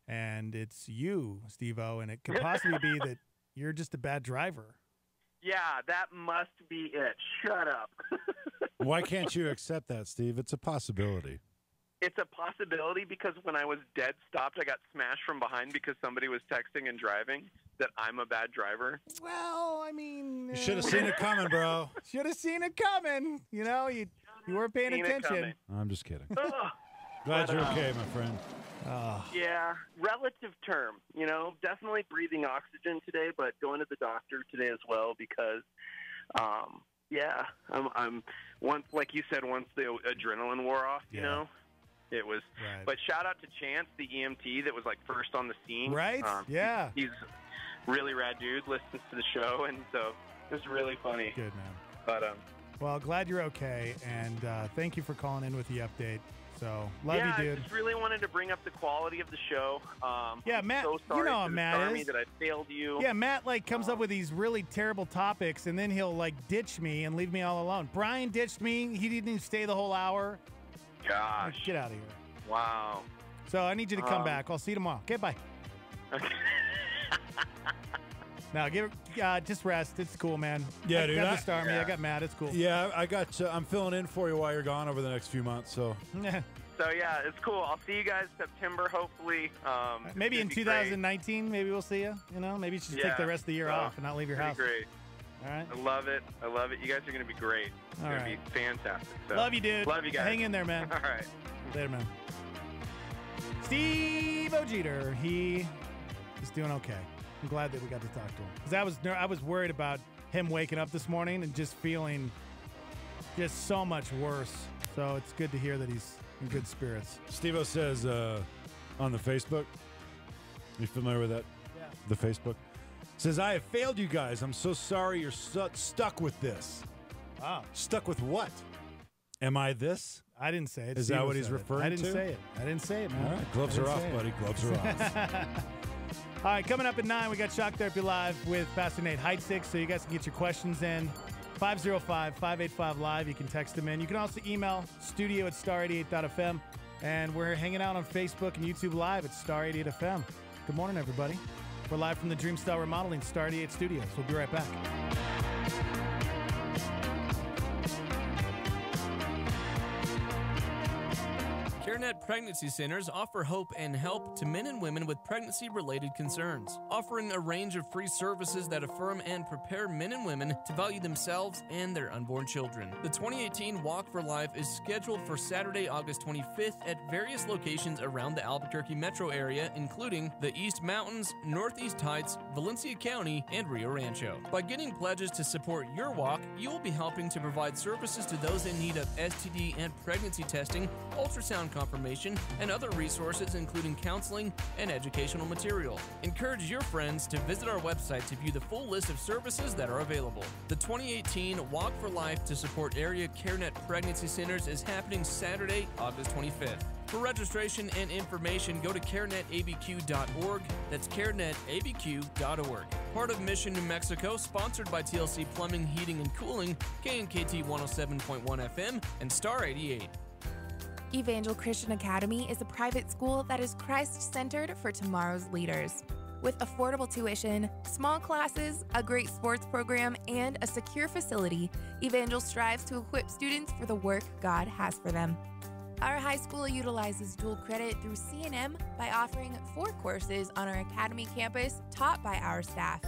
and it's you, Steve-O, and it could possibly be that you're just a bad driver. Yeah, that must be it. Shut up. Why can't you accept that, Steve? It's a possibility. It's a possibility because when I was dead stopped, I got smashed from behind because somebody was texting and driving that I'm a bad driver. Well, I mean... You should have seen it coming, bro. Should have seen it coming. You know, you weren't paying attention. I'm just kidding. Glad you're okay, my friend. Yeah, relative term. You know, definitely breathing oxygen today, but going to the doctor today as well because, I'm once, like you said, once the adrenaline wore off, you know, it was. Right. But shout out to Chance, the EMT that was like first on the scene. Right? Yeah. He's really rad dude. Listens to the show, and so it was really funny. Good, man. But well, glad you're okay, and thank you for calling in with the update. So, love you, dude. I just really wanted to bring up the quality of the show. Yeah, Matt, so sorry you know how to the Matt Army is. that I failed you. Yeah, Matt like comes up with these really terrible topics, and then he'll like ditch me and leave me all alone. Brian ditched me. He didn't even stay the whole hour. Gosh. Get out of here. Wow. So I need you to come back. I'll see you tomorrow. Okay, bye. Okay. Now, just rest. It's cool, man. Yeah, I dude. got the Star Me. I got Matt. It's cool. Yeah, I'm filling in for you while you're gone over the next few months. So. So yeah, it's cool. I'll see you guys September, hopefully. Maybe in 2019, maybe we'll see you. You know, maybe you should take the rest of the year off and not leave your house. Great. All right. I love it. You guys are going to be great. It's going to be fantastic. So. Love you, dude. Love you guys. Hang in there, man. All right. Later, man. Steve-O Jeter, he is doing okay. I'm glad that we got to talk to him because I was worried about him waking up this morning and just feeling just so much worse. So it's good to hear that he's in good spirits. Steve-O says on the Facebook, you familiar with that? Yeah. The Facebook says, I have failed you guys. I'm so sorry you're stuck with this. Wow. Stuck with what? Am I this? I didn't say it. Is that what he's referring to? I didn't say it. I didn't say it, man. All right. Gloves are off, buddy. Gloves are off. All right, coming up at 9, we got Shock Therapy Live with Pastor Nate Heitzig, so you guys can get your questions in. 505-585-LIVE. You can text them in. You can also email studio@star88.fm. And we're hanging out on Facebook and YouTube Live at Star 88 FM. Good morning, everybody. We're live from the Dreamstyle Remodeling Star 88 Studios. We'll be right back. CareNet Pregnancy Centers offer hope and help to men and women with pregnancy-related concerns, offering a range of free services that affirm and prepare men and women to value themselves and their unborn children. The 2018 Walk for Life is scheduled for Saturday, August 25th at various locations around the Albuquerque metro area, including the East Mountains, Northeast Heights, Valencia County, and Rio Rancho. By getting pledges to support your walk, you will be helping to provide services to those in need of STD and pregnancy testing, ultrasound confirmation, and other resources including counseling and educational material. Encourage your friends to visit our website to view the full list of services that are available. The 2018 Walk for Life to support area CareNet Pregnancy Centers is happening Saturday, August 25th. For registration and information, go to carenetabq.org. That's carenetabq.org. Part of Mission New Mexico, sponsored by TLC Plumbing, Heating, and Cooling, KNKT 107.1 FM, and Star 88. Evangel Christian Academy is a private school that is Christ-centered for tomorrow's leaders. With affordable tuition, small classes, a great sports program, and a secure facility, Evangel strives to equip students for the work God has for them. Our high school utilizes dual credit through C&M by offering 4 courses on our academy campus taught by our staff.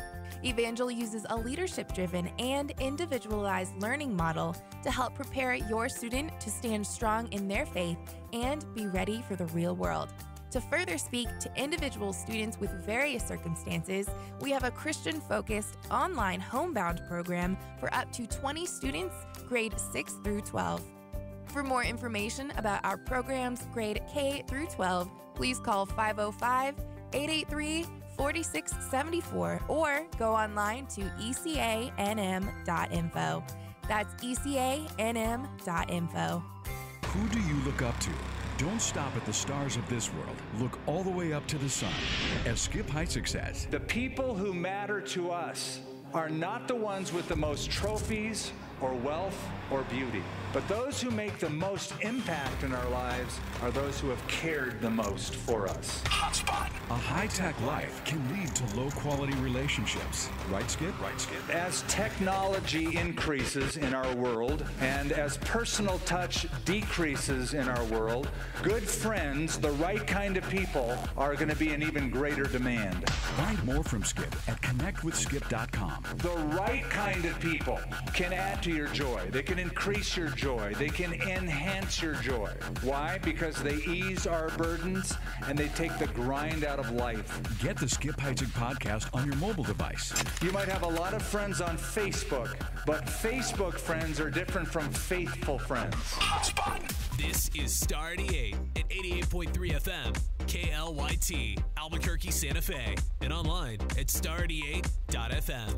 Evangel uses a leadership-driven and individualized learning model to help prepare your student to stand strong in their faith and be ready for the real world. To further speak to individual students with various circumstances, we have a Christian-focused online homebound program for up to 20 students, grade 6 through 12. For more information about our programs, grade K through 12, please call 505-883-4674 or go online to ecanm.info. That's ecanm.info. Who do you look up to? Don't stop at the stars of this world. Look all the way up to the sun. As Skip Heitzig says, The people who matter to us are not the ones with the most trophies or wealth or beauty, but those who make the most impact in our lives are those who have cared the most for us. Hotspot. A high-tech life can lead to low-quality relationships. Right, Skip? Right, Skip. As technology increases in our world and as personal touch decreases in our world, good friends, the right kind of people, are going to be in even greater demand. Find more from Skip at connectwithskip.com. The right kind of people can add to your joy. They can increase your joy. They can enhance your joy. Why? Because they ease our burdens and they take the grind out of life. Get the Skip Heitzig podcast on your mobile device. You might have a lot of friends on Facebook, but Facebook friends are different from faithful friends. Hotspot. This is Star 88 at 88.3 FM, KLYT, Albuquerque, Santa Fe, and online at star88.fm.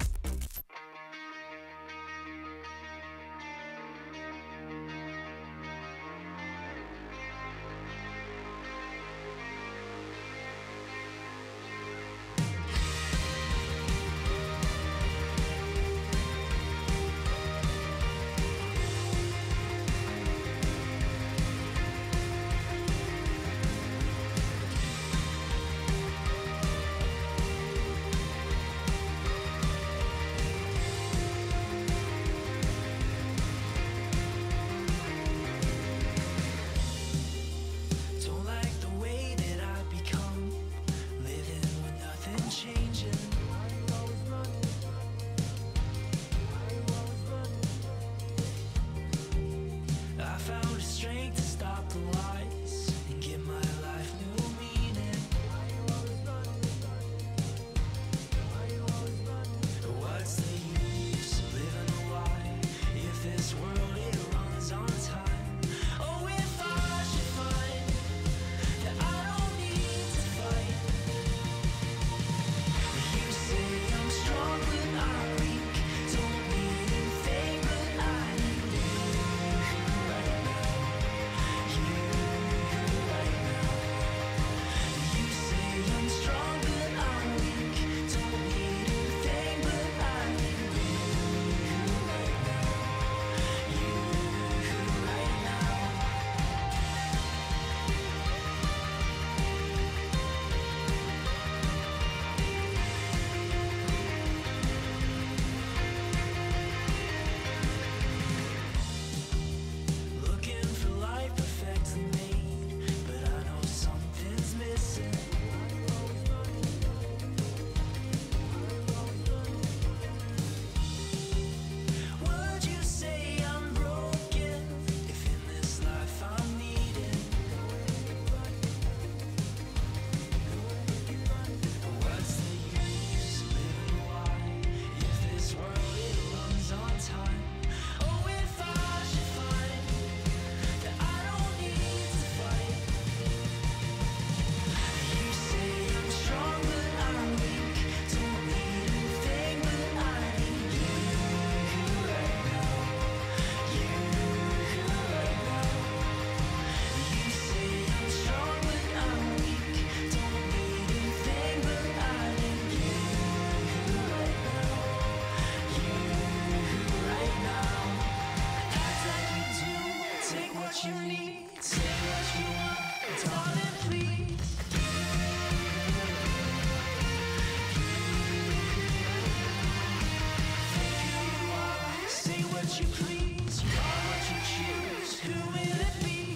what you please, you are what you choose. Who will it be?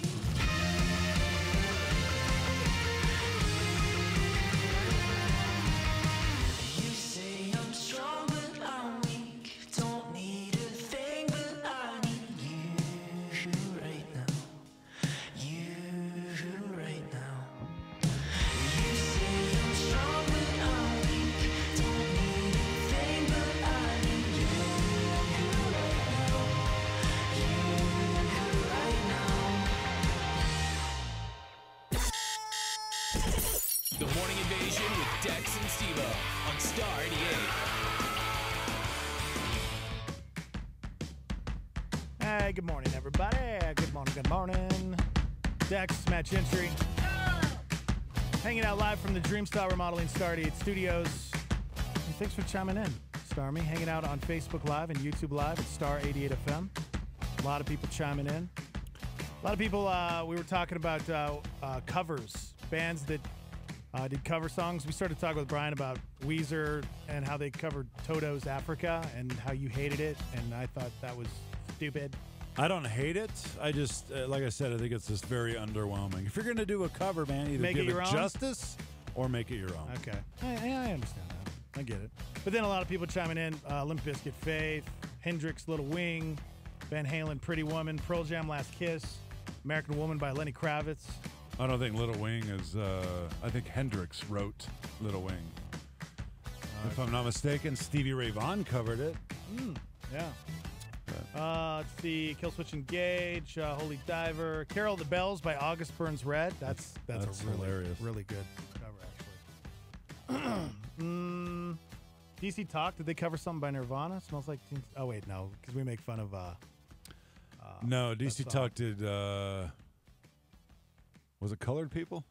You say I'm strong, but I'm weak. Don't need a thing, but I need you right now. You right now. You say I'm strong, but I'm weak. Don't need a thing, but I need you right now. You right now. The Morning Invasion with Dex and Steve-O on Star 88. Hey, good morning, everybody. Good morning, good morning. Dex, Matt Gentry. Hanging out live from the Dreamstyle Remodeling Star 88 Studios. And thanks for chiming in, Starmy. Hanging out on Facebook Live and YouTube Live at Star 88 FM. A lot of people chiming in. A lot of people, we were talking about covers, bands that did cover songs. We started talking with Brian about Weezer and how they covered Toto's Africa and how you hated it, and I thought that was stupid. I don't hate it. I just, like I said, I think it's just very underwhelming. If you're going to do a cover, man, either Make it give your it own? justice or make it your own. Okay. I understand that. I get it. But then a lot of people chiming in. Limp Bizkit, Faith, Hendrix, Little Wing, Van Halen, Pretty Woman, Pearl Jam, Last Kiss, American Woman by Lenny Kravitz. I don't think Little Wing is, I think Hendrix wrote Little Wing. If I'm not mistaken, Stevie Ray Vaughan covered it. Yeah. Let's see. Killswitch Engage, Holy Diver, Carol of the Bells by August Burns Red. That's a really, hilarious. really good cover, actually. DC Talk, did they cover something by Nirvana? Smells like Teen... Oh, wait, no, because we make fun of... No, that DC song. Talk did, was it Colored People?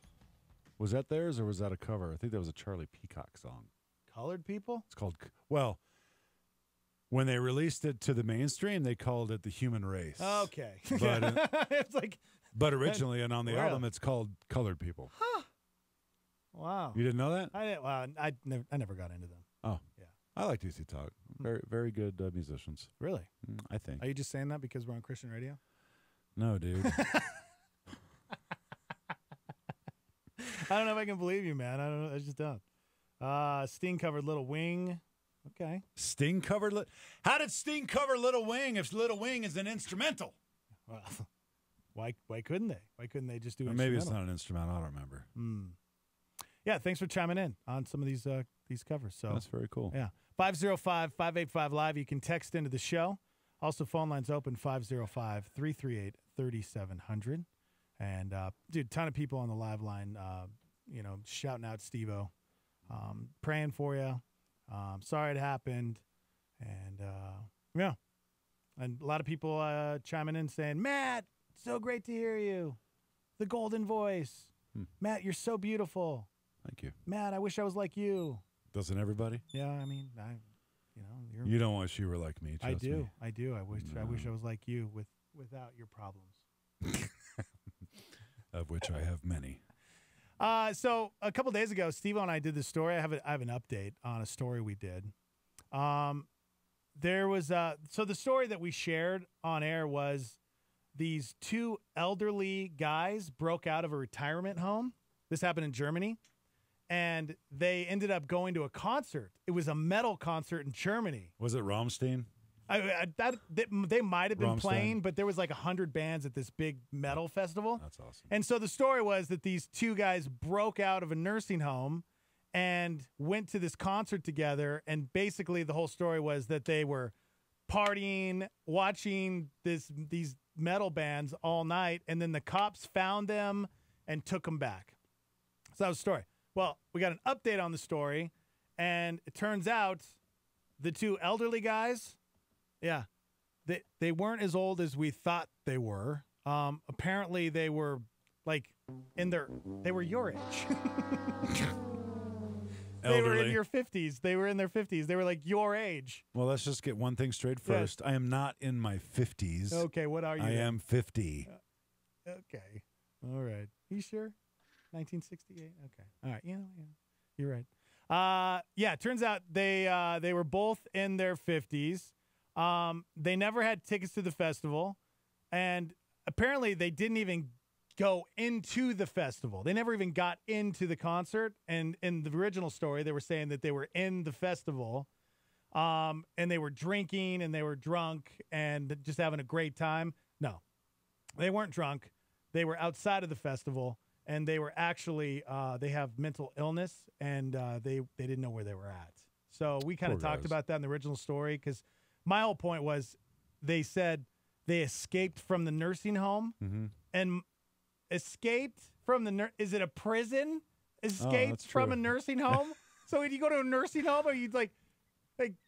Was that theirs or was that a cover? I think that was a Charlie Peacock song. Colored People? It's called, well, when they released it to the mainstream, they called it The Human Race. Okay. But, it's like... but originally, and on the album, it's called Colored People. Huh. Wow. You didn't know that? I never got into them. Oh. Yeah. I like DC Talk. Very, very good musicians. Really? I think. Are you just saying that because we're on Christian radio? No, dude. I don't know if I can believe you, man. I don't know. I just don't. Sting covered Little Wing. Okay. Sting covered How did Sting cover Little Wing if Little Wing is an instrumental? Well, why couldn't they? Why couldn't they just do Or instrumental? maybe it's not an instrumental. I don't remember. Yeah, thanks for chiming in on some of these covers. So That's very cool. Yeah. 505-585-LIVE. You can text into the show. Also, phone lines open 505-338-3700. And, dude, ton of people on the live line, shouting out Steve-O, praying for you. Sorry it happened. And, yeah. And a lot of people chiming in saying, Matt, so great to hear you. The golden voice. Matt, you're so beautiful. Thank you. Matt, I wish I was like you. Doesn't everybody? Yeah, I mean, you're... You don't wish you were like me. Trust me. I do. I wish I was like you without your problems. Of which I have many. So a couple days ago, Steve and I did this story. I have an update on a story we did. There was so the story that we shared on air was these two elderly guys broke out of a retirement home. This happened in Germany, and they ended up going to a concert. It was a metal concert in Germany. Was it Rammstein? They might have been Rammstein. playing, but there was like 100 bands at this big metal festival. That's awesome. And so the story was that these two guys broke out of a nursing home and went to this concert together. And basically the whole story was that they were partying, watching these metal bands all night. And then the cops found them and took them back. So that was the story. Well, we got an update on the story. And it turns out the two elderly guys... Yeah, they weren't as old as we thought they were. Apparently, they were like they were your age. They were in your 50s. They were in their 50s. They were like your age. Well, let's just get one thing straight first. I am not in my 50s. Okay, what are you? I am 50. Okay, all right. You sure? 1968. Okay, all right. Yeah, you're right. Yeah, it turns out they were both in their 50s. They never had tickets to the festival, and apparently they didn't even go into the festival. They never even got into the concert. And in the original story, they were saying that they were in the festival, and they were drinking and they were drunk and just having a great time. No, they weren't drunk. They were outside of the festival, and they were actually they have mental illness, and they didn't know where they were at. So we kind of Poor talked guys. about that in the original story, because my whole point was they said they escaped from the nursing home, and escaped from the is it a prison? Escaped that's from true. a nursing home? So when you go to a nursing home, are you like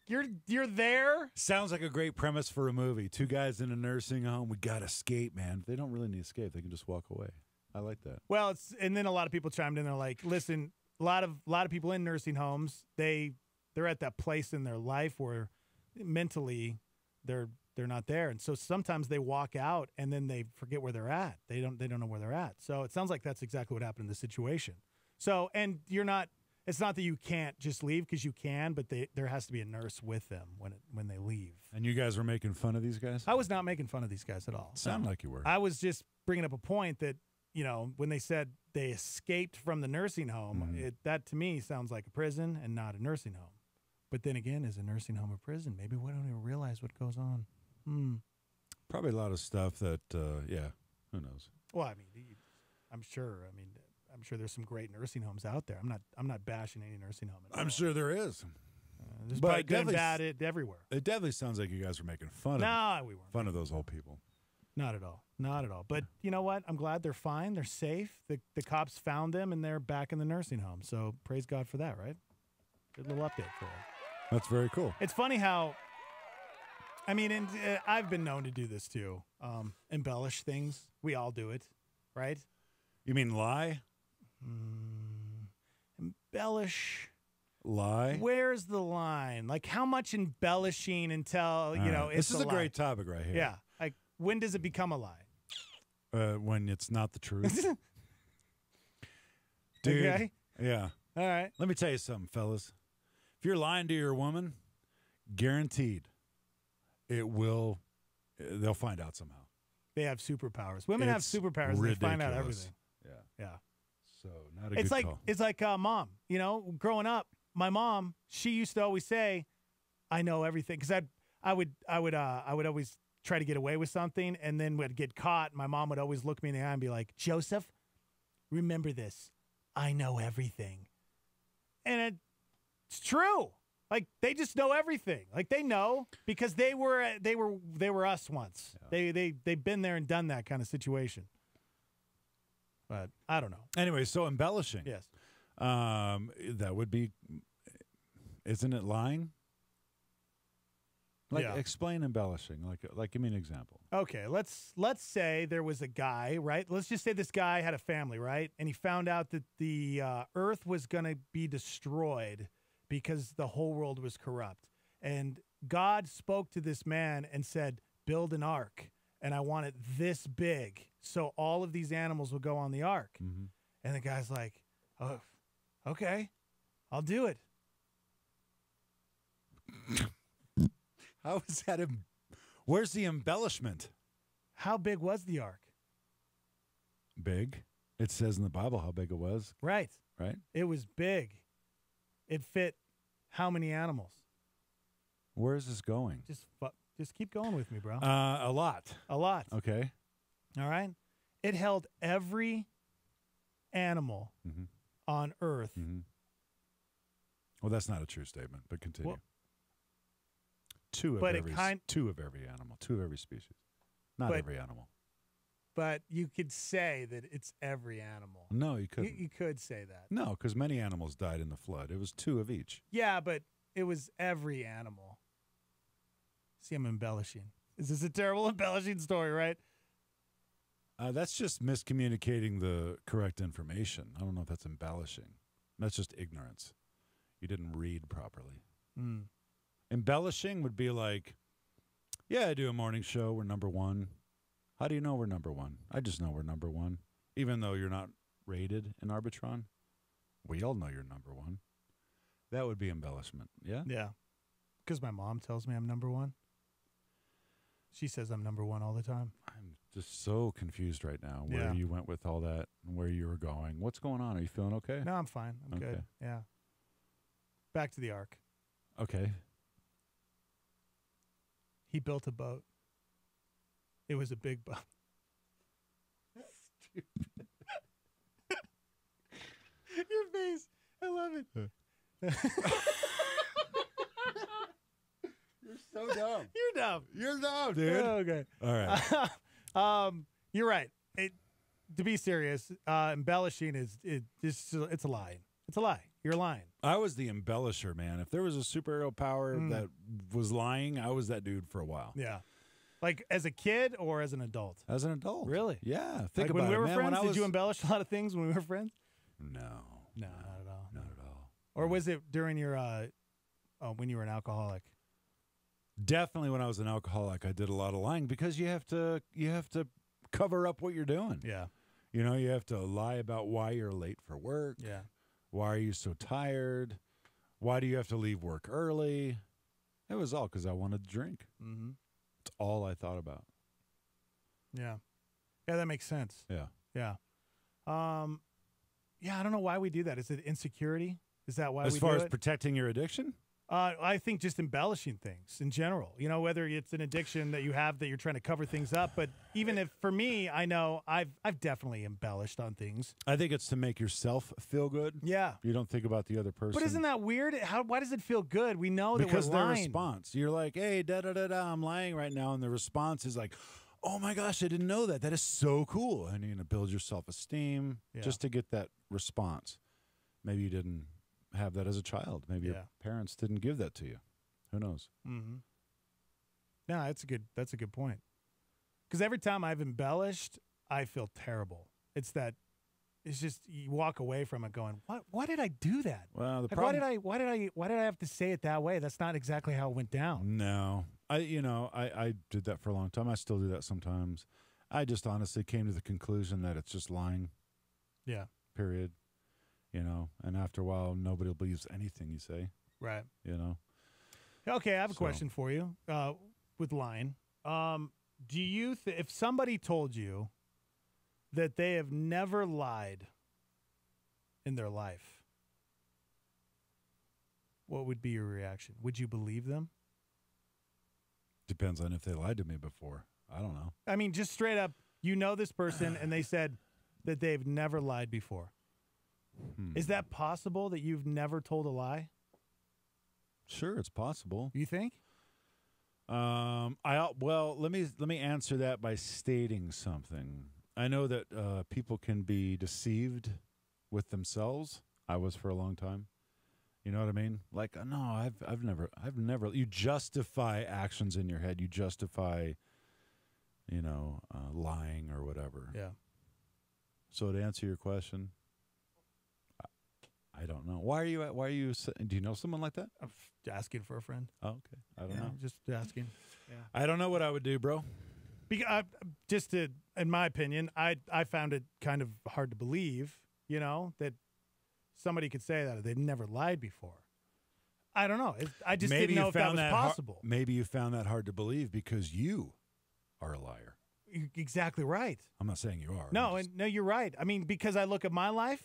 you're there? Sounds like a great premise for a movie. Two guys in a nursing home. We got to escape, man. They don't really need to escape. They can just walk away. I like that. Well, and then a lot of people chimed in. They're like, listen, a lot of people in nursing homes, they're at that place in their life where mentally they're not there, and so sometimes they walk out and then they forget where they're at. They don't know where they're at. So it sounds like that's exactly what happened in this situation. So, and it's not that you can't just leave, because you can, but there has to be a nurse with them when they leave. And you guys were making fun of these guys? I was not making fun of these guys at all. Sound No. like you were. I was just bringing up a point that, when they said they escaped from the nursing home, that to me sounds like a prison and not a nursing home. But then again, is a nursing home a prison? Maybe we don't even realize what goes on. Probably a lot of stuff that, who knows? Well, I mean, I'm sure. I'm sure there's some great nursing homes out there. I'm not bashing any nursing home. At all. I'm sure there is. There's But probably it good and definitely bad everywhere. It definitely sounds like you guys were making fun No, we weren't. Fun of those old people. Not at all. Not at all. But you know what? I'm glad they're fine. They're safe. The cops found them, and they're back in the nursing home. So praise God for that, right? Good little update for them. That's very cool. It's funny how, and I've been known to do this too. Embellish things. We all do it, right? You mean lie? Embellish. Lie? Where's the line? Like, how much embellishing until, it's This is a lie? great topic right here. Yeah. Like, when does it become a lie? When it's not the truth. Dude. Okay. Yeah. All right. Let me tell you something, fellas. If you're lying to your woman, guaranteed they'll find out somehow. They have superpowers. Women have It's superpowers. And they find out ridiculous. everything. Yeah. Yeah. So not a good call. It's like mom. Growing up, my mom, she used to always say, "I know everything," because I would always try to get away with something, and then would get caught. My mom would always look me in the eye and be like, "Joseph, remember this. I know everything," and it's true. Like, they just know everything. Like, they know because they were us once. Yeah. They've been there and done that kind of situation. But I don't know. Anyway, so embellishing. Yes. That would be, isn't it lying? Like, Yeah. explain embellishing. Like, give me an example. Okay, let's say there was a guy, right? Let's just say this guy had a family, right? And he found out that the earth was going to be destroyed because the whole world was corrupt. And God spoke to this man and said, "Build an ark, and I want it this big, so all of these animals will go on the ark." Mm-hmm. And the guy's like, "Oh, okay, I'll do it." How is that? Where's the embellishment? How big was the ark? Big. It says in the Bible how big it was. Right. Right? It was big. It fit how many animals? Where is this going? Just keep going with me, bro. A lot. A lot. Okay. All right. It held every animal on Earth. Well, that's not a true statement, but continue. Well, two of but every animal, two of every species. Not every animal. But you could say that it's every animal. No, you couldn't. You could say that. No, because many animals died in the flood. It was two of each. Yeah, but it was every animal. See, I'm embellishing. Is this a terrible embellishing story, right? That's just miscommunicating the correct information. I don't know if that's embellishing. That's just ignorance. You didn't read properly. Mm. Embellishing would be like, yeah, I do a morning show. We're number one. How do you know we're number one? I just know we're number one. Even though you're not rated in Arbitron, we all know you're number one. That would be embellishment, yeah? Yeah. Because my mom tells me I'm number one. She says I'm number one all the time. I'm just so confused right now where Yeah. you went with all that and where you were going. What's going on? Are you feeling okay? No, I'm fine. I'm Okay. good. Yeah. Back to the ark. Okay. He built a boat. It was a big boat. Stupid. Your face. I love it. You're so dumb. You're dumb. You're dumb, dude. Okay. All right. You're right. To be serious, embellishing it's a lie. It's a lie. You're lying. I was the embellisher, man. If there was a superhero power that was lying, I was that dude for a while. Yeah. Like as a kid or as an adult? As an adult. Really? Yeah. Like Think about when we it, were man. friends, When I did was- you embellish a lot of things when we were friends? No. No, not at all. Not at all. Or was it during your when you were an alcoholic? Definitely when I was an alcoholic, I did a lot of lying because you have to cover up what you're doing. Yeah. You know, you have to lie about why you're late for work. Yeah. Why are you so tired? Why do you have to leave work early? It was all because I wanted to drink. Mm-hmm. It's all I thought about. Yeah. Yeah, that makes sense. Yeah. Yeah. Yeah, I don't know why we do that. Is it insecurity? Is that why As we far do as it? protecting your addiction? I think just embellishing things in general. You know, whether it's an addiction that you have that you're trying to cover things up, but even if for me, I know I've definitely embellished on things. I think it's to make yourself feel good. Yeah. You don't think about the other person. But isn't that weird? Why does it feel good? We know that because we're their lying. response. You're like, hey, da-da-da-da, I'm lying right now. And the response is like, oh my gosh, I didn't know that. That is so cool. And you're going to build your self-esteem just to get that response. Maybe you didn't have that as a child. Maybe your parents didn't give that to you. Who knows? Mm-hmm. No, that's a good point. Because every time I've embellished, I feel terrible. It's just you walk away from it going, what? Why did I do that? Well, the Like, problem. why did I have to say it that way? That's not exactly how it went down. No, I did that for a long time. I still do that sometimes. I just honestly came to the conclusion that it's just lying. Yeah. Period. You know, and after a while, nobody believes anything you say. Right. You know. Okay, I have a question for you with lying. Do you if somebody told you that they have never lied in their life, what would be your reaction? Would you believe them? Depends on if they lied to me before. I don't know. I mean, just straight up, you know this person and they said that they've never lied before. Is that possible that you've never told a lie? Sure, it's possible. You think? Well, let me answer that by stating something. I know that people can be deceived with themselves. I was for a long time. You know what I mean? Like, no, I've never. You justify actions in your head. You justify, lying or whatever. Yeah. So to answer your question, I don't know. Why are you? Do you know someone like that? I'm asking for a friend. Oh, okay. I don't know. Just asking. Yeah. I don't know what I would do, bro. Because in my opinion, I found it kind of hard to believe, that somebody could say that they've never lied before. I don't know. I just didn't know if that was possible. Maybe you found that hard to believe because you are a liar. Exactly right. I'm not saying you are. No, no, you're right. I mean, because I look at my life,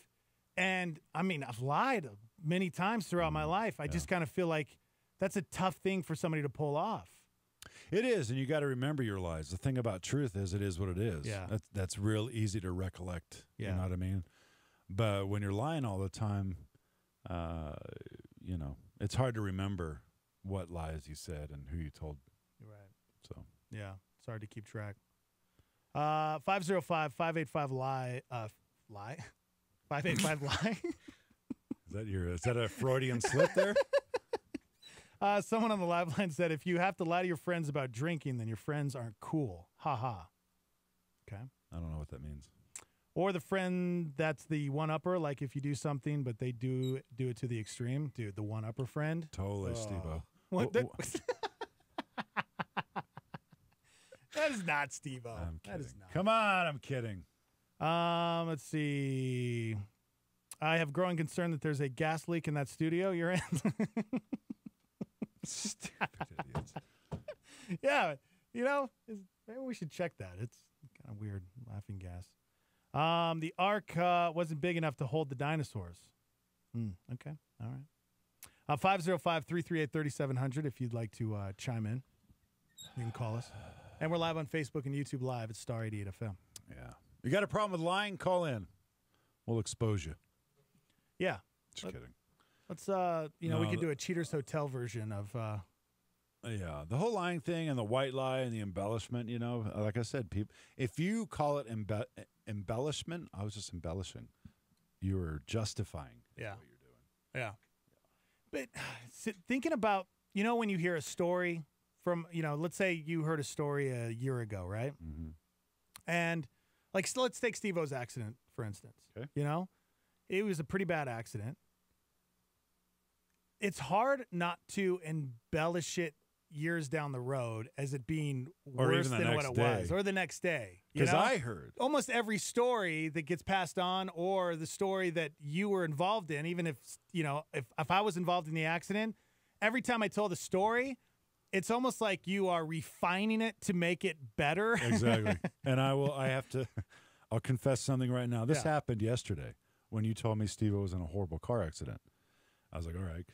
and I mean, I've lied many times throughout my life. I just kind of feel like that's a tough thing for somebody to pull off. It is, and you got to remember your lies. The thing about truth is it is what it is. Yeah. That's real easy to recollect. Yeah. You know what I mean? But when you're lying all the time, it's hard to remember what lies you said and who you told. You're right. So yeah, it's hard to keep track. 505-585-LIE. Lie? 585-LIE? Is that a Freudian slip there? Someone on the live line said, if you have to lie to your friends about drinking, then your friends aren't cool. Ha ha. Okay. I don't know what that means. Or the friend that's the one-upper, like if you do something, but they do it to the extreme. Dude, the one-upper friend. Totally, Steve-O. What? That is not Steve-O. That is not. Come on, I'm kidding. Let's see. I have growing concern that there's a gas leak in that studio you're in. Stupid idiots. Yeah, Maybe we should check that. It's kind of weird, laughing gas. The Ark wasn't big enough to hold the dinosaurs. Okay, all right. 505-338-3700 if you'd like to chime in. You can call us. And we're live on Facebook and YouTube Live at Star 88 FM. Yeah. You got a problem with lying? Call in. We'll expose you. Yeah. Just kidding. Let's, we could do a Cheaters Hotel version of... Yeah, the whole lying thing and the white lie and the embellishment, like I said, people, if you call it embellishment, I was just embellishing. You were justifying what you're doing. Yeah. But thinking about, when you hear a story from, let's say you heard a story a year ago, right? Mm-hmm. And, let's take Steve-O's accident, for instance. Okay. It was a pretty bad accident. It's hard not to embellish it years down the road as it being worse than what it was, or the next day. Because I heard almost every story that gets passed on, or the story that you were involved in, even if if I was involved in the accident, every time I told the story, it's almost like you are refining it to make it better. Exactly. And I'll confess something right now. This happened yesterday when you told me Steve was in a horrible car accident. I was like, all right,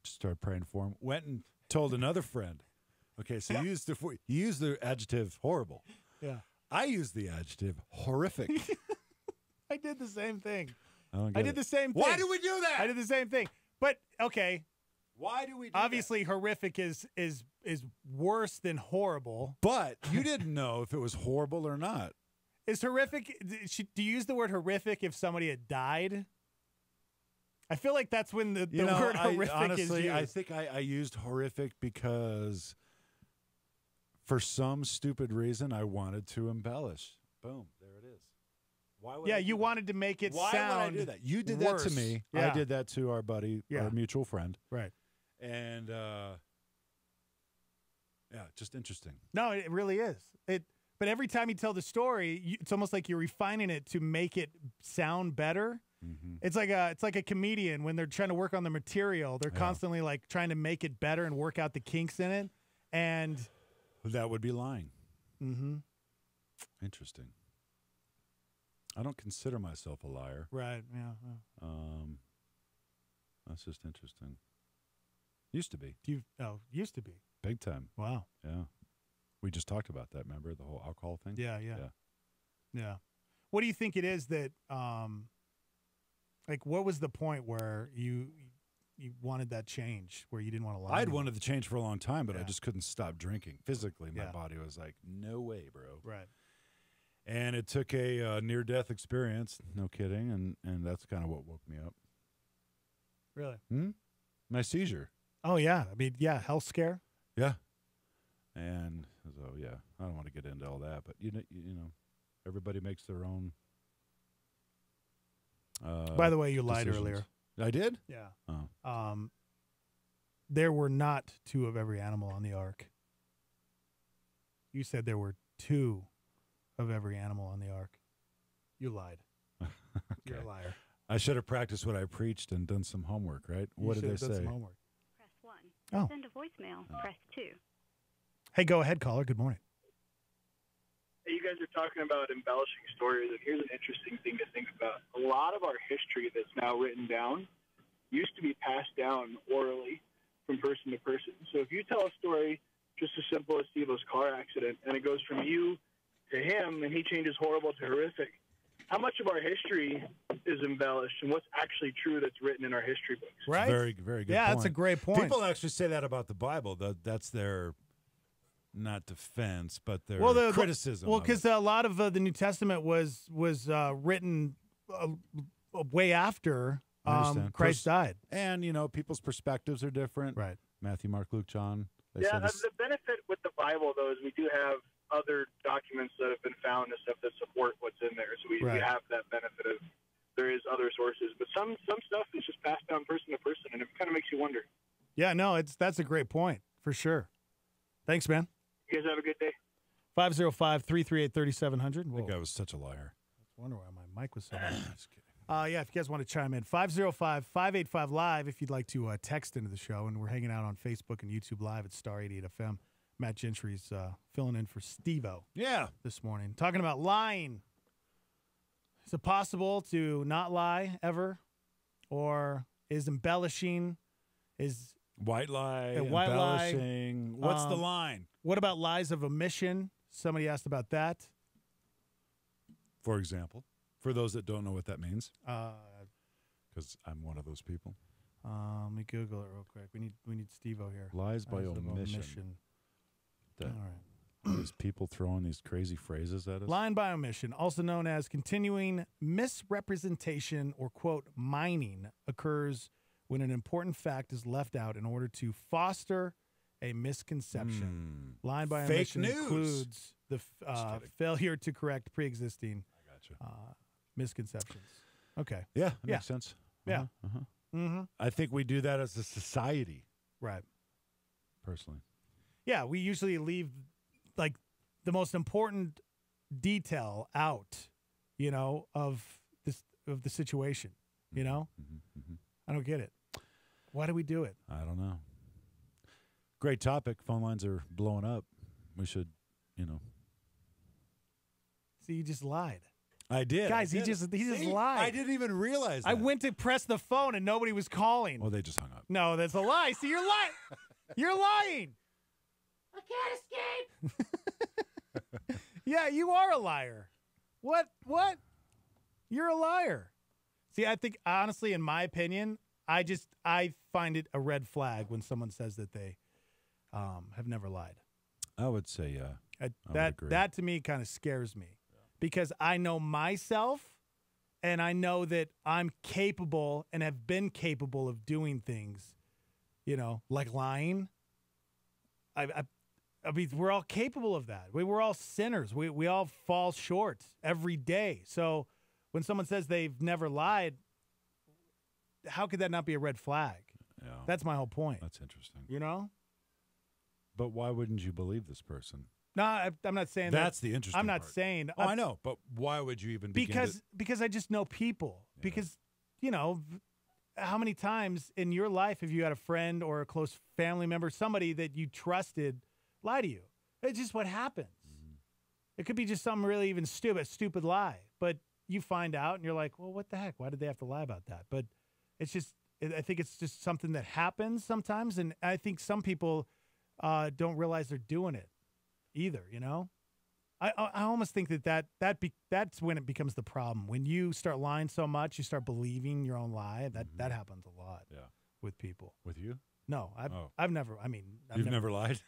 started praying for him. Went and told another friend. Okay, so you used the adjective horrible. Yeah. I used the adjective horrific. I did the same thing. I did the same thing. Why do we do that? I did the same thing. But okay. Why do we do Obviously, horrific is worse than horrible. But you didn't know if it was horrible or not. Is horrific, do you use the word horrific if somebody had died? I feel like that's when the word horrific honestly, is used. I think I used horrific because for some stupid reason I wanted to embellish. Boom, there it is. Why would you wanted to make it Why sound would I do that? You did worse. that to me. Yeah. I did that to our buddy, our mutual friend. Right. And just interesting. No, it really is. But every time you tell the story, it's almost like you're refining it to make it sound better. Mm-hmm. It's like a comedian when they're trying to work on the material. They're constantly trying to make it better and work out the kinks in it. And that would be lying. Mm-hmm. Interesting. I don't consider myself a liar. Right. Yeah. That's just interesting. Used to be. Used to be. Big time. Wow. Yeah. We just talked about that. Remember the whole alcohol thing? Yeah. What do you think it is that, what was the point where you wanted that change, where you didn't want to lie? I'd anymore? wanted the change for a long time, but I just couldn't stop drinking. Physically, my body was like, no way, bro. Right. And it took a near-death experience, no kidding, and that's kind of what woke me up. Really? My seizure. Oh, yeah. I mean, health scare. Yeah. And so, I don't want to get into all that, but you know, everybody makes their own. By the way, you lied decisions. earlier. I did? Yeah. Oh. There were not 2 of every animal on the ark. You said there were 2 of every animal on the ark. You lied. Okay. You're a liar. I should have practiced what I preached and done some homework, right? You What did should they have done say? some homework. Press 1. Oh. Send a voicemail. Press 2. Hey, go ahead, caller. Good morning. Hey, you guys are talking about embellishing stories, and here's an interesting thing to think about. A lot of our history that's now written down used to be passed down orally from person to person. So if you tell a story just as simple as Steve-O's car accident, and it goes from you to him, and he changes horrible to horrific, how much of our history is embellished, and what's actually true that's written in our history books? Right? Very, very good Yeah, point. that's a great point. People actually say that about the Bible. That's their, not defense, but their criticism. Well, of it. because a lot of the New Testament was written way after Christ died. And, people's perspectives are different. Right. Matthew, Mark, Luke, John. Yeah, the benefit with the Bible, though, is we do have other documents that have been found and stuff that support what's in there. So we have that benefit of there is other sources. But some stuff is just passed down person to person, and it kind of makes you wonder. Yeah, no, that's a great point, for sure. Thanks, man. You guys have a good day. 505-338-3700. That guy was such a liar. I wonder why my mic was so loud. Just kidding. If you guys want to chime in, 505-585-LIVE if you'd like to text into the show. And we're hanging out on Facebook and YouTube Live at Star 88 FM. Matt Gentry's filling in for Steve-O. Yeah. This morning. Talking about lying. Is it possible to not lie ever? Or is embellishing, is white lie, embellishing? What's the line? What about lies of omission? Somebody asked about that. For example, for those that don't know what that means, because I'm one of those people. Let me Google it real quick. We need Steve-O here. Lies by of omission. That, All right. these people throwing these crazy phrases at us. Lying by omission, also known as continuing misrepresentation or, quote, mining, occurs when an important fact is left out in order to foster a misconception. Lying by Fake omission news. includes the failure to correct pre-existing misconceptions. Okay. Yeah, that makes sense. Yeah. Mm-hmm. I think we do that as a society. Right. Personally. Yeah, we usually leave like the most important detail out, of the situation. I don't get it. Why do we do it? I don't know. Great topic. Phone lines are blowing up. We should, See, you just lied. I did. Guys, he just lied. I didn't even realize that. I went to press the phone and nobody was calling. Well, they just hung up. No, that's a lie. See, you're lying. You're lying. I can't escape. Yeah, you are a liar. What? You're a liar. See, I think, honestly, in my opinion, I find it a red flag when someone says that they have never lied. I would say, yeah. I would agree. That to me kind of scares me because I know myself and I know that I'm capable and have been capable of doing things, like lying. I mean, we're all capable of that. We're all sinners. We all fall short every day. So when someone says they've never lied, how could that not be a red flag? Yeah. That's my whole point. That's interesting. But why wouldn't you believe this person? No, I'm not saying that's the interesting I'm not part. saying. Oh, I know, but why would you even begin because I just know people. Yeah. Because, how many times in your life have you had a friend or a close family member, somebody that you trusted, lie to you? It's just what happens. Mm-hmm. It could be just something really even stupid lie. But you find out and you're like, well, what the heck? Why did they have to lie about that? But it's just, I think it's just something that happens sometimes. And I think some people don't realize they're doing it either, I almost think that's when it becomes the problem. When you start lying so much, you start believing your own lie. That happens a lot with people. With you? No, I've never. I mean, You've never lied?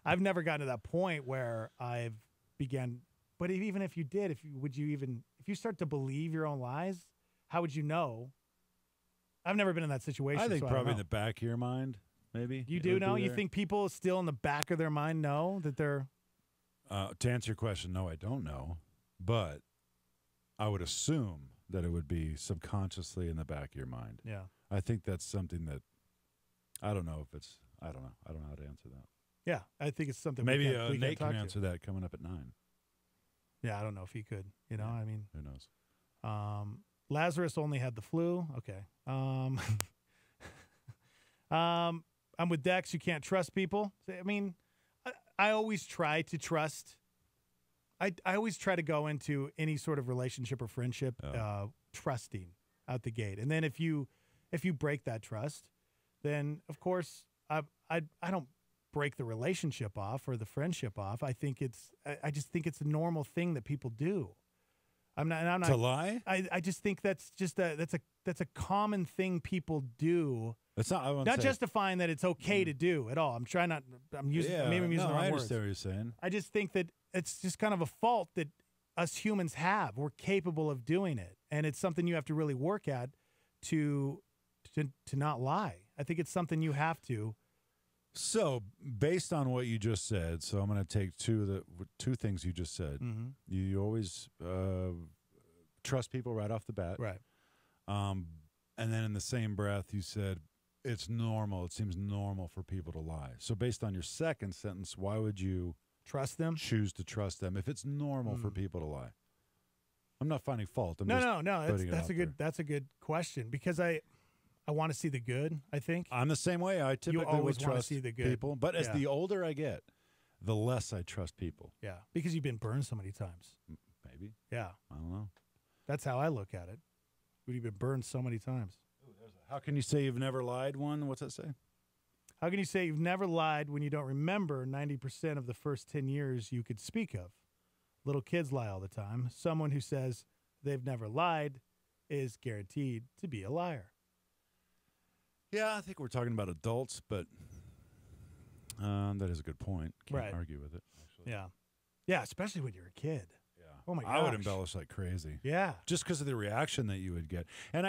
I've never gotten to that point where I've began. But even if you did, if you start to believe your own lies, how would you know? I've never been in that situation. I think so probably in the back of your mind, maybe. You do know? You think people still in the back of their mind know that they're. To answer your question, no, I don't know. But I would assume that it would be subconsciously in the back of your mind. Yeah. I think that's something that I don't know if it's. I don't know. I don't know how to answer that. Yeah, I think it's something. Maybe we Nate can answer that coming up at 9. Yeah, I don't know if he could. I mean, who knows? Lazarus only had the flu. Okay. I'm with Dex. You can't trust people. I mean, I always try to trust. I always try to go into any sort of relationship or friendship trusting out the gate, and then if you break that trust, then of course I don't break the relationship off or the friendship off. I just think it's a normal thing that people do. I'm not to lie. I just think that's a common thing people do. It's not. Not justifying that it's okay to do at all. I'm trying not. I'm using. Yeah, maybe I'm using the wrong I words. understand what you're saying. I just think that it's just kind of a fault that us humans have. We're capable of doing it, and it's something you have to really work at to not lie. I think it's something you have to. So, based on what you just said, so I'm going to take two things you just said. Mm-hmm. You always trust people right off the bat, right? And then in the same breath, you said it's normal. It seems normal for people to lie. So, based on your second sentence, why would you trust them? Choose to trust them if it's normal for people to lie? I'm not finding fault. No. That's a good question because I want to see the good. I think I'm the same way. I typically always would trust see the good. people, but as the older I get, the less I trust people. Yeah, because you've been burned so many times. Maybe. Yeah. I don't know. That's how I look at it. We've been burned so many times. How can you say you've never lied? One, what's that say? How can you say you've never lied when you don't remember 90% of the first 10 years you could speak of? Little kids lie all the time. Someone who says they've never lied is guaranteed to be a liar. Yeah, I think we're talking about adults, but that is a good point. Can't argue with it. Actually. Yeah. Yeah, especially when you're a kid. Yeah. Oh, my gosh. I would embellish like crazy. Yeah. Just because of the reaction that you would get. And,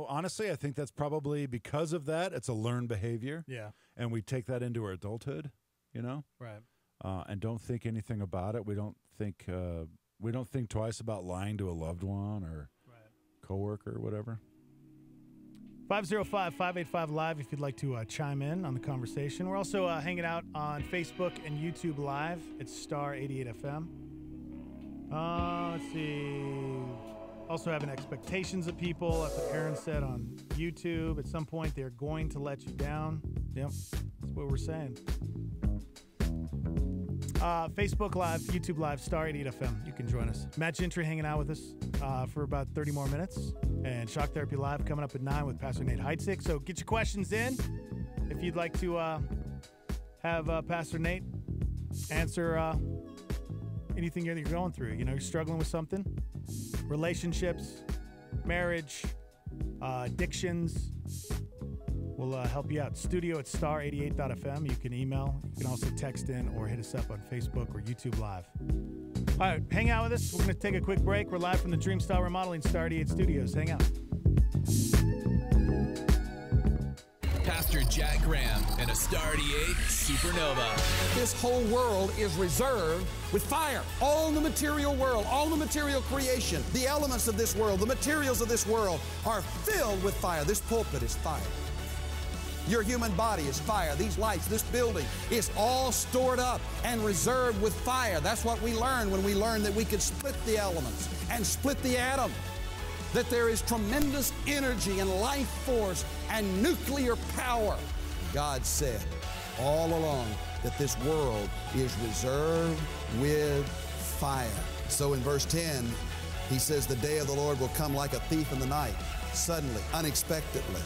honestly, I think that's probably because of that. It's a learned behavior. Yeah. And we take that into our adulthood, Right. And don't think anything about it. We don't think twice about lying to a loved one or coworker or whatever. 505-585-LIVE if you'd like to chime in on the conversation. We're also hanging out on Facebook and YouTube Live. It's Star 88 FM. Let's see. Also having expectations of people. That's what Aaron said on YouTube. At some point, they're going to let you down. Yep, that's what we're saying. Facebook Live, YouTube Live, Star 88 FM. You can join us. Matt Gentry hanging out with us for about 30 more minutes. And Shock Therapy Live coming up at 9 with Pastor Nate Heitzig. So get your questions in. If you'd like to have Pastor Nate answer anything you're going through. You're struggling with something. Relationships, marriage, addictions. We'll help you out. Studio at star88.fm. You can email. You can also text in or hit us up on Facebook or YouTube Live. All right, hang out with us. We're going to take a quick break. We're live from the Dreamstyle Remodeling Star 88 Studios. Hang out. Pastor Jack Graham and a Star 88 Supernova. This whole world is reserved with fire. All the material world, all the material creation, the elements of this world, the materials of this world are filled with fire. This pulpit is fire. Your human body is fire. These lights, this building is all stored up and reserved with fire. That's what we learned when we learned that we could split the elements and split the atom. That there is tremendous energy and life force and nuclear power. God said all along that this world is reserved with fire. So in verse 10, he says, the day of the Lord will come like a thief in the night, suddenly, unexpectedly,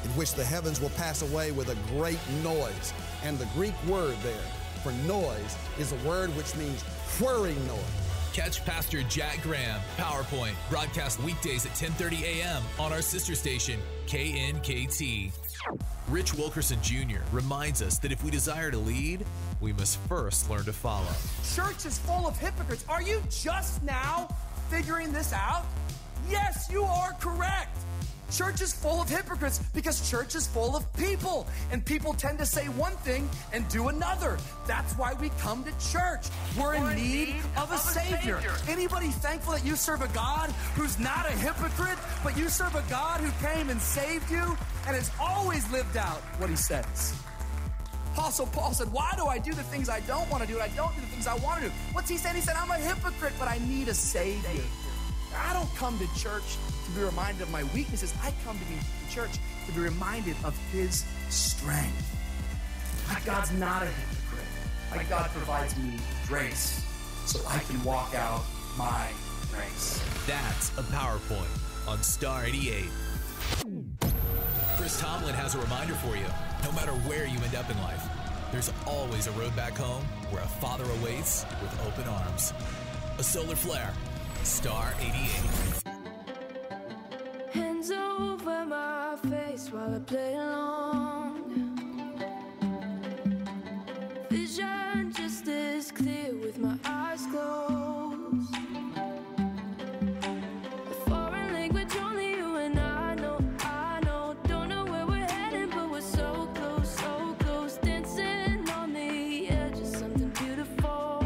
in which the heavens will pass away with a great noise. And the Greek word there for noise is a word which means whirring noise. Catch Pastor Jack Graham, PowerPoint, broadcast weekdays at 10:30 a.m. on our sister station, KNKT. Rich Wilkerson Jr. reminds us that if we desire to lead, we must first learn to follow. Church is full of hypocrites. Are you just now figuring this out? Yes, you are correct. Church is full of hypocrites because church is full of people, and people tend to say one thing and do another. That's why we come to church. We're in need of a Savior. Anybody thankful that you serve a God who's not a hypocrite, but you serve a God who came and saved you and has always lived out what he says? Apostle Paul said, why do I do the things I don't want to do and I don't do the things I want to do? What's he saying? He said, I'm a hypocrite, but I need a Savior. I don't come to church to be reminded of my weaknesses. I come to church to be reminded of his strength. My God's not a hypocrite. My God provides me grace so I can walk out my race. That's a PowerPoint on Star 88. Chris Tomlin has a reminder for you. No matter where you end up in life, there's always a road back home where a father awaits with open arms. A solar flare. Star 88. Hands over my face while I play along. Vision just as clear with my eyes closed. A foreign language only you and I know. Don't know where we're heading, but we're so close, dancing on the edge of something beautiful.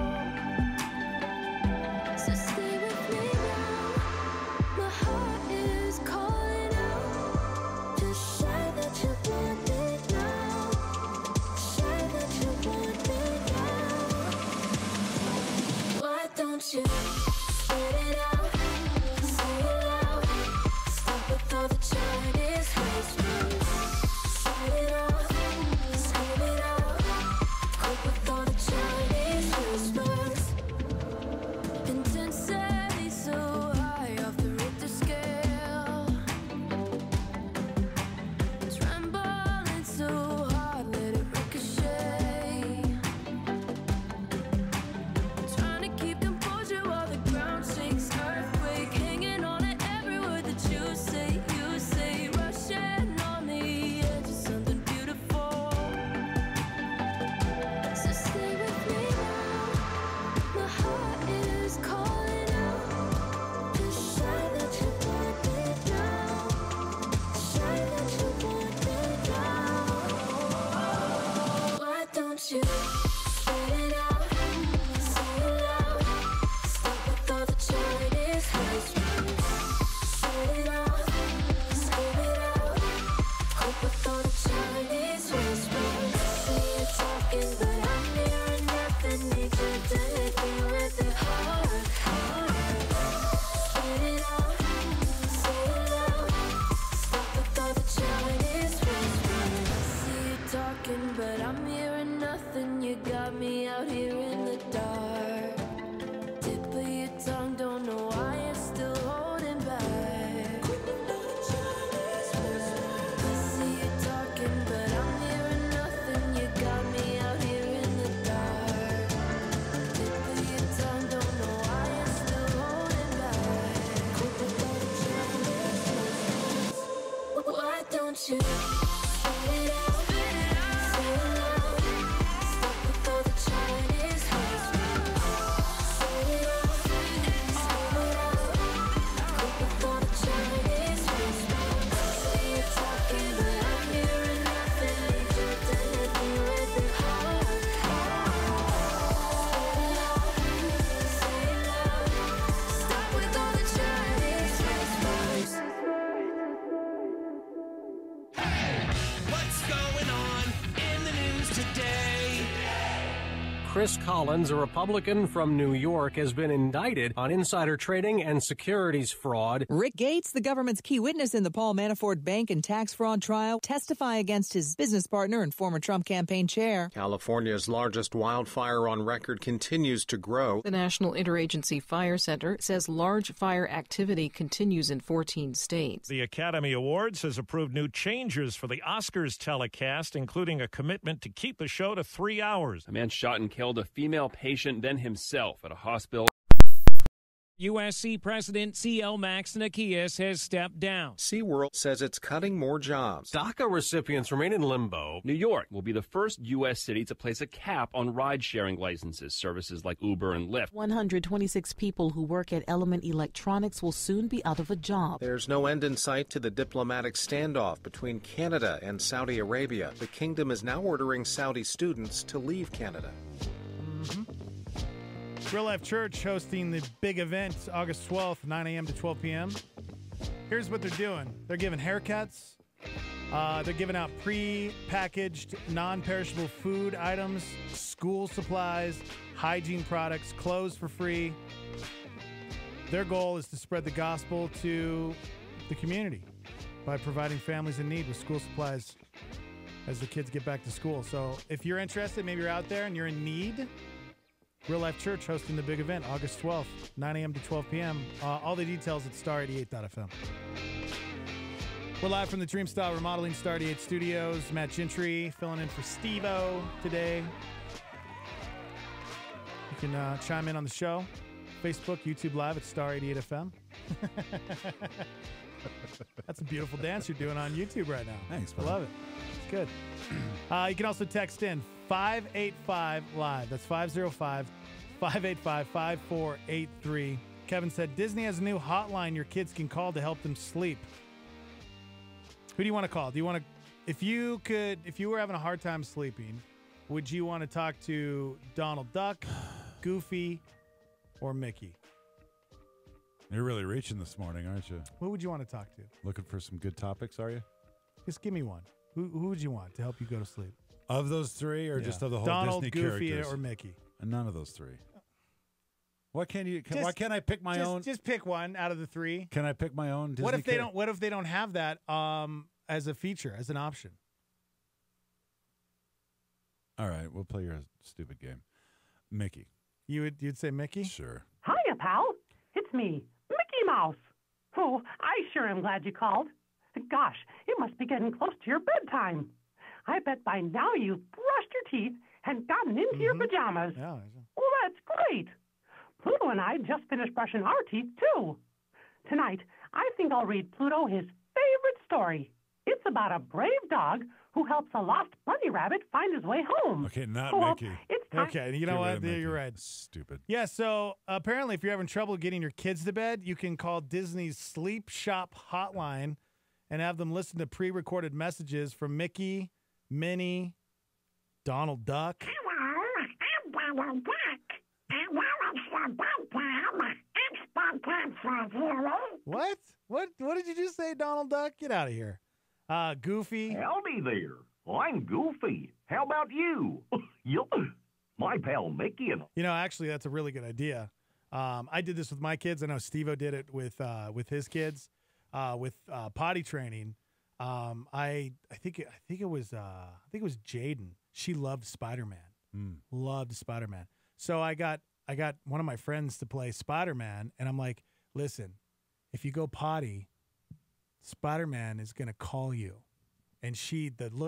So stay with me now. My heart is calling out. Just say that you want it now. Say that you want it now. What want you. Spit it out, spit it out, say it loud. Stop with all the Chinese whispers. Spit it out, spit it out. Cope with all the Chinese whispers. Say you're talking, but I'm hearing nothing. Need you to hit me with it hard. Spit it out, say it loud. Stop with all the Chinese whispers. What's going on in the news today? Chris Collins, a Republican from New York, has been indicted on insider trading and securities fraud. Rick Gates, the government's key witness in the Paul Manafort bank and tax fraud trial, testify against his business partner and former Trump campaign chair. California's largest wildfire on record continues to grow. The National Interagency Fire Center says large fire activity continues in 14 states. The Academy Awards has approved new changes for the Oscars telecast, including a commitment to keep the show to 3 hours. A man shot and killed a female patient, then himself at a hospital. USC President C.L. Max Nikias has stepped down. SeaWorld says it's cutting more jobs. DACA recipients remain in limbo. New York will be the first U.S. city to place a cap on ride-sharing licenses. Services like Uber and Lyft. 126 people who work at Element Electronics will soon be out of a job. There's no end in sight to the diplomatic standoff between Canada and Saudi Arabia. The kingdom is now ordering Saudi students to leave Canada. Real Life Church hosting the big event August 12th, 9 a.m. to 12 p.m. Here's what they're doing. They're giving haircuts. They're giving out pre-packaged, non-perishable food items, school supplies, hygiene products, clothes for free. Their goal is to spread the gospel to the community by providing families in need with school supplies as the kids get back to school. So if you're interested, maybe you're out there and you're in need, Real Life Church hosting the big event August 12th, 9 a.m. to 12 p.m. All the details at star88.fm. We're live from the Dreamstyle Remodeling Star 88 Studios. Matt Gentry filling in for Steve-O today. You can chime in on the show. Facebook, YouTube Live at Star 88FM. That's a beautiful dance you're doing on YouTube right now. Thanks, I love it. It's good. You can also text in 585-LIVE. That's 505-585-5483. Kevin said, Disney has a new hotline your kids can call to help them sleep. Who do you want to call? Do you want to, if you were having a hard time sleeping, would you want to talk to Donald Duck, Goofy, or Mickey? You're really reaching this morning, aren't you? Who would you want to talk to? Looking for some good topics, are you? Just give me one. Who would you want to help you go to sleep? Of those three, or just of the whole Donald, Disney Goofy, characters? or Mickey? And none of those three. Why can't why can't I pick my own? Just pick one out of the three. Can I pick my own Disney What if they don't have that as a feature, as an option? All right, we'll play your stupid game. Mickey. You'd say Mickey? Sure. Hiya, pal. It's me, Mickey Mouse. Oh, I sure am glad you called. Gosh, it must be getting close to your bedtime. I bet by now you've brushed your teeth and gotten into your pajamas. Yeah. Well, that's great. Pluto and I just finished brushing our teeth, too. Tonight, I think I'll read Pluto his favorite story. It's about a brave dog who helps a lost bunny rabbit find his way home. Okay, not Well, Mickey. It's time. Okay, you know what? You're right. Stupid. Yeah, so apparently if you're having trouble getting your kids to bed, you can call Disney's Sleep Shop hotline and have them listen to pre-recorded messages from Mickey, Minnie, Donald Duck. Hello, I'm Donald Duck. And while it's your bedtime, it's bedtime for you. What? What did you just say, Donald Duck? Get out of here. Goofy. Howdy there. I'm Goofy. How about you? My pal Mickey and... You know, actually, that's a really good idea. I did this with my kids. I know Steve-O did it with his kids, with potty training. I think it was Jaden. She loved Spider-Man. Loved Spider-Man. So I got one of my friends to play Spider-Man, and I'm like, listen, if you go potty, Spider-Man is gonna call you. And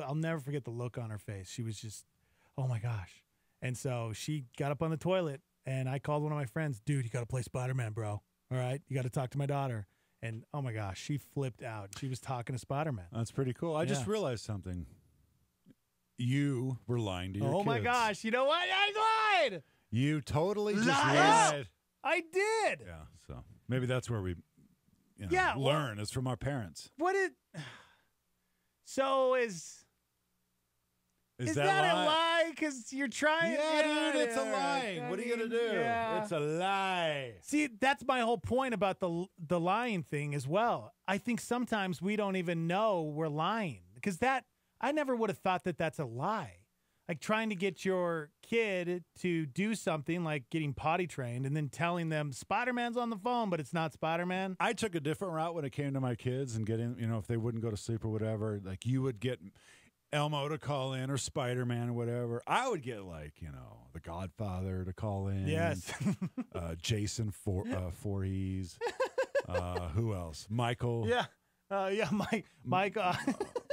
I'll never forget the look on her face. She was just, oh my gosh. And so she got up on the toilet, and I called one of my friends, dude, you got to play Spider-Man, bro. All right, you got to talk to my daughter. And oh my gosh, she flipped out. She was talking to Spider-Man. That's pretty cool. I just Yeah. realized something. You were lying to your Oh my kids. gosh, you know what? I lied. You totally just Lies! lied. I did. Yeah, so maybe that's where we Yeah, well- learn is from our parents. What is? So is Is that a lie? Because you're trying. Yeah, dude, it's a yeah, lie. I What are you gonna mean, do? yeah. It's a lie. See, that's my whole point about the lying thing as well. I think sometimes we don't even know we're lying because I never would have thought that that's a lie. Like trying to get your kid to do something like getting potty trained and then telling them Spider-Man's on the phone, but it's not Spider-Man. I took a different route when it came to my kids and getting, if they wouldn't go to sleep or whatever, like you would get Elmo to call in or Spider-Man or whatever. I would get the Godfather to call in. Yes. Jason Voorhees. Who else? Michael. Yeah. Mike.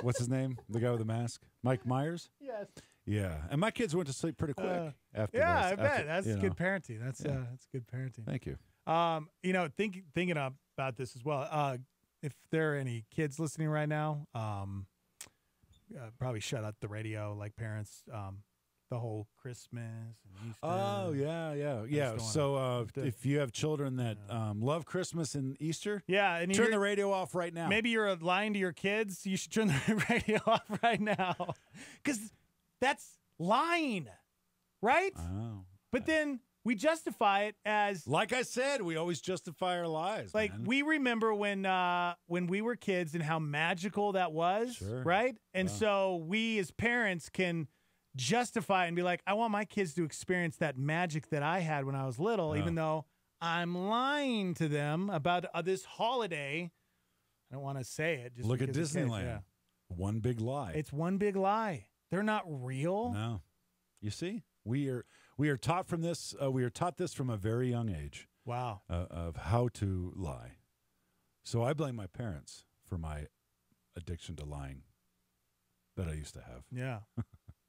What's his name? The guy with the mask? Mike Myers? Yes. Yeah. And my kids went to sleep pretty quick after Yeah, this. I bet. After, That's good parenting. That's good parenting. Thank you. Thinking about this as well. If there are any kids listening right now, probably shut out the radio like parents. The whole Christmas and Easter. Oh, yeah. So if you have children that love Christmas and Easter, and turn the radio off right now. Maybe you're lying to your kids. You should turn the radio off right now because that's lying, right? Oh. But then we justify it as, like I said, we always justify our lies. like man. we remember when we were kids and how magical that was, Sure. right? And Wow. so we as parents can justify and be like, I want my kids to experience that magic that I had when I was little, Yeah. even though I'm lying to them about this holiday. I don't want to say it. Just Look at because it's kids. Disneyland. Yeah. One big lie. It's one big lie. They're not real. No. You see, we are taught from this. We are taught this from a very young age. Wow. Of how to lie. So I blame my parents for my addiction to lying that I used to have. Yeah.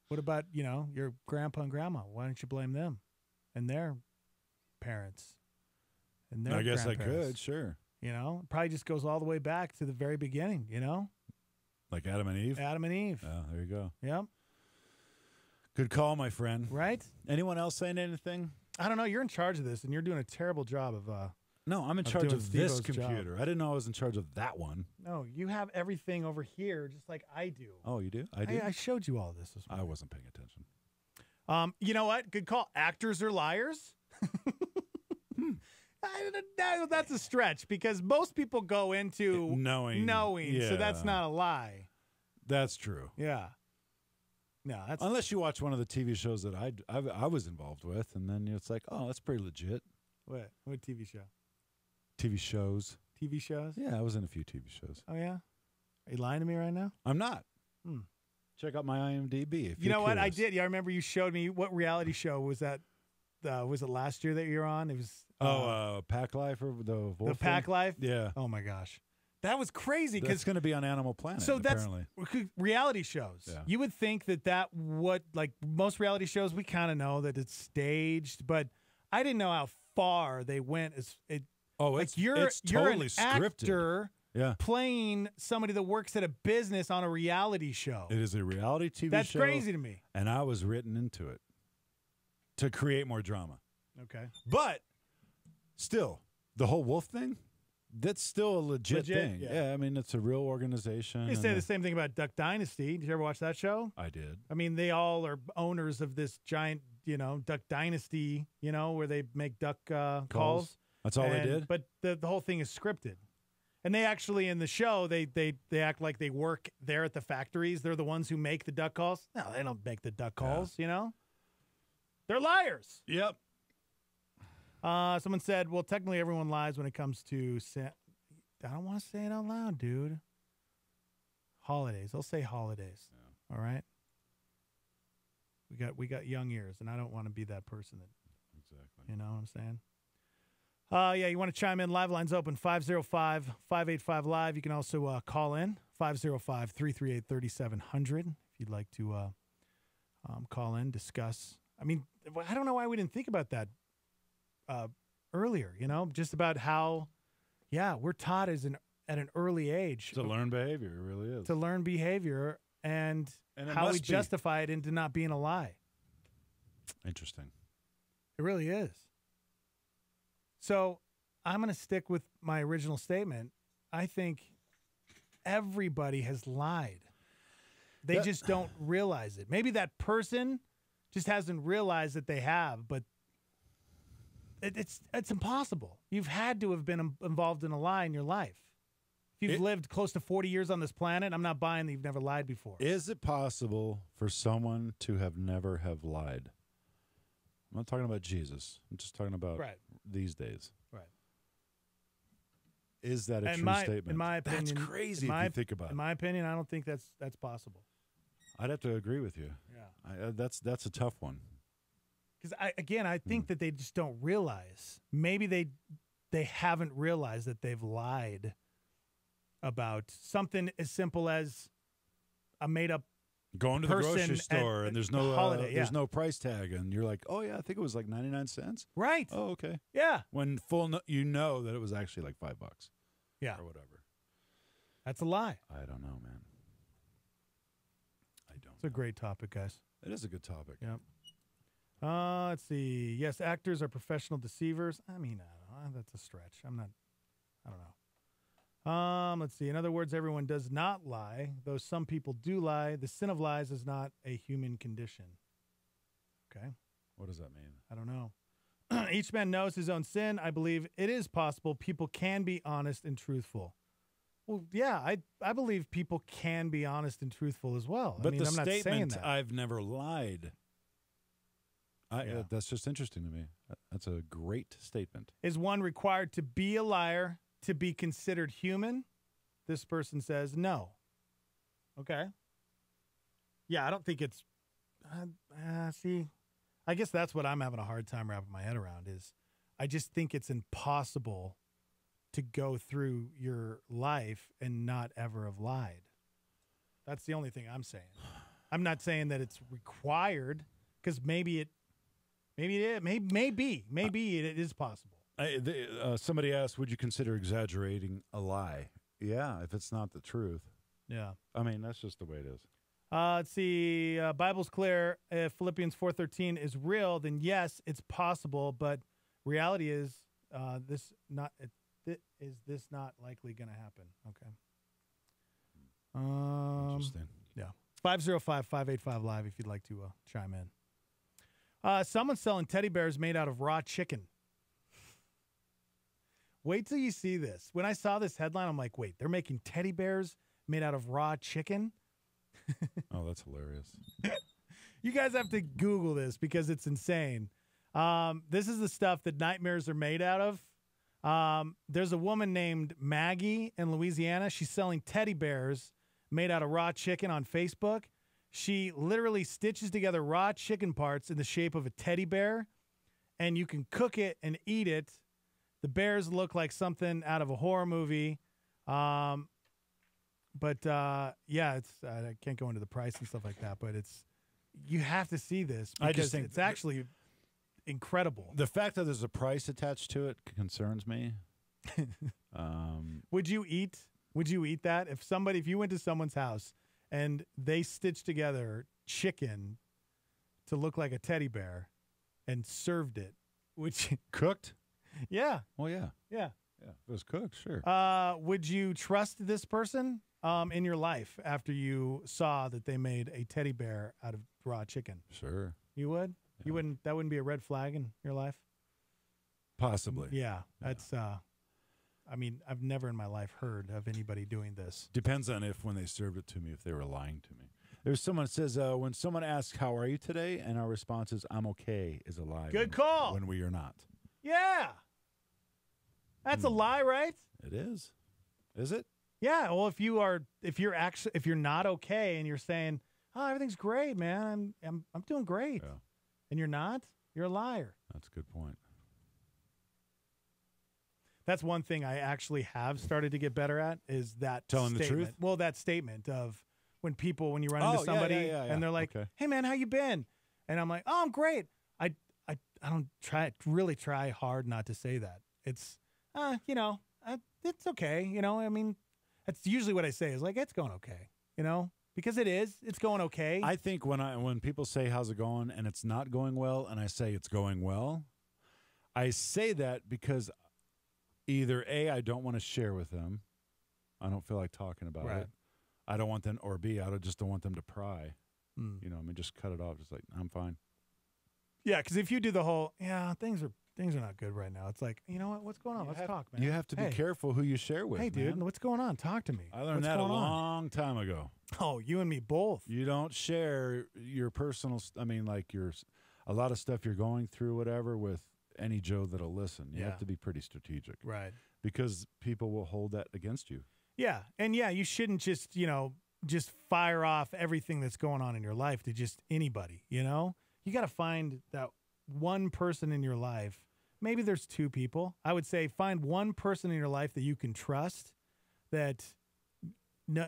What about, your grandpa and grandma? Why don't you blame them and their parents and their I guess I grandparents? could, sure. It probably just goes all the way back to the very beginning, Like Adam and Eve. Adam and Eve. There you go. Yep. Good call, my friend. Right? Anyone else saying anything? I don't know. You're in charge of this, and you're doing a terrible job of. No, I'm in of charge doing of this Steve-O's job. computer. I didn't know I was in charge of that one. No, you have everything over here, just like I do. Oh, you do? I do? I showed you all this. I wasn't paying attention. You know what? Good call. Actors are liars. That's a stretch because most people go into Knowing. so that's Yeah. not a lie. That's true. Yeah. No, that's Unless you watch one of the TV shows that I was involved with, and then it's like, oh, that's pretty legit. what TV show? TV shows. TV shows? Yeah, I was in a few TV shows. Oh yeah. Are you lying to me right now? I'm not. Hmm. Check out my IMDb. If You know you're what? I curious. did. Yeah, I remember you showed me what reality show was that? Was it last year that you were on? It was. Pack Life or the Wolf The Pack thing? Life. Yeah. Oh my gosh, that was crazy That's because going to be on Animal Planet. so that's apparently. reality shows. Yeah. You would think that what like most reality shows we kind of know that it's staged, but I didn't know how far they went. It's you're totally an scripted. actor Yeah. playing somebody that works at a business on a reality show. It is a reality TV That's show. crazy to me. And I was written into it to create more drama. Okay. But still, the whole wolf thing, that's still a legit thing. yeah. I mean, it's a real organization. They and say the same thing about Duck Dynasty. Did you ever watch that show? I did. I mean, they all are owners of this giant, Duck Dynasty, where they make duck calls. That's all they did? But the whole thing is scripted. And they actually, in the show, they act like they work there at the factories. They're the ones who make the duck calls. No, they don't make the duck calls, They're liars. Yep. Someone said, well, technically everyone lies when it comes to I don't want to say it out loud, dude. Holidays. I'll say holidays. Yeah. All right? We got young ears, and I don't want to be that person that Exactly. you know what I'm saying? You want to chime in? Live line's open, 505-585-LIVE. You can also call in, 505-338-3700 if you'd like to call in, discuss. I mean, I don't know why we didn't think about that earlier, just about how Yeah, we're taught at an early age To learn behavior, it really is. to learn behavior and And it how we must be. justify it into not being a lie. Interesting. It really is. So I'm going to stick with my original statement. I think everybody has lied. They just don't realize it. Maybe that person just hasn't realized that they have, but it's impossible. You've had to have been involved in a lie in your life. If you've lived close to 40 years on this planet, I'm not buying that you've never lied before. Is it possible for someone to have never have lied? I'm not talking about Jesus. I'm just talking about these days. Right. Is that a In true my- statement? in my opinion, That's crazy in if my- you think about In it. my opinion, I don't think that's possible. I'd have to agree with you. Yeah. That's a tough one. Because I think that they just don't realize. Maybe they haven't realized that they've lied about something as simple as a made up Going to the grocery person store at and there's a no holiday, there's no price tag, and you're like, oh yeah, I think it was like 99 cents. Right. Oh, okay. Yeah. When you know that it was actually like $5. Yeah. Or whatever. That's a lie. I don't know, man. It's a great topic, guys. It is a good topic. Yep. Let's see. Yes, actors are professional deceivers. I mean, I don't know. That's a stretch. I don't know. Let's see. In other words, everyone does not lie, though some people do lie. The sin of lies is not a human condition. Okay. What does that mean? I don't know. Each man knows his own sin. I believe it is possible people can be honest and truthful. Well, yeah, I believe people can be honest and truthful as well. But I mean, the I'm not saying statement, that. I've never lied, that's just interesting to me. That's a great statement. Is one required to be a liar to be considered human? This person says no. Okay. Yeah, I don't think it's. See, I guess that's what I'm having a hard time wrapping my head around is I just think it's impossible to go through your life and not ever have lied. That's the only thing I'm saying. I'm not saying that it's required because maybe it is possible. Somebody asked, would you consider exaggerating a lie? Yeah, if it's not the truth. Yeah. I mean, that's just the way it is. Let's see. Bible's clear. If Philippians 4:13 is real, then yes, it's possible. But reality is this not likely going to happen? Okay. Interesting. Yeah. 505-585-LIVE if you'd like to chime in. Someone's selling teddy bears made out of raw chicken. Wait till you see this. When I saw this headline, I'm like, wait, they're making teddy bears made out of raw chicken? Oh, that's hilarious. You guys have to Google this because it's insane. This is the stuff that nightmares are made out of. There's a woman named Maggie in Louisiana. She's selling teddy bears made out of raw chicken on Facebook. She literally stitches together raw chicken parts in the shape of a teddy bear, and you can cook it and eat it. The bears look like something out of a horror movie. Yeah, it's I can't go into the price and stuff like that, but you have to see this because I just think it's actually incredible. The fact that there's a price attached to it concerns me. Would you eat that if you went to someone's house and they stitched together chicken to look like a teddy bear and served it, which cooked? Yeah. Well, yeah. Yeah. Yeah. If it was cooked, sure. Would you trust this person in your life after you saw that they made a teddy bear out of raw chicken? Sure. You would? Yeah. You wouldn't? That wouldn't be a red flag in your life? Possibly. Yeah. That's. I mean, I've never in my life heard of anybody doing this. Depends on when they served it to me, if they were lying to me. There's someone that says, when someone asks, how are you today? And our response is, I'm okay, is a lie. Good call. When we are not. Yeah. That's a lie, right? It is. Is it? Yeah. Well, if you're not okay and you're saying, oh, everything's great, man. I'm doing great. Yeah. And you're not, you're a liar. That's a good point. That's one thing I actually have started to get better at is that telling the statement. truth. Well, that statement of when you run into somebody and they're like, "Hey, man, how you been?" And I'm like, "Oh, I'm great." I don't really try hard not to say that. It's, it's okay. You know, I mean, that's usually what I say is like, it's going okay. You know, because it is. It's going okay. I think when people say how's it going and it's not going well, and I say it's going well, I say that because either A, I don't want to share with them. I don't feel like talking about it. I don't want them, or B, I just don't want them to pry. You know, I mean, just cut it off. Just like, I'm fine. Yeah, because if you do the whole, things are not good right now. It's like, you know what? What's going on? Let's talk, man. You have to be careful who you share with. Hey, dude, man. what's going on? Talk to me. I learned What's that a going on? long time ago. Oh, you and me both. You don't share your personal. Like a lot of stuff you're going through, whatever, with any Joe that'll listen. You have to be pretty strategic, right? Because people will hold that against you. Yeah, and you shouldn't just just fire off everything that's going on in your life to just anybody. You know, you got to find that one person in your life. Maybe there's two people. I would say find one person in your life that you can trust, that they'll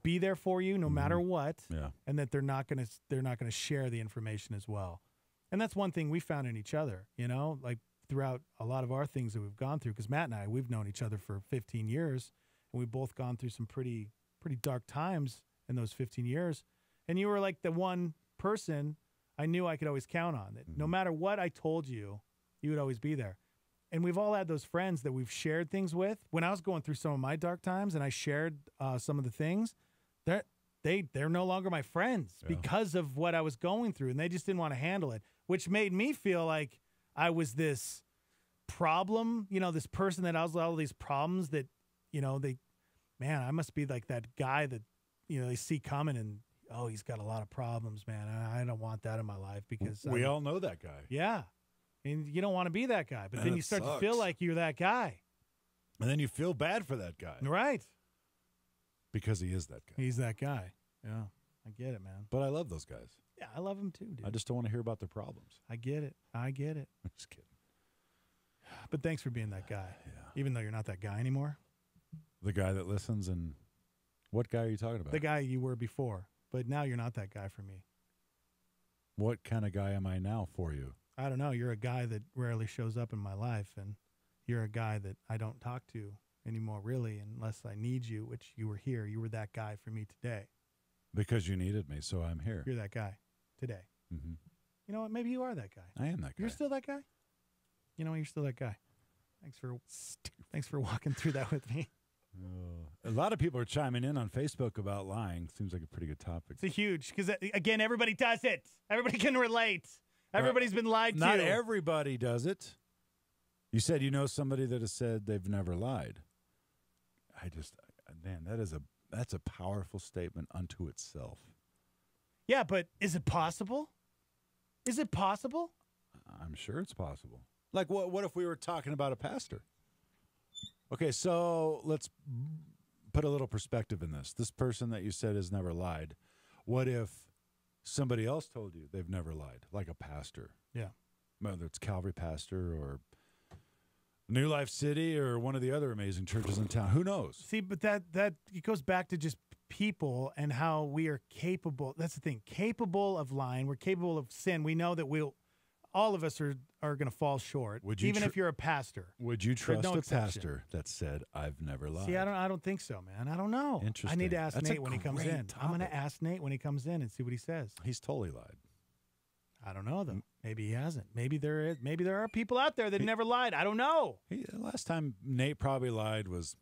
be there for you no matter what, and that they're not gonna share the information as well. And that's one thing we found in each other. You know, like throughout a lot of our things that we've gone through, because Matt and we've known each other for 15 years, and we've both gone through some pretty dark times in those 15 years. And you were like the one person I knew I could always count on, that no matter what I told you, you would always be there. And we've all had those friends that we've shared things with. When I was going through some of my dark times and I shared some of the things, they're no longer my friends because of what I was going through, and they just didn't want to handle it, which made me feel like I was this problem, this person that I was all these problems that, I must be like that guy that, they see coming and, oh, he's got a lot of problems, man. I don't want that in my life because we all know that guy. Yeah. And you don't want to be that guy, but And then it you start sucks. to feel like you're that guy. And then you feel bad for that guy. Right. Because he is that guy. He's that guy. Yeah. I get it, man. But I love those guys. Yeah, I love him too, dude. I just don't want to hear about their problems. I get it. I'm just kidding. But thanks for being that guy. Yeah. Even though you're not that guy anymore. The guy that listens, and what guy are you talking about? The guy you were before. But now you're not that guy for me. What kind of guy am I now for you? I don't know. You're a guy that rarely shows up in my life, and you're a guy that I don't talk to anymore, really, unless I need you, which you were here. You were that guy for me today. Because you needed me, so I'm here. You're that guy today. Mm-hmm. You know what? Maybe you are that guy. I am that guy. You're still that guy? You know what? You're still that guy. Thanks for walking through that with me. A lot of people are chiming in on Facebook about lying. Seems like a pretty good topic. It's a huge, because, again, everybody does it. Everybody can relate. Everybody's been lied to. Not everybody does it. You said you know somebody that has said they've never lied. Man, that's a powerful statement unto itself. Yeah, but is it possible? Is it possible? I'm sure it's possible. Like, what if we were talking about a pastor? Okay, so let's put a little perspective in this. This person that you said has never lied. What if somebody else told you they've never lied, like a pastor? Yeah. Whether it's Calvary Pastor or New Life City or one of the other amazing churches in town. Who knows? See, but that it goes back to just people and how we are capable. That's the thing. Capable of lying. We're capable of sin. We know that all of us are going to fall short. Even if you're a pastor. Would you trust no a exception. pastor that said, I've never lied? See, I don't think so, man. I don't know. Interesting. I need to ask That's a Nate when he comes great in. I'm going to topic. ask Nate when he comes in and see what he says. He's totally lied. I don't know, though. Maybe he hasn't. Maybe there is. Maybe there are people out there that never lied. I don't know. Last time Nate probably lied was,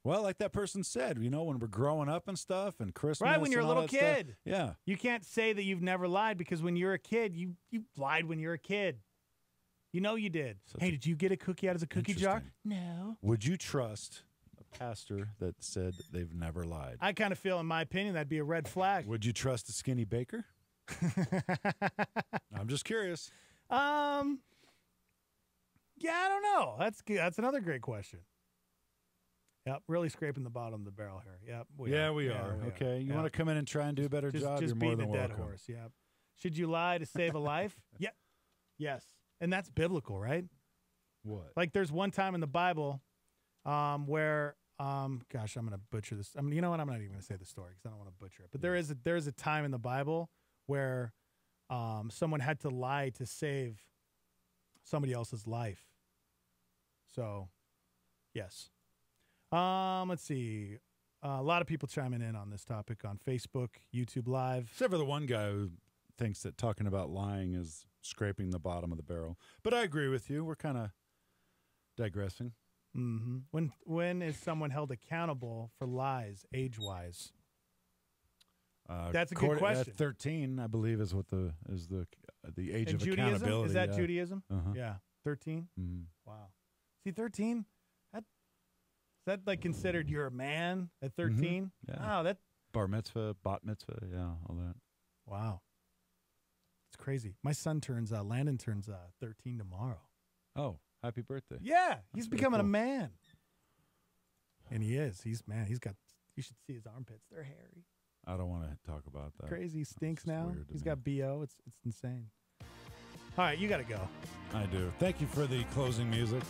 well, like that person said, when we're growing up and stuff and Christmas. Right, when you're a and all little that stuff. kid. Yeah. You can't say that you've never lied because when you're a kid, you lied when you're a kid. You know you did. Hey, did you get a cookie out of the cookie jar? No. Would you trust a pastor that said they've never lied? I kind of feel, in my opinion, that'd be a red flag. Would you trust a skinny baker? I'm just curious. Yeah, I don't know. That's good. That's another great question. Yep, really scraping the bottom of the barrel here. Yep, we are. Okay, you Yep. want to come in and try and do a better job? Just You're more beating than a dead welcome. horse. Yep. Should you lie to save a life? Yeah. Yes, and that's biblical, right? What? Like, there's one time in the Bible where, gosh, I'm going to butcher this. I mean, you know what? I'm not even going to say the story because I don't want to butcher it. But there is a time in the Bible where someone had to lie to save somebody else's life. So, yes. Let's see. A lot of people chiming in on this topic on Facebook, YouTube Live. Except for the one guy who thinks that talking about lying is scraping the bottom of the barrel. But I agree with you. We're kind of digressing. Mm-hmm. When is someone held accountable for lies, age-wise? That's a good question. 13, I believe, is what the age of Judaism? accountability. Is that Judaism? Uh-huh. Yeah, 13. Mm. Wow. See, 13. Is that like considered you're a man at 13? Yeah. Wow, that Bar mitzvah, bat mitzvah, yeah, all that. Wow. It's crazy. My son Landon turns 13 tomorrow. Oh, happy birthday. Yeah, he's That's becoming really a cool. man. And he is. He's got, you should see his armpits. They're hairy. I don't want to talk about that. Crazy. He stinks just now. weird to He's me. got BO. It's insane. All right, you got to go. I do. Thank you for the closing music.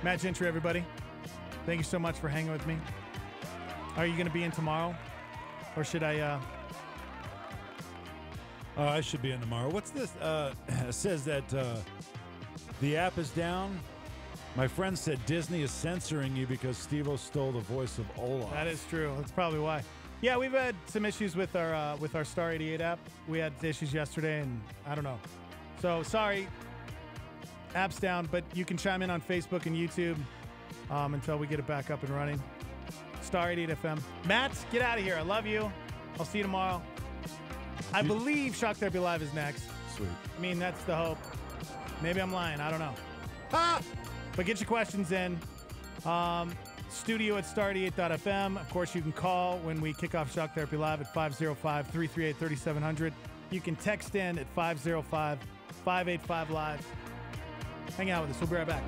Matt Gentry, everybody. Thank you so much for hanging with me. Are you going to be in tomorrow? Or should I... I should be in tomorrow. What's this? It says that the app is down. My friend said Disney is censoring you because Steve-O stole the voice of Olaf. That is true. That's probably why. Yeah, we've had some issues with our Star 88 app. We had issues yesterday, and I don't know. So, sorry. App's down, but you can chime in on Facebook and YouTube until we get it back up and running. Star 88 FM. Matt, get out of here. I love you. I'll see you tomorrow. I believe Shock Therapy Live is next. Sweet. I mean, that's the hope. Maybe I'm lying. I don't know. But get your questions in. Studio at star88.fm. Of course, you can call when we kick off Shock Therapy Live at 505-338-3700. You can text in at 505-585-LIVE. Hang out with us. We'll be right back.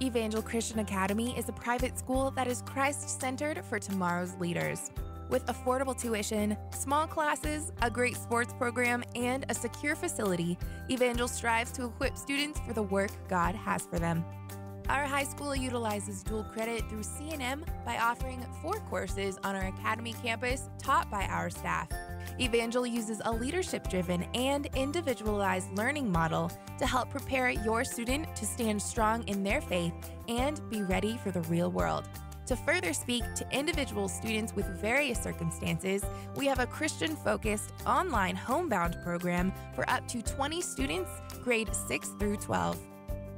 Evangel Christian Academy is a private school that is Christ-centered for tomorrow's leaders. With affordable tuition, small classes, a great sports program, and a secure facility, Evangel strives to equip students for the work God has for them. Our high school utilizes dual credit through C&M by offering 4 courses on our academy campus taught by our staff. Evangel uses a leadership-driven and individualized learning model to help prepare your student to stand strong in their faith and be ready for the real world. To further speak to individual students with various circumstances, we have a Christian-focused online homebound program for up to 20 students, grade 6 through 12.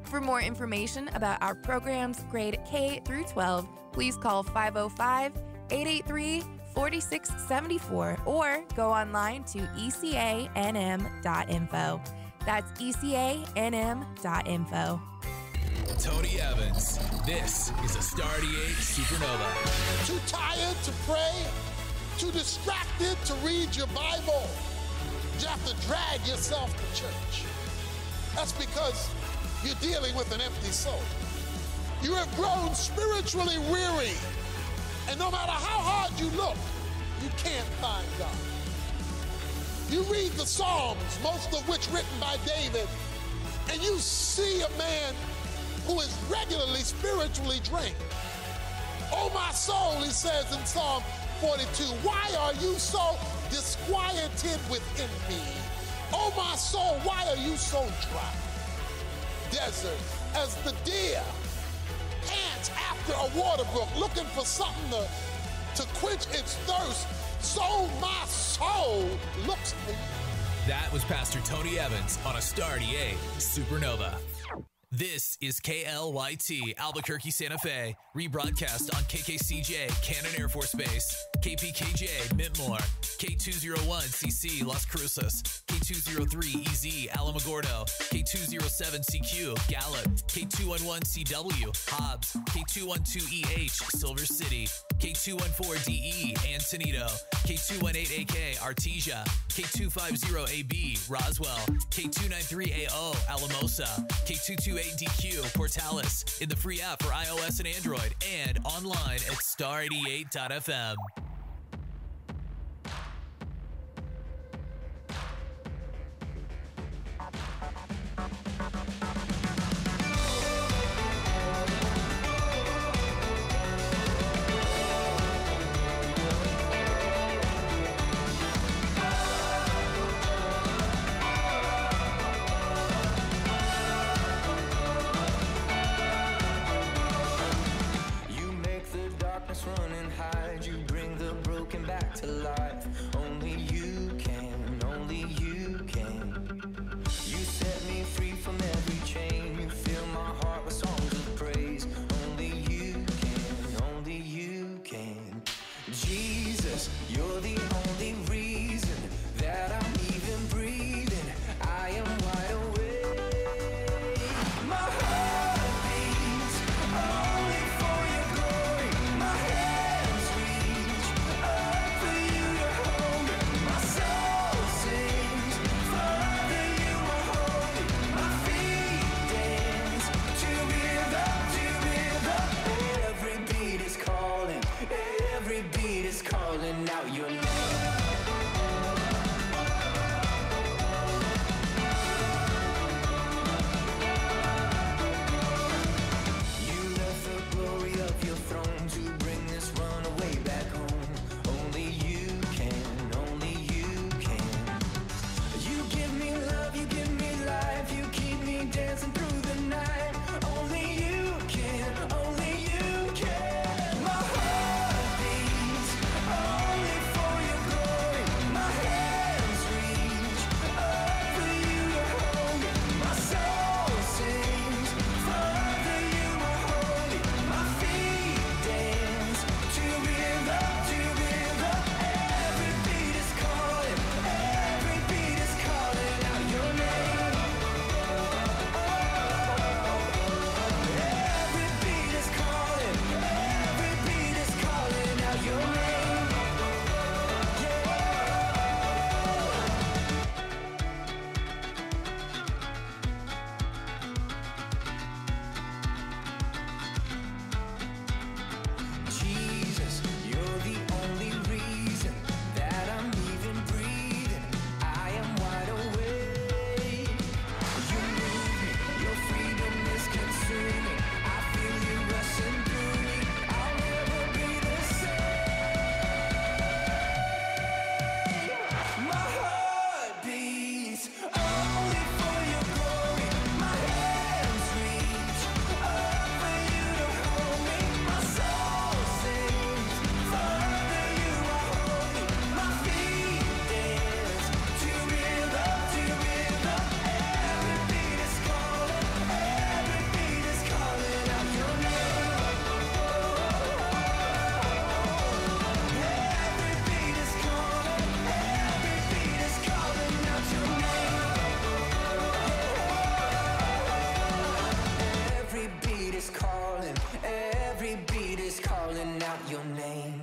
For more information about our programs, grade K through 12, please call 505-883-4674 or go online to ecanm.info. That's ecanm.info. Tony Evans. This is a Star 88 Supernova. Too tired to pray? Too distracted to read your Bible? You have to drag yourself to church. That's because you're dealing with an empty soul. You have grown spiritually weary. And no matter how hard you look, you can't find God. You read the Psalms, most of which written by David, and you see a man who is regularly spiritually drained. Oh, my soul, he says in Psalm 42, why are you so disquieted within me? Oh, my soul, why are you so dry? Desert, as the deer pants after a water brook, looking for something to quench its thirst, so my soul looks for you. That was Pastor Tony Evans on a Star 88 Supernova. This is KLYT Albuquerque, Santa Fe, rebroadcast on KKCJ, Cannon Air Force Base, KPKJ, Mintmore, K201CC, Las Cruces, K203EZ, Alamogordo, K207CQ, Gallup, K211CW, Hobbs, K212EH, Silver City, K214DE, Antonito, K218AK, Artesia, K250AB, Roswell, K293AO, Alamosa, K228DQ, Portales, in the free app for iOS and Android, and online at star88.fm. back to life. Only you can, only you can. You set me free from every chain. You fill my heart with songs of praise. Only you can, only you can. Jesus, you're the only reason that I'm even breathing. I am wide awake. My heart beats only for your glory. My hands reach up for you to hold me. My soul sings, Father, you are holy. My feet dance to rhythm. Every beat is calling. Every beat is calling out your name. You left the glory of your throne to bring this runaway back home. Only you can, only you can. You give me love, you give me life, you keep me dancing through the night. Only you can, only you can. My heart beats only for your glory. My hands reach up for you to hold me. My soul sings, Father, you are holy. My feet dance to rhythm, to rhythm. Every beat is calling, every beat is calling out your name. Every beat is calling, every beat is calling out your name. Jesus, you're the only reason that I'm even breathing. I am wide awake. You move me, your freedom is consuming. I feel you rushing through me. I'll never be the same. My heart beats only for your glory. My hands reach up for you to hold me. My soul sings, Father, you are holy. My feet dance to rhythm, to rhythm. Every beat is calling, every beat is calling out your name. Every beat is calling, every beat is calling out your name. Every beat is calling, every beat is calling out your name.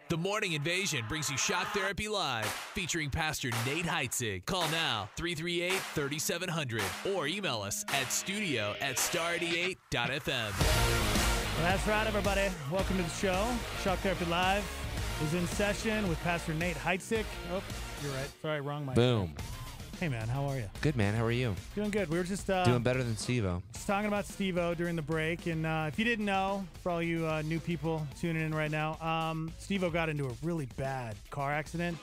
The Morning Invasion brings you Shock Therapy Live, featuring Pastor Nate Heitzig. Call now, 338-3700, or email us at studio@star88.fm. Well, that's right, everybody. Welcome to the show. Shock Therapy Live is in session with Pastor Nate Heitzig. Oh, you're right. Sorry, wrong mic. Boom. Hey, man, how are you? Good, man. How are you? Doing good. We were just Doing better than Steve-O. just talking about Steve-O during the break. And if you didn't know, for all you new people tuning in right now, Steve-O got into a really bad car accident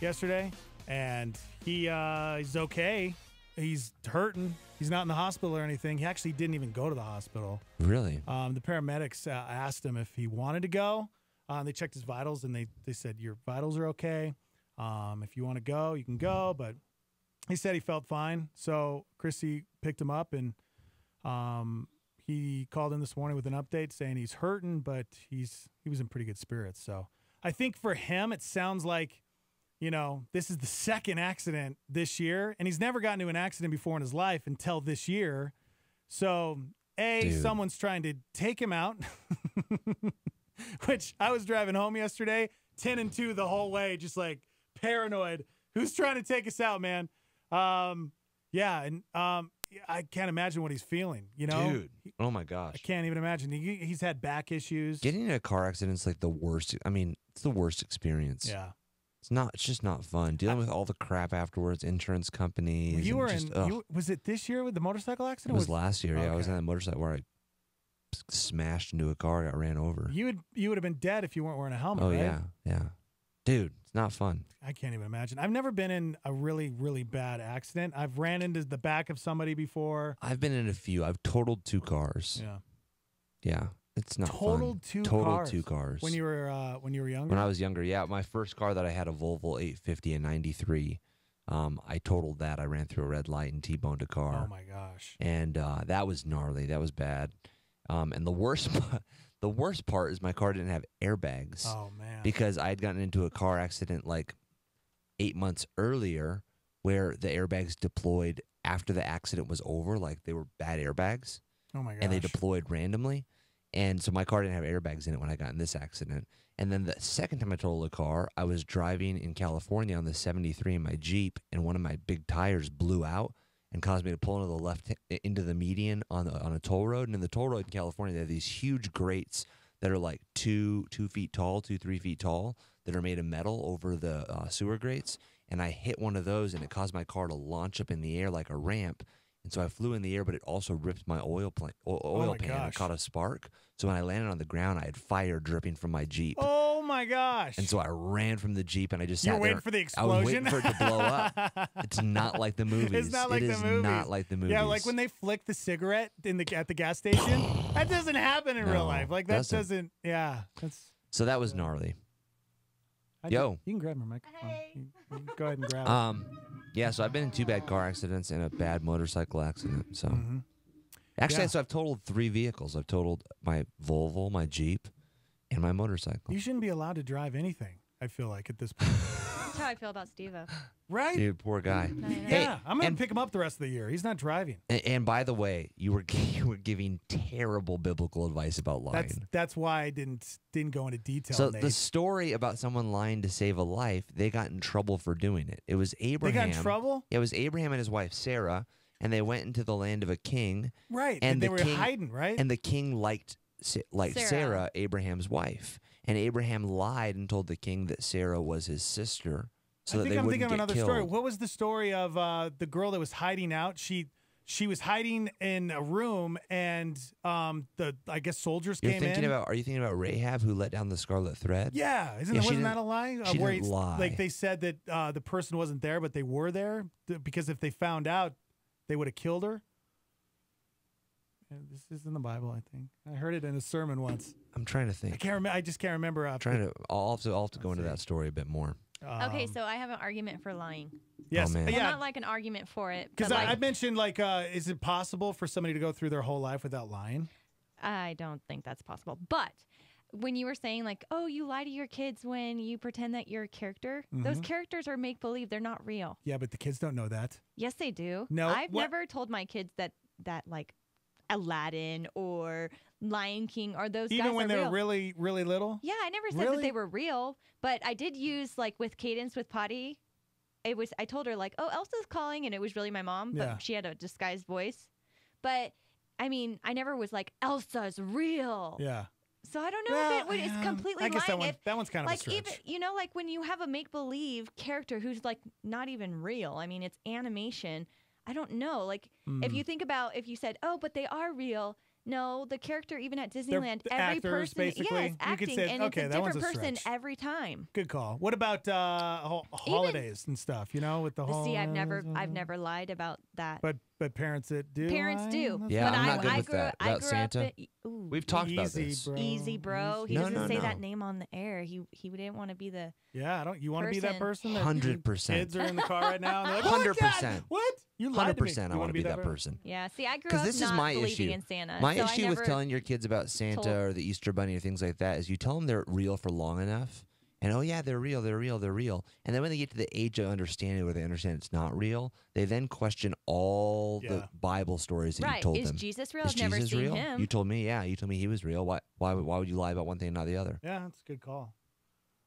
yesterday. And he's okay. He's hurting. He's not in the hospital or anything. He actually didn't even go to the hospital. Really? The paramedics asked him if he wanted to go. They checked his vitals, and they said, your vitals are okay. If you want to go, you can go. But he said he felt fine. So Chrissy picked him up, and he called in this morning with an update saying he's hurting, but he was in pretty good spirits. So I think for him, it sounds like, this is the second accident this year, and he's never gotten into an accident before in his life until this year. So, someone's trying to take him out, which I was driving home yesterday, 10 and 2 the whole way, just like paranoid. Who's trying to take us out, man? I can't imagine what he's feeling, Dude. Oh, my gosh. I can't even imagine. He's had back issues. Getting in a car accident is like the worst. I mean, it's the worst experience. Yeah. It's just not fun. Dealing with all the crap afterwards, insurance companies. You were was it this year with the motorcycle It accident? was last year. Yeah, I was Okay. on a motorcycle where I smashed into a car, got ran over. You would have been dead if you weren't wearing a helmet, Oh, right? yeah. Dude, it's not fun. I can't even imagine. I've never been in a really, really bad accident. I've ran into the back of somebody before. I've been in a few. I've totaled 2 cars. Yeah. Yeah. It's not Totaled fun. two Totaled cars. 2 cars. When you were younger? When I was younger, yeah. My first car that I had, a Volvo 850 in 93. I totaled that. I ran through a red light and T-boned a car. Oh, my gosh. And that was gnarly. That was bad. And the worst part is my car didn't have airbags. Oh, man. Because I had gotten into a car accident like 8 months earlier where the airbags deployed after the accident was over. Like, they were bad airbags. Oh, my gosh. And they deployed randomly. And so my car didn't have airbags in it when I got in this accident. And then the second time I totaled a car, I was driving in California on the 73 in my Jeep, and one of my big tires blew out and caused me to pull into the left into the median on a toll road. And in the toll road in California, they have these huge grates that are like 2 feet tall, 3 feet tall, that are made of metal over the sewer grates. And I hit one of those, and it caused my car to launch up in the air like a ramp. And so I flew in the air, but it also ripped my oil pan. It caught a spark. So when I landed on the ground, I had fire dripping from my Jeep. Oh, my gosh. And so I ran from the Jeep, and I just sat You were there. waiting for the I was explosion? waiting for it to blow up. It's not like the movies. It's not like It the is movies. not like the movies. Yeah, like when they flick the cigarette at the gas station. That doesn't happen in real No, life. Like, that doesn't. doesn't. Yeah. That's. So that was gnarly. You can grab my microphone. You can go ahead and grab it. Yeah, so I've been in 2 bad car accidents and a bad motorcycle accident. So actually, Yeah. so I've totaled 3 vehicles. I've totaled my Volvo, my Jeep, and my motorcycle. You shouldn't be allowed to drive anything, I feel like, at this point. That's how I feel about Steve-O. Right? Dude, poor guy. Yeah, I'm going to pick him up the rest of the year. He's not driving. And by the way, you were giving terrible biblical advice about lying. That's why I didn't go into detail. So Nate. the story about someone lying to save a life, they got in trouble for doing it. It was Abraham. They got in trouble? Yeah, it was Abraham and his wife Sarah, and they went into the land of a king. Right, And they the were king, hiding, right? And the king liked Sarah. Sarah, Abraham's wife, and Abraham lied and told the king that Sarah was his sister, so that they I'm wouldn't thinking of get another killed. story. What was the story of the girl that was hiding out? She was hiding in a room, and I guess soldiers Are you came in. thinking about Rahab, who let down the scarlet thread? Yeah, she wasn't that a lie? She Where didn't lie. Like they said that the person wasn't there, but they were there because if they found out, they would have killed her. And this is in the Bible, I think. I heard it in a sermon once. I'm trying to think. I can't remember. I just can't remember. I'll have to go into that story a bit more. Okay, so I have an argument for lying. Yes, Oh, man. Well, yeah. not like an argument for it. Because but like, I mentioned, is it possible for somebody to go through their whole life without lying? I don't think that's possible. But when you were saying like, oh, you lie to your kids when you pretend that you're a character, those Mhm. characters are make believe. They're not real. Yeah, but the kids don't know that. Yes, they do. No, I've what- never told my kids that like Aladdin or Lion King or those Even guys when are they're real. really, really little? Yeah, I never said that Really? they were real, but I did use like with Cadence with Potty. I told her like, oh, Elsa's calling, and it was really my mom, but Yeah. she had a disguised voice. But I mean, I never was like, Elsa's real. Yeah. So I don't know Well, if it would. It's completely I guess lying. that one's kind of a like stretch. even like when you have a make believe character who's like not even real. I mean, it's animation. I don't know. Like if Mm. you think about if you said, oh, but they are real. No, the character even at They're Disneyland, every actors, person, basically. yes, You could acting, say, and okay, it's a that one's different a person stretch. every time. Good call. What about holidays and stuff? You know, with the whole. See, I've never lied about that. But parents that do. Parents lie? do. That's Yeah, but I'm not good with grew, that. I About grew Santa? up. Ooh, We've talked about Easy, this. bro. Easy, bro. He No, doesn't no, say no. that name on the air. He didn't want to be the. Yeah, I don't. You want to be that person? That 100%. Kids are in the car right now, and they're like, "Oh my God, 100%. what? You lied to me." 100%. I You want to be that person. Yeah. See, I grew Because up this not is my believing issue. in Santa. My so I issue with never telling your kids about Santa told- or the Easter Bunny or things like that is you tell them they're real for long enough, and oh yeah, they're real, they're real, they're real. And then when they get to the age of understanding where they understand it's not real, they then question all the Bible stories that you Right. told Is them. Jesus real? Is I've never Jesus seen real? him. You told me, yeah. You told me he was real. Why would you lie about one thing and not the other? Yeah, that's a good call.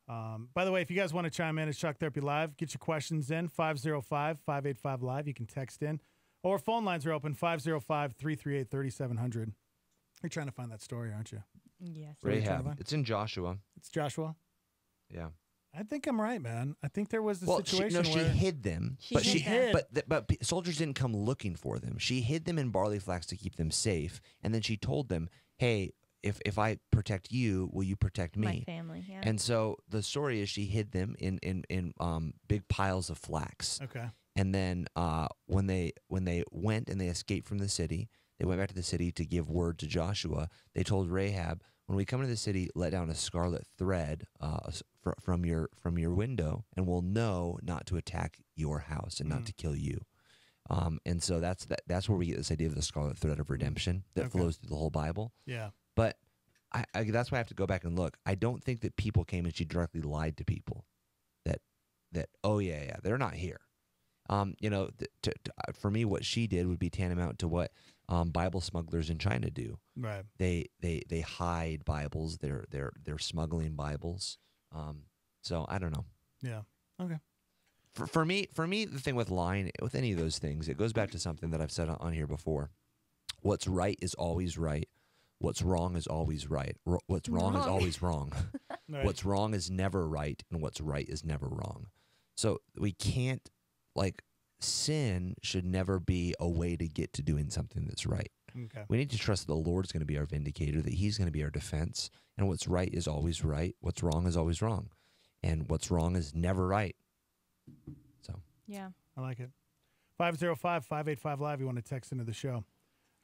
By the way, if you guys want to chime in at Shock Therapy Live, get your questions in 505-585-LIVE. You can text in. Or phone lines are open 505-338-3700. You're trying to find that story, aren't you? Yes. What are you trying to Rahab. find? It's in Joshua. It's Joshua? Yeah. I think I'm right, man. I think there was a Well, situation she where hid them, She but hid them. but soldiers didn't come looking for them. She hid them in barley flax to keep them safe, and then she told them, "Hey, if I protect you, will you protect me?" My family, yeah. And so the story is she hid them in big piles of flax. Okay. And then when they went and they escaped from the city, They went back to the city to give word to Joshua. They told Rahab, when we come into the city, let down a scarlet thread from your window, and we'll know not to attack your house and not to kill you. And so that's where we get this idea of the scarlet thread of redemption that flows through the whole Bible. Yeah. But I that's why I have to go back and look. I don't think that people came and she directly lied to people that oh yeah, they're not here. For me, what she did would be tantamount to what Bible smugglers in China do. Right. They hide Bibles. They're smuggling Bibles. So I don't know. Yeah. Okay. For me, the thing with lying, with any of those things, it goes back to something that I've said on here before. What's right is always right. What's wrong is always right. What's wrong is always wrong. Right. What's wrong is never right, and what's right is never wrong. So we can't, sin should never be a way to get to doing something that's right. Okay. We need to trust that the Lord's going to be our vindicator, that he's going to be our defense, and what's right is always right. What's wrong is always wrong, and what's wrong is never right. So yeah, I like it. 505-585-LIVE. You want to text into the show.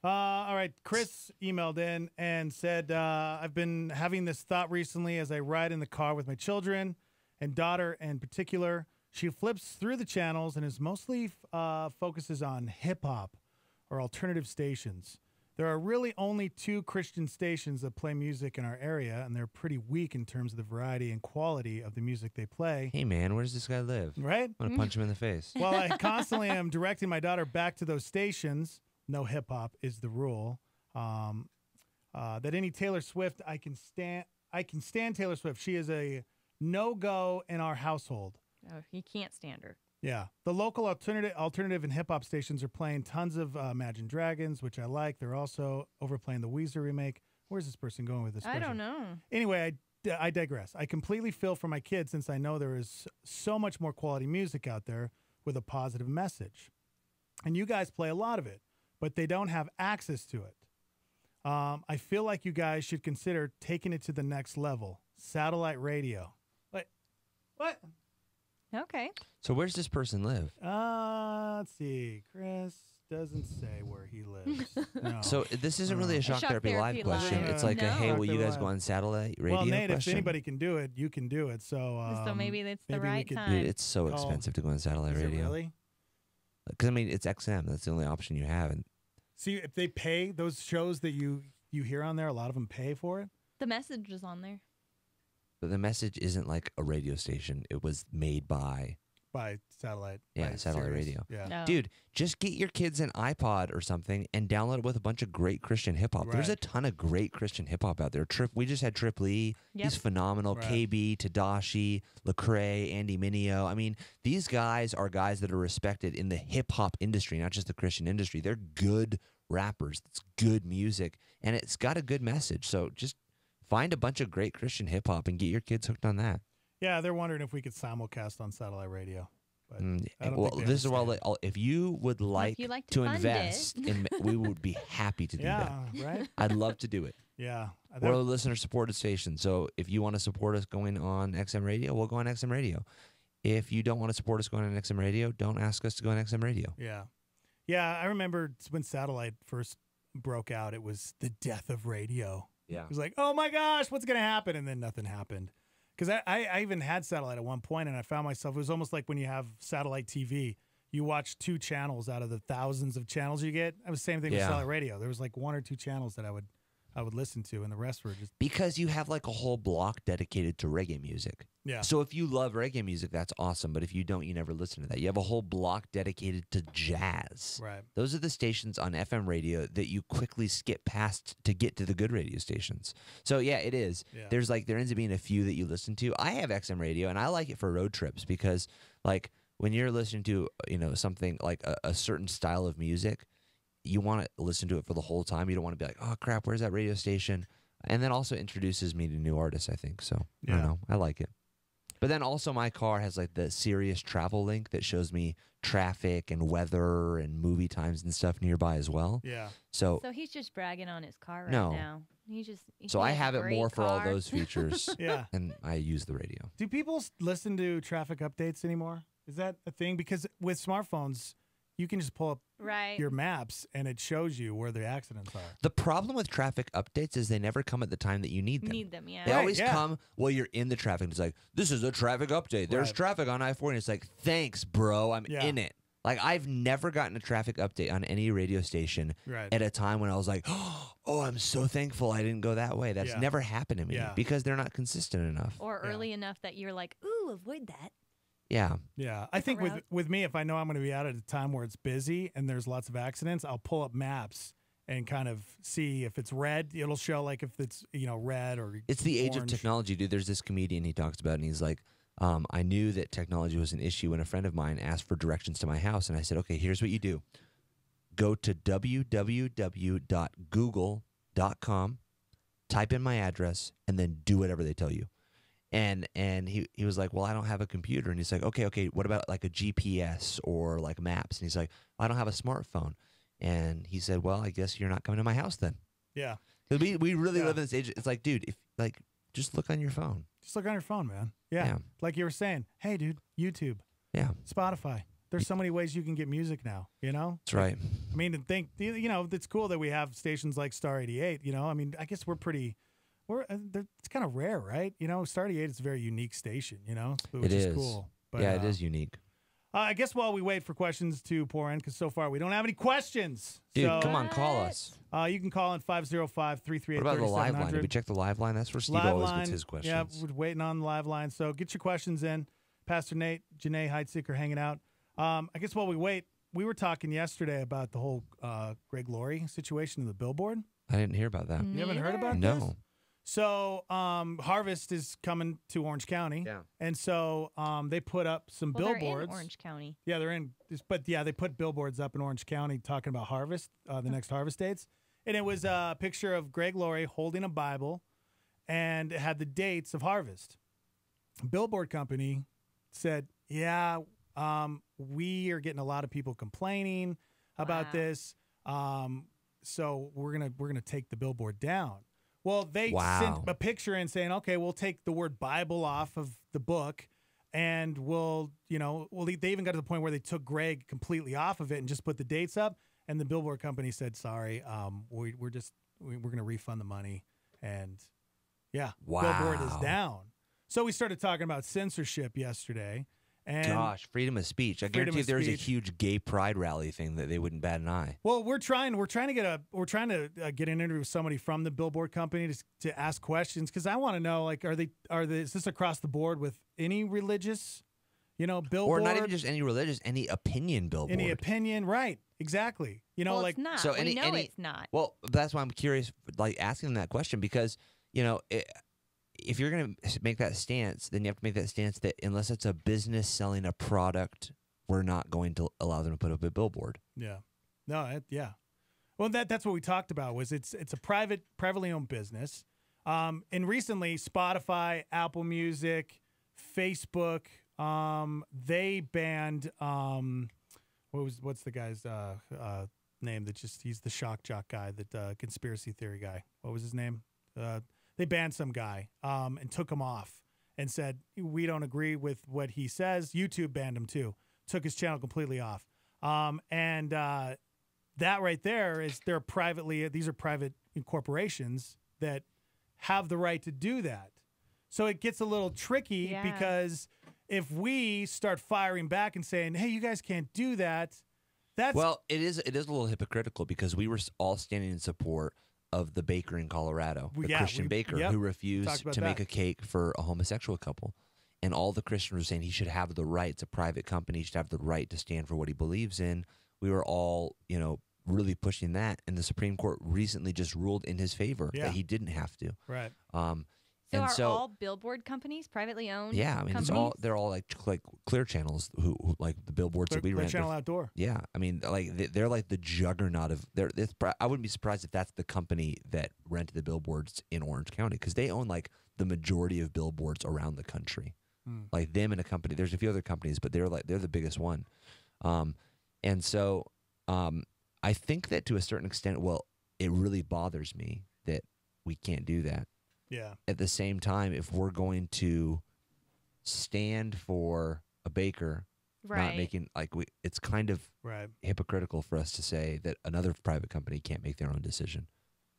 All right. Chris emailed in and said, I've been having this thought recently as I ride in the car with my children and daughter in particular. She flips through the channels and is mostly focuses on hip-hop or alternative stations. There are really only 2 Christian stations that play music in our area, and they're pretty weak in terms of the variety and quality of the music they play. Hey, man, where does this guy live? Right? I'm going to punch him in the face. Well, I constantly am directing my daughter back to those stations. No hip-hop is the rule. That any Taylor Swift, I can stand Taylor Swift. She is a no-go in our household. Oh, you can't stand her. Yeah. The local alternative and hip-hop stations are playing tons of Imagine Dragons, which I like. They're also overplaying the Weezer remake. Where's this person going with this I question? don't know. Anyway, I digress. I completely feel for my kids since I know there is so much more quality music out there with a positive message. And you guys play a lot of it, but they don't have access to it. I feel like you guys should consider taking it to the next level. Satellite radio. What? Okay. So where's this person live? Let's see. Chris doesn't say where he lives. No. So this isn't really a Shock Therapy Live question. It's like hey, will you guys go on satellite radio? Well, Nate, question? if anybody can do it, you can do it. So maybe it's the maybe right time. Dude, it's so expensive to go on satellite Is it radio. really? Because it's XM. That's the only option you have. And see, if they pay those shows that you hear on there, a lot of them pay for it. The message is on there. but the message isn't like a radio station. It was made by satellite. Yeah, by satellite Sirius. radio. Yeah. No. Dude, just get your kids an iPod or something and download it with a bunch of great Christian hip hop. There's a Right. ton of great Christian hip hop out there. We just had Trip Lee. Yep. He's phenomenal. Right. KB, Tadashi, Lecrae, Andy Mineo. I mean, these guys are guys that are respected in the hip hop industry, not just the Christian industry. They're good rappers. It's good music, and it's got a good message. So just find a bunch of great Christian hip hop and get your kids hooked on that. Yeah, they're wondering if we could simulcast on satellite radio. But I don't Well, think they this is why understand. if you would like, you'd like to fund invest, it. we would be happy to do Yeah, that. right? I'd love to do it. Yeah. We're a listener-supported station, so if you want to support us going on XM Radio, we'll go on XM Radio. If you don't want to support us going on XM Radio, don't ask us to go on XM Radio. Yeah. Yeah, I remember when satellite first broke out, it was the death of radio. Yeah. It was like, oh my gosh, what's going to happen? And then nothing happened. Because I even had satellite at one point, and I found myself, it was almost like when you have satellite TV, you watch 2 channels out of the thousands of channels you get. It was the same thing with Yeah. satellite radio. There was like 1 or 2 channels that I would listen to, and the rest were just Because you have like a whole block dedicated to reggae music. Yeah. So if you love reggae music, that's awesome. But if you don't, you never listen to that. You have a whole block dedicated to jazz. Right. Those are the stations on FM radio that you quickly skip past to get to the good radio stations. So yeah, it is. Yeah. There ends up being a few that you listen to. I have XM radio, and I like it for road trips because like when you're listening to something like a certain style of music, you want to listen to it for the whole time. You don't want to be like, oh crap, where's that radio station? And then also introduces me to new artists, I think. So I don't Yeah. know. I like it. But then also my car has like the Sirius travel link that shows me traffic and weather and movie times and stuff nearby as well. Yeah. So he's just bragging on his car right No. now. so I have it more for all car. those features. Yeah. And I use the radio. Do people listen to traffic updates anymore? Is that a thing? Because with smartphones, you can just pull up Right. your maps and it shows you where the accidents are. The problem with traffic updates is they never come at the time that you need them. Need them, yeah. They Right, always yeah. come while you're in the traffic. It's like, this is a traffic update. There's Right. traffic on I-40. And it's like, thanks, bro. I'm Yeah. in it. Like, I've never gotten a traffic update on any radio station Right. at a time when I was like, oh, I'm so thankful I didn't go that way. That's Yeah. never happened to me Yeah. because they're not consistent enough. Or early enough that you're like, ooh, avoid that. Yeah. Yeah, I think route. with me, if I know I'm going to be out at a time where it's busy and there's lots of accidents, I'll pull up maps and kind of see if it's red. It'll show like if it's red or It's the age of orange. technology, dude. There's this comedian he talks about, and he's like, I knew that technology was an issue when a friend of mine asked for directions to my house. And I said, okay, here's what you do. Go to www.google.com, type in my address, and then do whatever they tell you. And he was like, well, I don't have a computer. And he's like, okay, what about like a GPS or like maps? And he's like, I don't have a smartphone. And he said, well, I guess you're not coming to my house then. Yeah. 'Cause we really live in this age. It's like, dude, if like just look on your phone. Just look on your phone, man. Yeah. Yeah. Like you were saying, hey, dude, YouTube. Yeah. Spotify. There's so many ways you can get music now, That's right. I mean, and think, it's cool that we have stations like Star 88, I mean, I guess it's kind of rare, right? Star 88 is a very unique station, which It is is cool. But, yeah, it is unique. I guess while we wait for questions to pour in, because so far we don't have any questions. Dude, so, come on, call us. You can call in 505-338-3700. What about the live line? Did we check the live line? That's where Steve Live always line, gets his questions. Yeah, we're waiting on the live line. So get your questions in. Pastor Nate, Janae Heidsicker hanging out. I guess while we wait, we were talking yesterday about the whole Greg Laurie situation in the Billboard. I didn't hear about that. You haven't heard about this? No. So Harvest is coming to Orange County. Yeah. And so they put up some Well, they're billboards. in Orange County. Yeah, they're in. But yeah, they put billboards up in Orange County talking about Harvest, the next Harvest dates. And it was a picture of Greg Laurie holding a Bible, and it had the dates of Harvest. Billboard company said, yeah, we are getting a lot of people complaining about this. So we're gonna take the billboard down. Well, they sent a picture in saying, okay, we'll take the word Bible off of the book, and they even got to the point where they took Greg completely off of it and just put the dates up. And the billboard company said, sorry, we're going to refund the money. And yeah, Billboard is down. So we started talking about censorship yesterday. And Gosh, freedom of speech. I Freedom guarantee of if there was a speech. huge gay pride rally thing that they wouldn't bat an eye. Well, we're trying to get an interview with somebody from the Billboard company to ask questions, because I want to know, like, is this across the board with any religious, billboard, Or not even just any religious, any opinion billboard. any opinion, right? Exactly. Well, like it's not. So We know it's not. Well, that's why I'm curious, like asking that question, because if you're going to make that stance, then you have to make that stance that unless it's a business selling a product, we're not going to allow them to put up a billboard. Yeah. No. Yeah. Well, that's what we talked about. Was it's a privately owned business, and recently Spotify, Apple Music, Facebook, they banned what's the guy's name that he's the shock jock guy, that conspiracy theory guy. What was his name? They banned some guy and took him off and said, we don't agree with what he says. YouTube banned him too. Took his channel completely off. And that right there is these are private corporations that have the right to do that. So it gets a little tricky because if we start firing back and saying, hey, you guys can't do that, Well, it is a little hypocritical because we were all standing in support of the baker in Colorado, the Christian baker who refused to make a cake for a homosexual couple. And all the Christians were saying he should have the right. It's a private company. He should have the right to stand for what he believes in. We were all, really pushing that. And the Supreme Court recently just ruled in his favor that he didn't have to. Right. So all billboard companies privately owned? Yeah, I mean, they're all like Clear Channels, who like the billboards that we Clear ran. Channel Outdoor. Yeah, I mean, like they're like the juggernaut of. I wouldn't be surprised if that's the company that rented the billboards in Orange County, because they own like the majority of billboards around the country. Like them and a company. There's a few other companies, but they're the biggest one. And so I think that to a certain extent, it really bothers me that we can't do that. Yeah. At the same time, if we're going to stand for a baker not Right. making it's kind of Right. hypocritical for us to say that another private company can't make their own decision.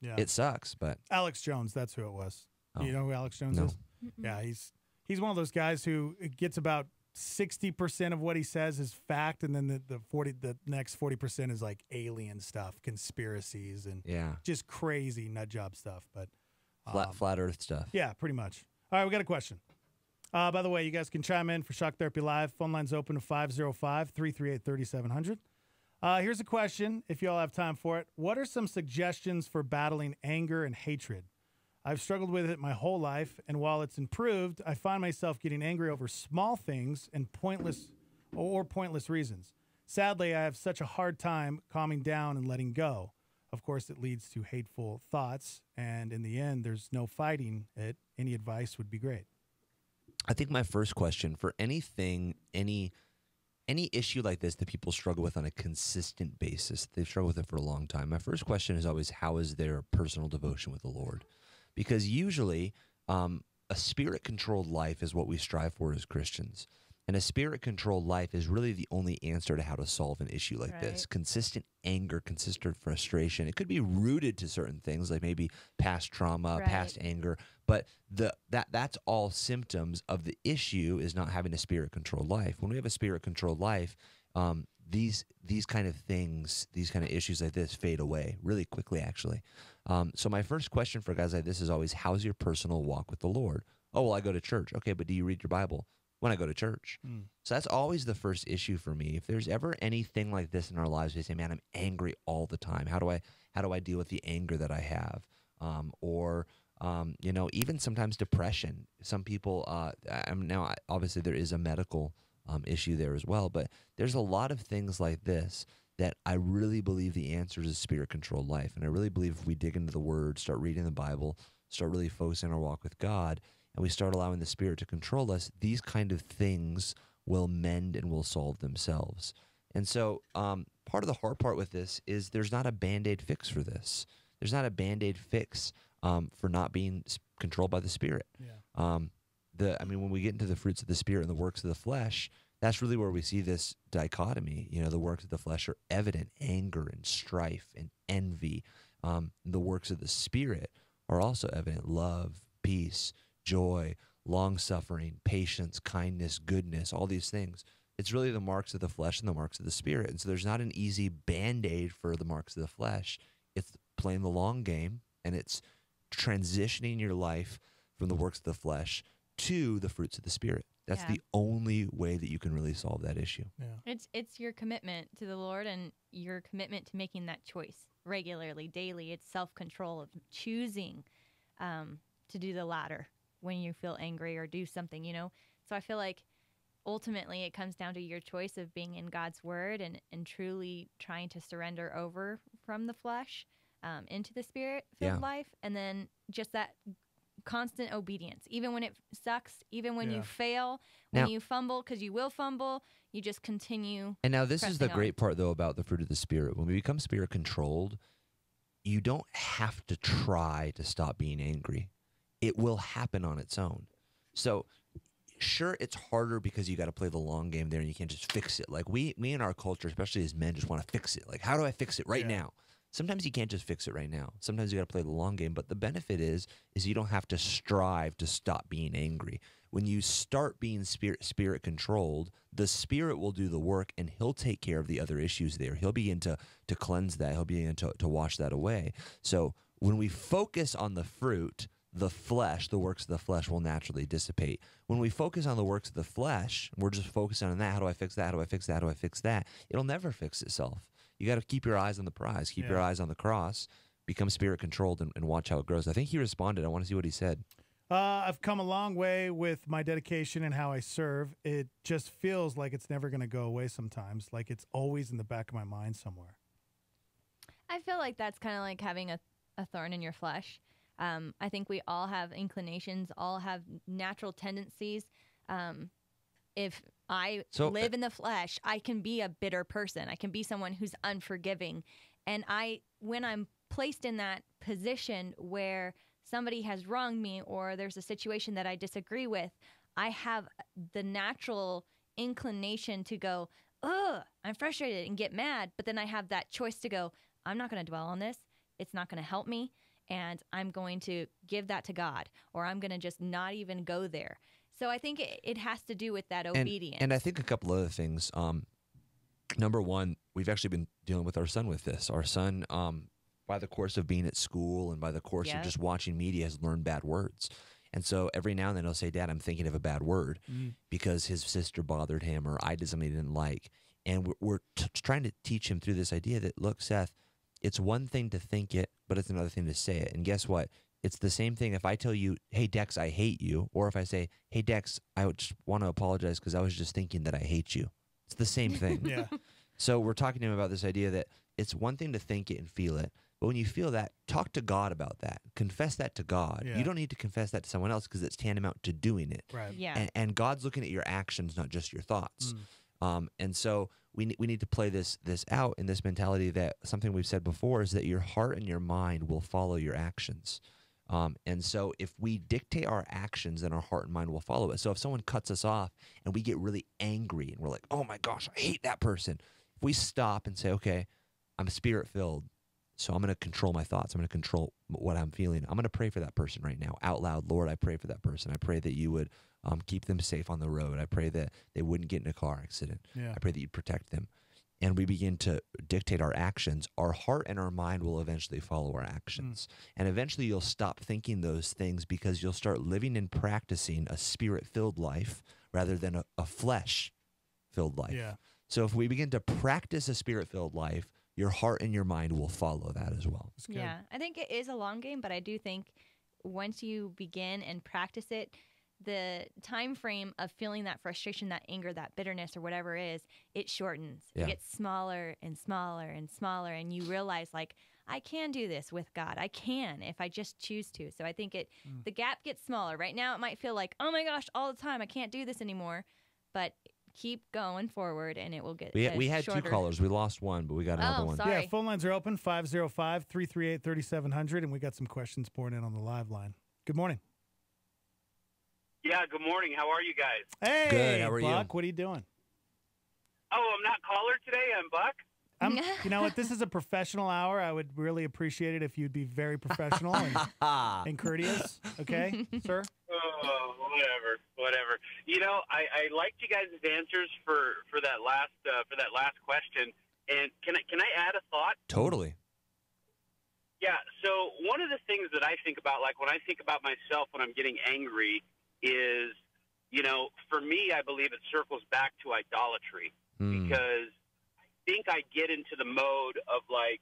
Yeah. It sucks, but Alex Jones, that's who it was. Oh. You know who Alex Jones No. is? Yeah, he's one of those guys who gets about 60% of what he says is fact, and then the next 40% is like alien stuff, conspiracies, and Yeah. just crazy nut job stuff. But flat Earth stuff. yeah, pretty much. All right, we got a question. By the way, you guys can chime in for Shock Therapy Live. Phone line's open to 505-338-3700. Here's a question, if you all have time for it. What are some suggestions for battling anger and hatred? I've struggled with it my whole life, and while it's improved, I find myself getting angry over small things and pointless reasons. Sadly, I have such a hard time calming down and letting go. Of course, it leads to hateful thoughts, and in the end, there's no fighting it. Any advice would be great. I think my first question for anything, any issue like this that people struggle with on a consistent basis, they've struggled with it for a long time. My first question is always, how is their personal devotion with the Lord? Because usually a spirit-controlled life is what we strive for as Christians. And a spirit-controlled life is really the only answer to how to solve an issue like this. Consistent anger, consistent frustration. It could be rooted to certain things, like maybe past trauma, past anger. But that's all symptoms of the issue is not having a spirit-controlled life. When we have a spirit-controlled life, these kind of things, these kind of issues like this fade away really quickly, actually. So my first question for guys like this is always, how's your personal walk with the Lord? Oh, well, I go to church. Okay, but do you read your Bible? When I go to church. So that's always the first issue for me. If there's ever anything like this in our lives, we say, man, I'm angry all the time. How do I deal with the anger that I have? Even sometimes depression. Some people, obviously there is a medical issue there as well, but there's a lot of things like this that I really believe the answer is a spirit-controlled life. And I really believe if we dig into the Word, start reading the Bible, start really focusing on our walk with God, and we start allowing the Spirit to control us, these kind of things will mend and will solve themselves. And so part of the hard part with this is there's not a Band-Aid fix for this. There's not a Band-Aid fix for not being controlled by the Spirit. When we get into the fruits of the Spirit and the works of the flesh, that's really where we see this dichotomy. You know, the works of the flesh are evident, anger and strife and envy. The works of the Spirit are also evident, love, peace, joy, long-suffering, patience, kindness, goodness, all these things. It's really the marks of the flesh and the marks of the Spirit. And so there's not an easy Band-Aid for the marks of the flesh. It's playing the long game, and it's transitioning your life from the works of the flesh to the fruits of the Spirit. That's the only way that you can really solve that issue. It's your commitment to the Lord and your commitment to making that choice regularly, daily. It's self-control of choosing to do the latter when you feel angry or do something, So I feel like ultimately it comes down to your choice of being in God's word and truly trying to surrender over from the flesh into the Spirit-filled life. And then just that constant obedience, even when it sucks, even when you fail, when you fumble, because you will fumble, you just continue. And now this is the pressing great part, though, about the fruit of the Spirit. When we become Spirit-controlled, you don't have to try to stop being angry. It will happen on its own. So sure, it's harder because you got to play the long game there and you can't just fix it. Like me in our culture, especially as men, just want to fix it. Like, how do I fix it right now? Sometimes you can't just fix it right now. Sometimes you got to play the long game. But the benefit is you don't have to strive to stop being angry. When you start being spirit controlled, the Spirit will do the work and He'll take care of the other issues there. He'll begin to cleanse that. He'll begin to wash that away. So when we focus on the fruit, the flesh, the works of the flesh will naturally dissipate. When we focus on the works of the flesh, we're just focusing on that. How do I fix that? How do I fix that? How do I fix that? It'll never fix itself. You got to keep your eyes on the prize, keep your eyes on the cross, become Spirit controlled, and watch how it grows. I think he responded. I want to see what he said. I've come a long way with my dedication and how I serve. It just feels like it's never going to go away sometimes, like it's always in the back of my mind somewhere. I feel like that's kind of like having a thorn in your flesh. I think we all have inclinations, all have natural tendencies. If I live in the flesh, I can be a bitter person. I can be someone who's unforgiving. And when I'm placed in that position where somebody has wronged me or there's a situation that I disagree with, I have the natural inclination to go, ugh, I'm frustrated and get mad. But then I have that choice to go, I'm not going to dwell on this. It's not going to help me. And I'm going to give that to God, or I'm going to just not even go there. So I think it has to do with that obedience. And I think a couple other things. Number one, we've actually been dealing with our son with this. Our son, by the course of being at school and by the course of just watching media, has learned bad words. And so every now and then he'll say, Dad, I'm thinking of a bad word because his sister bothered him or I did something he didn't like. And we're trying to teach him through this idea that, look, Seth, it's one thing to think it, but it's another thing to say it. And guess what? It's the same thing if I tell you, hey, Dex, I hate you, or if I say, hey, Dex, I would just want to apologize because I was just thinking that I hate you. It's the same thing. Yeah. So we're talking to him about this idea that it's one thing to think it and feel it, but when you feel that, talk to God about that. Confess that to God. Yeah. You don't need to confess that to someone else because it's tantamount to doing it. Right. Yeah. And God's looking at your actions, not just your thoughts. And so we need to play this out in this mentality that something we've said before is that your heart and your mind will follow your actions. And so if we dictate our actions, then our heart and mind will follow it. So if someone cuts us off and we get really angry and we're like, oh my gosh, I hate that person. If we stop and say, okay, I'm spirit-filled, so I'm going to control my thoughts. I'm going to control what I'm feeling. I'm going to pray for that person right now out loud. Lord, I pray for that person. I pray that you would keep them safe on the road. I pray that they wouldn't get in a car accident. Yeah. I pray that you'd protect them. And we begin to dictate our actions. Our heart and our mind will eventually follow our actions. And eventually you'll stop thinking those things because you'll start living and practicing a spirit-filled life rather than a flesh-filled life. Yeah. So if we begin to practice a spirit-filled life, your heart and your mind will follow that as well. Yeah, I think it is a long game, but I do think once you begin and practice it, the time frame of feeling that frustration, that anger, that bitterness, or whatever it is, it shortens. Yeah. It gets smaller and smaller and smaller, and you realize, like, I can do this with God. I can if I just choose to. So I think the gap gets smaller. Right now, it might feel like, oh my gosh, all the time, I can't do this anymore. But keep going forward, and it will get We had shorter. two callers. We lost one, but we got another one. Yeah, phone lines are open, 505-338-3700, and we got some questions pouring in on the live line. Good morning. Yeah, good morning. How are you guys? Hey, Good, how are you? Buck, what are you doing? Oh, I'm not caller today. I'm Buck. You know what? This is a professional hour. I would really appreciate it if you'd be very professional and courteous. Okay, sir? Oh, whatever. You know, I liked you guys' answers for that last question. And can I add a thought? Totally. Yeah. So one of the things that I think about, like when I think about myself when I'm getting angry, is, you know, for me, I believe it circles back to idolatry because I think I get into the mode of like,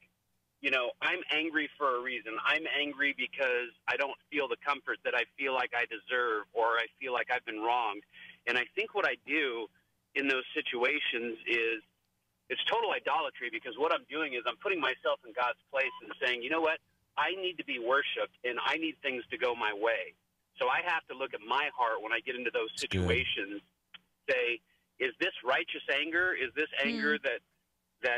you know, I'm angry for a reason. I'm angry because I don't feel the comfort that I feel like I deserve, or I feel like I've been wronged. And I think what I do in those situations is it's total idolatry, because what I'm doing is I'm putting myself in God's place and saying, you know what, I need to be worshiped and I need things to go my way. So I have to look at my heart when I get into those situations, say, is this righteous anger? Is this anger that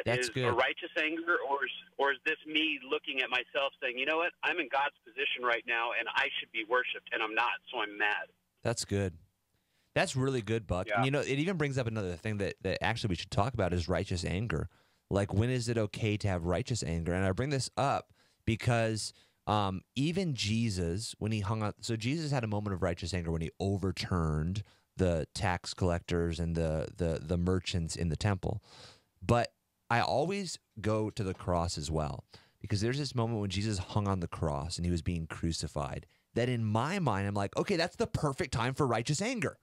That's is good. a righteous anger, or is this me looking at myself saying, you know what, I'm in God's position right now and I should be worshipped and I'm not, so I'm mad. That's good. That's really good, Buck. Yeah. And, you know, it even brings up another thing that actually we should talk about is righteous anger. Like, when is it okay to have righteous anger? And I bring this up because even Jesus, when he hung out, so Jesus had a moment of righteous anger when he overturned the tax collectors and the merchants in the temple. But I always go to the cross as well, because there's this moment when Jesus hung on the cross and he was being crucified that in my mind, I'm like, okay, that's the perfect time for righteous anger.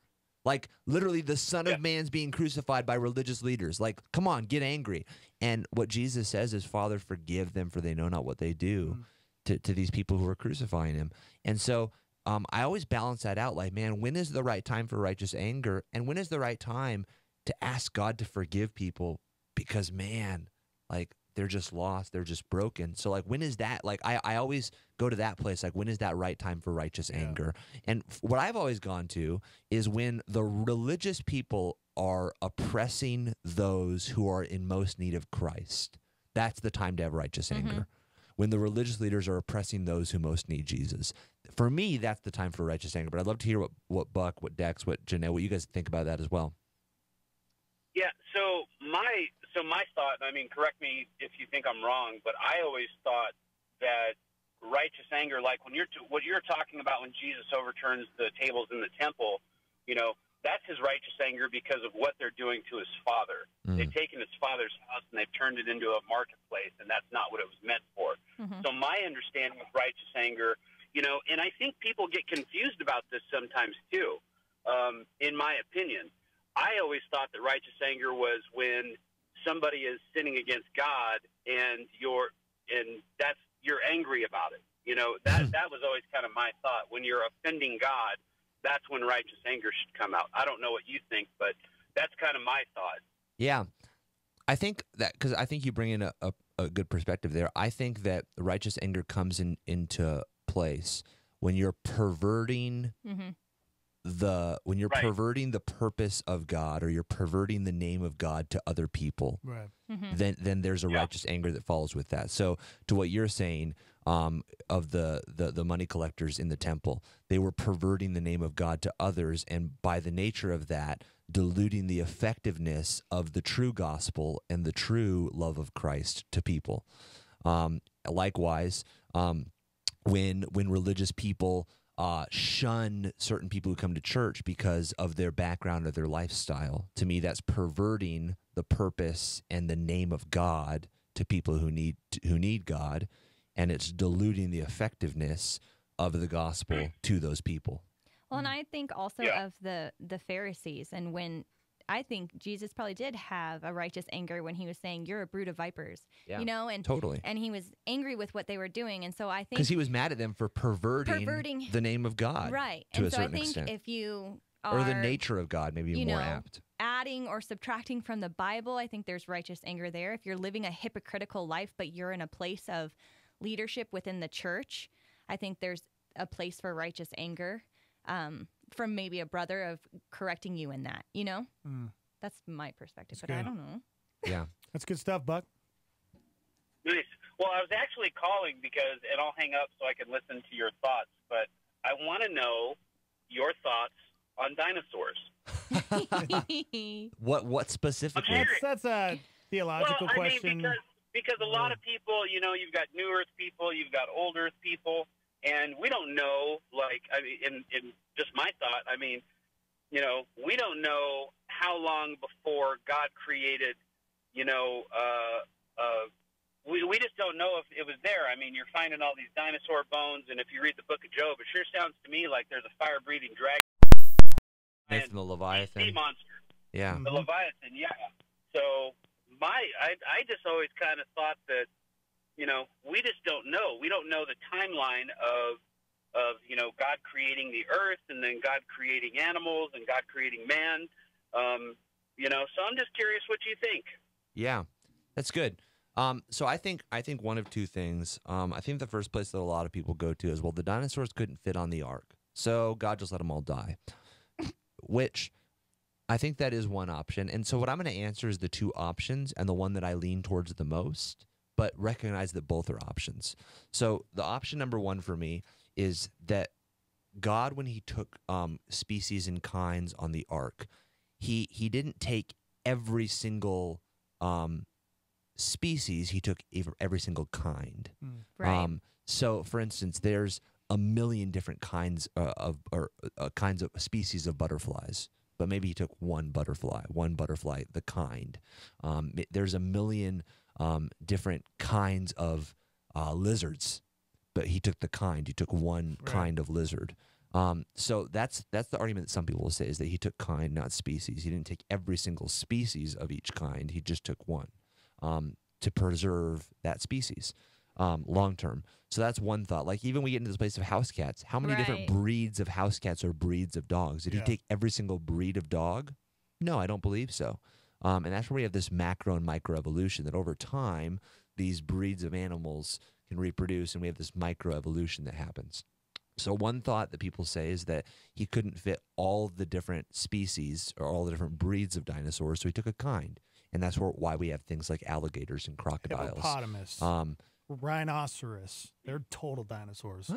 Like, literally, the Son of Man's being crucified by religious leaders. Like, come on, get angry. And what Jesus says is, Father, forgive them, for they know not what they do, to these people who are crucifying him. And so I always balance that out. Like, man, when is the right time for righteous anger? And when is the right time to ask God to forgive people? Because, man, like, they're just lost. They're just broken. So, like, when is that? Like, I always go to that place. Like, when is that right time for righteous anger? And what I've always gone to is when the religious people are oppressing those who are in most need of Christ. That's the time to have righteous anger. When the religious leaders are oppressing those who most need Jesus. For me, that's the time for righteous anger. But I'd love to hear what Buck, what Dex, what Jeanette, what you guys think about that as well. so my thought, I mean, correct me if you think I'm wrong, but I always thought that righteous anger, like when what you're talking about when Jesus overturns the tables in the temple, you know, that's his righteous anger because of what they're doing to his father. They've taken his father's house and they've turned it into a marketplace, and that's not what it was meant for. So my understanding of righteous anger, you know, and I think people get confused about this sometimes too, in my opinion. I always thought that righteous anger was when somebody is sinning against God and you're angry about it. You know, that was always kind of my thought. When you're offending God, that's when righteous anger should come out. I don't know what you think, but that's kind of my thought. Yeah. I think that, because I think you bring in a good perspective there. I think that righteous anger comes into place when you're perverting perverting the purpose of God, or you're perverting the name of God to other people. Right. Then there's a righteous anger that follows with that. So to what you're saying, of the money collectors in the temple, they were perverting the name of God to others, and by the nature of that, diluting the effectiveness of the true gospel and the true love of Christ to people. Likewise, when religious people shun certain people who come to church because of their background or their lifestyle, to me, that's perverting the purpose and the name of God to people who need God, and it's diluting the effectiveness of the gospel to those people. Well, and I think also of the Pharisees, and when I think Jesus probably did have a righteous anger when he was saying, "You're a brood of vipers," you know, and totally, and he was angry with what they were doing, and so I think because he was mad at them for perverting the name of God, right? To and a so certain I think extent, if you are, or the nature of God, maybe more apt. Adding or subtracting from the Bible, I think there's righteous anger there. If you're living a hypocritical life, but you're in a place of leadership within the church, I think there's a place for righteous anger from maybe a brother of correcting you in that, you know? That's my perspective, but I don't know. Yeah. That's good stuff, Buck. Nice. Well, I was actually calling because, and I'll hang up so I can listen to your thoughts, but I want to know your thoughts on dinosaurs. What specifically? That's a theological question. Because a lot of people, you know, you've got new Earth people, you've got old Earth people, and we don't know, like, I mean, in just my thought, I mean, you know, we don't know how long before God created, you know, we just don't know if it was there. I mean, you're finding all these dinosaur bones, and if you read the book of Job, it sure sounds to me like there's a fire-breathing dragon. Nathan the Leviathan. Sea monster. Yeah. The Leviathan, yeah. So I just always kind of thought that, you know, we just don't know. We don't know the timeline of you know, God creating the earth, and then God creating animals, and God creating man. You know, so I'm just curious what you think. Yeah, that's good. So I think one of two things. I think the first place that a lot of people go to is, well, the dinosaurs couldn't fit on the ark, so God just let them all die. Which I think that is one option. And so what I'm going to answer is the two options and the one that I lean towards the most, but recognize that both are options. So the option number one for me is that God, when he took species and kinds on the ark, he didn't take every single species, he took every single kind. Right. So, for instance, there's a million different kinds of species of butterflies, but maybe he took one butterfly, the kind. There's a million different kinds of lizards, but he took the kind. He took one kind of lizard. So that's the argument that some people will say, is that he took kind, not species. He didn't take every single species of each kind. He just took one to preserve that species long term. So that's one thought. Like, even we get into this place of house cats. How many different breeds of house cats or breeds of dogs? Did he take every single breed of dog? No, I don't believe so. And that's where we have this macro and micro evolution, that over time, these breeds of animals can reproduce, and we have this micro evolution that happens. So one thought that people say is that he couldn't fit all the different species or all the different breeds of dinosaurs, so he took a kind. And that's why we have things like alligators and crocodiles. Hippopotamus. Rhinoceros. They're total dinosaurs.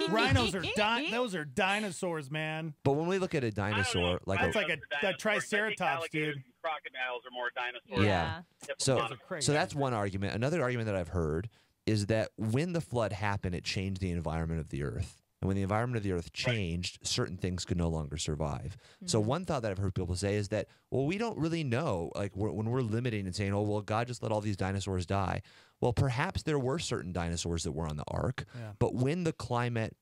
Rhinos are those are dinosaurs, man. But when we look at a dinosaur, like that's like a triceratops, dude. crocodiles are more dinosaurs. Yeah. So, Hippopotamus. so that's one argument. Another argument that I've heard is that when the flood happened, it changed the environment of the earth. And when the environment of the earth changed, certain things could no longer survive. So one thought that I've heard people say is that, well, we don't really know, like when we're limiting and saying, oh, well, God just let all these dinosaurs die. Well, perhaps there were certain dinosaurs that were on the ark, but when the climate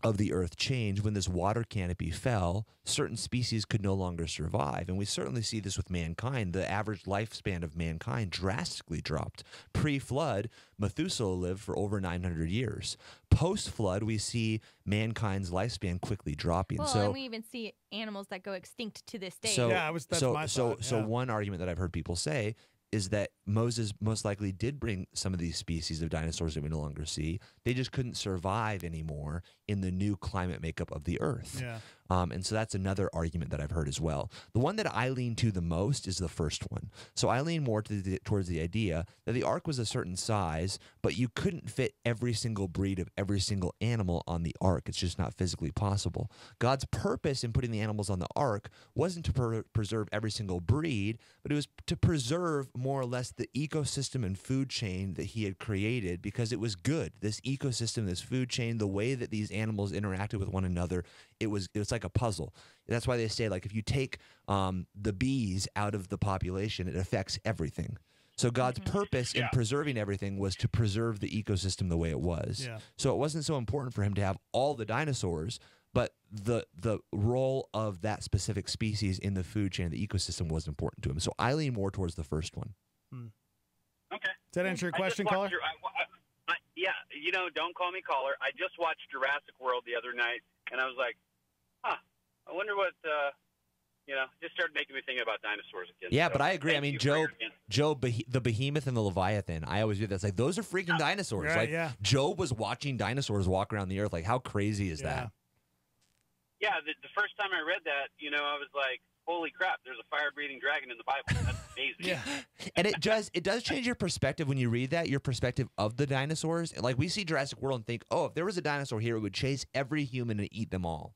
of the earth changed, when this water canopy fell, certain species could no longer survive. And we certainly see this with mankind. The average lifespan of mankind drastically dropped. Pre-flood, Methuselah lived for over 900 years. Post-flood, we see mankind's lifespan quickly dropping. Well, so, and we even see animals that go extinct to this day. so, that's my thought, so one argument that I've heard people say is that Moses most likely did bring some of these species of dinosaurs that we no longer see. They just couldn't survive anymore in the new climate makeup of the earth. Yeah. And so that's another argument that I've heard as well. The one that I lean to the most is the first one. So I lean more towards the idea that the ark was a certain size, but you couldn't fit every single breed of every single animal on the ark. It's just not physically possible. God's purpose in putting the animals on the ark wasn't to preserve every single breed, but it was to preserve more or less the ecosystem and food chain that he had created, because it was good. This ecosystem, this food chain, the way that these animals interacted with one another, it was like a puzzle. That's why they say, like, if you take the bees out of the population, it affects everything. So God's purpose in preserving everything was to preserve the ecosystem the way it was. Yeah. So it wasn't so important for him to have all the dinosaurs, but the role of that specific species in the food chain, the ecosystem, was important to him. So I lean more towards the first one. Okay. Does that answer your I just question, watched caller? yeah, don't call me caller. I just watched Jurassic World the other night, and I was like, I wonder what, just started making me think about dinosaurs again. Yeah, So but I agree. I thank mean, you for your Job, the behemoth and the Leviathan, I always do that. It's like, those are freaking dinosaurs. Right, like, yeah. Job was watching dinosaurs walk around the earth. Like, how crazy is that? Yeah, the first time I read that, I was like, holy crap, there's a fire-breathing dragon in the Bible. That's amazing. And it does change your perspective when you read that, your perspective of the dinosaurs. Like, we see Jurassic World and think, oh, if there was a dinosaur here, it would chase every human and eat them all.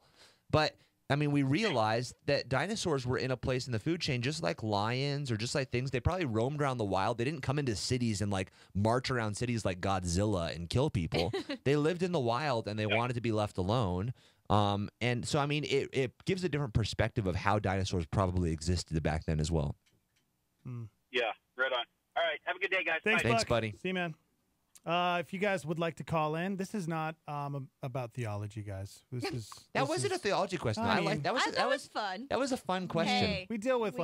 But I mean, we realized that dinosaurs were in a place in the food chain just like lions or just like things. They probably roamed around the wild. They didn't come into cities and like march around cities like Godzilla and kill people. They lived in the wild and they wanted to be left alone. And so, I mean, it gives a different perspective of how dinosaurs probably existed back then as well. Yeah, right on. All right, have a good day, guys. Thanks, Bye. Buck. See you, man. If you guys would like to call in, this is not about theology, guys. That wasn't a theology question. I like that. That was fun. That was a fun question. Hey. We deal with